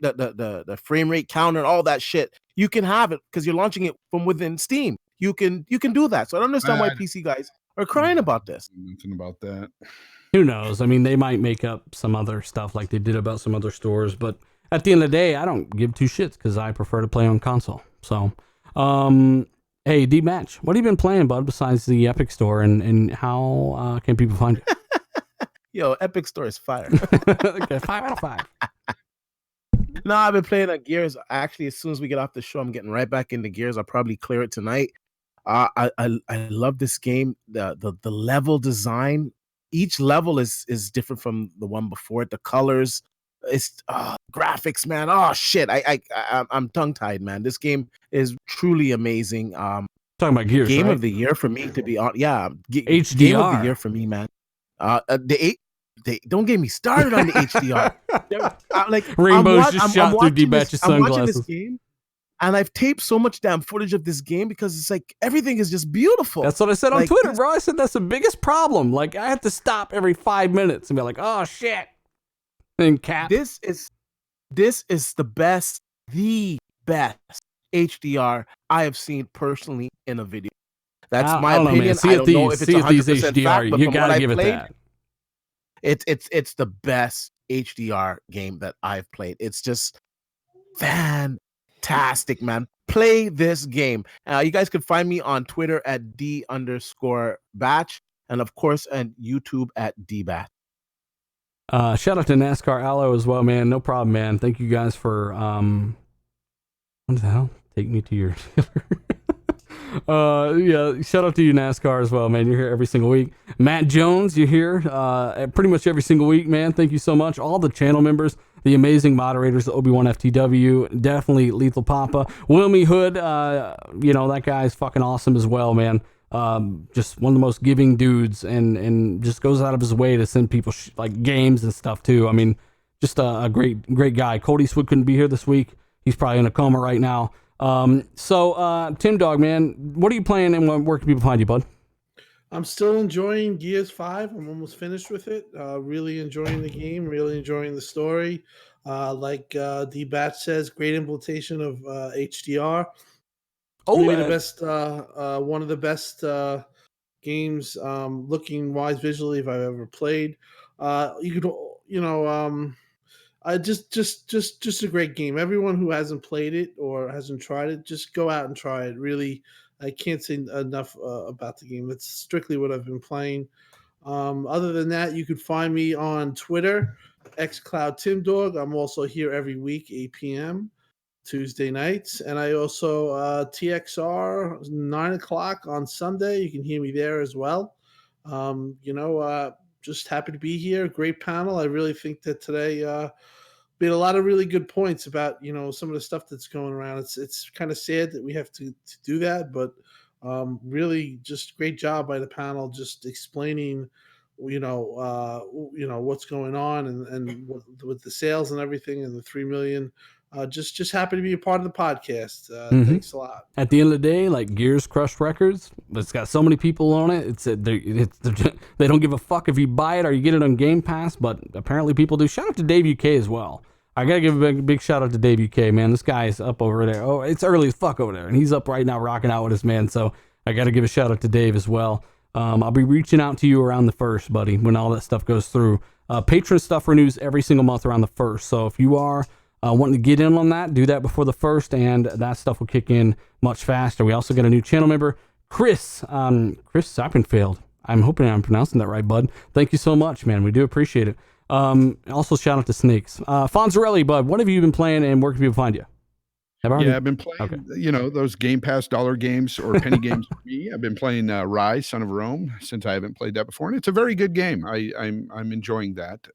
rate counter and all that shit, you can have it because you're launching it from within Steam. You can do that. So I don't understand why PC guys are crying about this.
Nothing about that.
Who knows? I mean, they might make up some other stuff like they did about some other stores, but at the end of the day, I don't give two shits because I prefer to play on console. So, hey, D-Match, what have you been playing, bud, besides the Epic Store, and how can people find you?
Yo, Epic Store is fire.
Okay, 5 out of 5.
No, I've been playing on Gears. Actually, as soon as we get off the show, I'm getting right back into Gears. I'll probably clear it tonight. I love this game. The level design, each level is different from the one before it. The colors, it's graphics, man. Oh shit, I'm tongue tied, man. This game is truly amazing.
Talking about Gears,
game
right?
of the year for me, to be honest. Yeah,
HDR.
Game of the year for me, man. They don't get me started on the HDR.
Rainbows just shot through D-Batch's
I'm watching
sunglasses.
this game, and I've taped so much damn footage of this game because it's like everything is just beautiful.
That's what I said on
Like,
Twitter, bro. I said that's the biggest problem. Like, I have to stop every 5 minutes and be like, oh shit. And cap.
This is the best HDR I have seen personally in a video. That's my
I don't know,
opinion.
man. See
I
if
don't know
these,
if it's 100%
HDR.
fact, but
You
from what
gotta
I've
give it
played,
that.
it's the best HDR game that I've played. It's just fantastic, man. Play this game. You guys can find me on Twitter at D_batch, and of course on YouTube at DBatch.
Shout out to NASCAR Allo as well, man. No problem, man. Thank you guys for what the hell? Take me to your yeah, shout out to you, NASCAR, as well, man. You're here every single week. Matt Jones, you're here pretty much every single week, man. Thank you so much. All the channel members, the amazing moderators, the Obi-Wan FTW, definitely Lethal Papa, Wilmy Hood, that guy's fucking awesome as well, man. Just one of the most giving dudes, and just goes out of his way to send people like games and stuff too. I mean, just a great guy. Cody Swood couldn't be here this week. He's probably in a coma right now. So Tim Dog, man, what are you playing and where can people find you, bud?
I'm still enjoying Gears 5. I'm almost finished with it. Really enjoying the game, really enjoying the story. Like D-Batch says, great implementation of HDR. Maybe the best, one of the best games looking wise visually if I've ever played. You could, just a great game. Everyone who hasn't played it or hasn't tried it, just go out and try it. Really, I can't say enough about the game. It's strictly what I've been playing. Other than that, you could find me on Twitter, xCloudTimDog. I'm also here every week, 8 p.m. Tuesday nights, and I also TXR 9 o'clock on Sunday. You can hear me there as well. Just happy to be here. Great panel. I really think that today made a lot of really good points about some of the stuff that's going around. It's kind of sad that we have to do that, but really just great job by the panel just explaining what's going on and with the sales and everything and the 3 million Just happy to be a part of the podcast.
Mhm.
Thanks a lot.
At the end of the day, like Gears crushed records. It's got so many people on it. They don't give a fuck if you buy it or you get it on Game Pass, but apparently people do. Shout out to Dave UK as well. I gotta give a big shout out to Dave UK, man. This guy is up over there. Oh, it's early as fuck over there, and he's up right now rocking out with his man. So I gotta give a shout out to Dave as well. I'll be reaching out to you around the 1st, buddy, when all that stuff goes through. Patron stuff renews every single month around the 1st. So if you are wanting to get in on that, do that before the 1st, and that stuff will kick in much faster. We also got a new channel member, Chris. Chris Sappenfeld. I'm hoping I'm pronouncing that right, bud. Thank you so much, man. We do appreciate it. Also shout out to Snakes. Fonzarelli, bud, what have you been playing and where can people find you?
I've been playing, those Game Pass dollar games or penny games for me. I've been playing Rise, Son of Rome, since I haven't played that before, and it's a very good game. I'm enjoying that.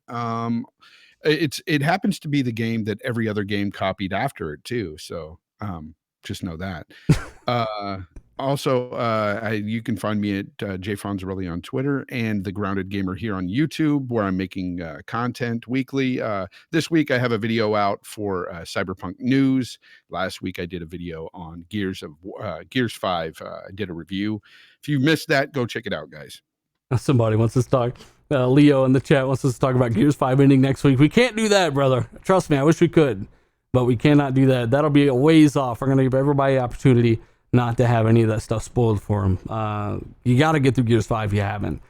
It happens to be the game that every other game copied after it too. So just know that. Also, you can find me at jfonzarelli on Twitter and the Grounded Gamer here on YouTube, where I'm making content weekly. This week I have a video out for Cyberpunk news. Last week I did a video on Gears 5. I did a review. If you missed that, go check it out, guys.
Somebody wants us to talk. Leo in the chat wants us to talk about Gears 5 ending next week. We can't do that, brother. Trust me, I wish we could, but we cannot do that. That'll be a ways off. We're going to give everybody the opportunity not to have any of that stuff spoiled for them. You got to get through Gears 5 if you haven't.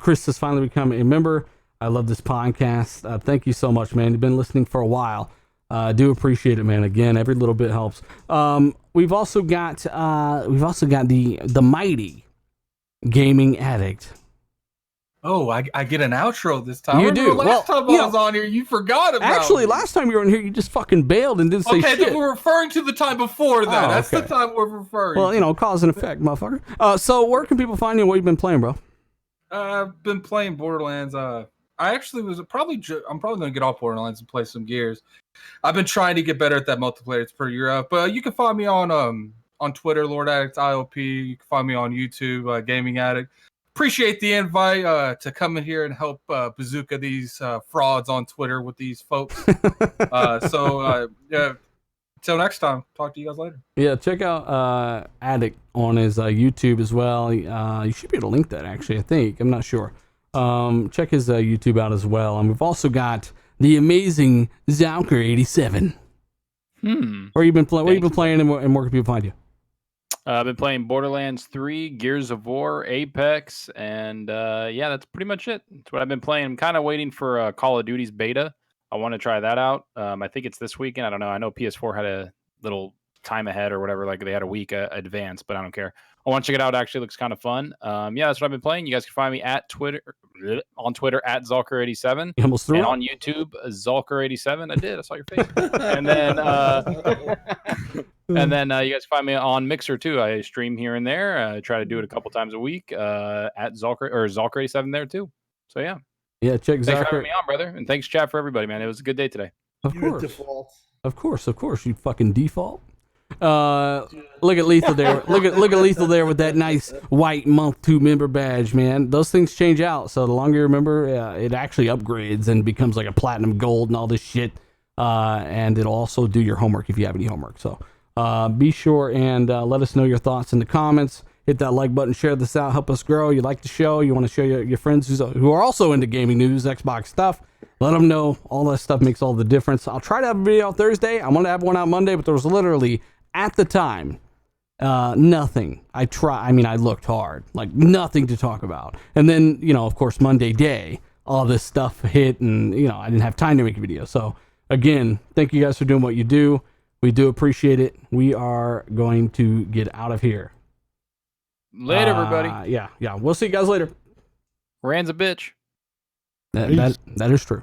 Chris has finally become a member. I love this podcast. Thank you so much, man. You've been listening for a while. I do appreciate it, man. Again, every little bit helps. We've also got the mighty gaming addict.
Oh, I get an outro this time.
You
I
do.
Last time I was on here, you forgot about
Actually,
me.
last time you were in here, you just fucking bailed and didn't say shit.
Okay, then we're referring to the time before that.
Oh,
That's
okay.
the time we're referring.
Well, cause and effect, motherfucker. So where can people find you and what you've been playing, bro?
I've been playing Borderlands. I actually I'm probably gonna get off Borderlands and play some Gears. I've been trying to get better at that multiplayer. It's pretty rough. But you can find me on Twitter, Lord Addict IOP. You can find me on YouTube, Gaming Addict. Appreciate the invite to come in here and help bazooka these frauds on Twitter with these folks. Until next time, talk to you guys later.
Yeah, check out Addict on his YouTube as well. You should be able to link that, actually, I think. I'm not sure. Check his YouTube out as well. And we've also got the amazing Zalker87. Where you been playing? What you been playing, and where can people find you?
I've been playing Borderlands 3, Gears of War, Apex, and that's pretty much it. That's what I've been playing. I'm kind of waiting for Call of Duty's beta. I want to try that out. I think it's this weekend. I don't know. I know PS4 had a little time ahead or whatever. Like they had a week advance, but I don't care. I want to check it out. It actually looks kind of fun. That's what I've been playing. You guys can find me on Twitter at Zalker87.
You almost threw
and
it?
on YouTube, Zalker87. I did. I saw your face. And then you guys find me on Mixer too. I stream here and there. I try to do it a couple times a week at Zalker87 there too. So yeah.
Yeah, check
Thanks for
Zalker.
having me on, brother. And thanks, chat, for everybody, man. It was a good day today.
Of course.
Default.
Of course, you fucking default. Look at Lethal there. Look at Lethal there with that nice white month 2 member badge, man. Those things change out, so the longer you're a member, it actually upgrades and becomes like a platinum gold and all this shit. And it'll also do your homework if you have any homework. So be sure and let us know your thoughts in the comments. Hit that like button, share this out, help us grow. You like the show, you want to show your friends who are also into gaming news, Xbox stuff. Let them know. All that stuff makes all the difference. I'll try to have a video out Thursday. I want to have one out Monday, but there was literally, at the time, nothing. I looked hard. Like, nothing to talk about. And then, of course, Monday day, all this stuff hit, and, I didn't have time to make a video. So, again, thank you guys for doing what you do. We do appreciate it. We are going to get out of here.
Later, everybody.
Yeah. We'll see you guys later.
Rand's a bitch.
That is true.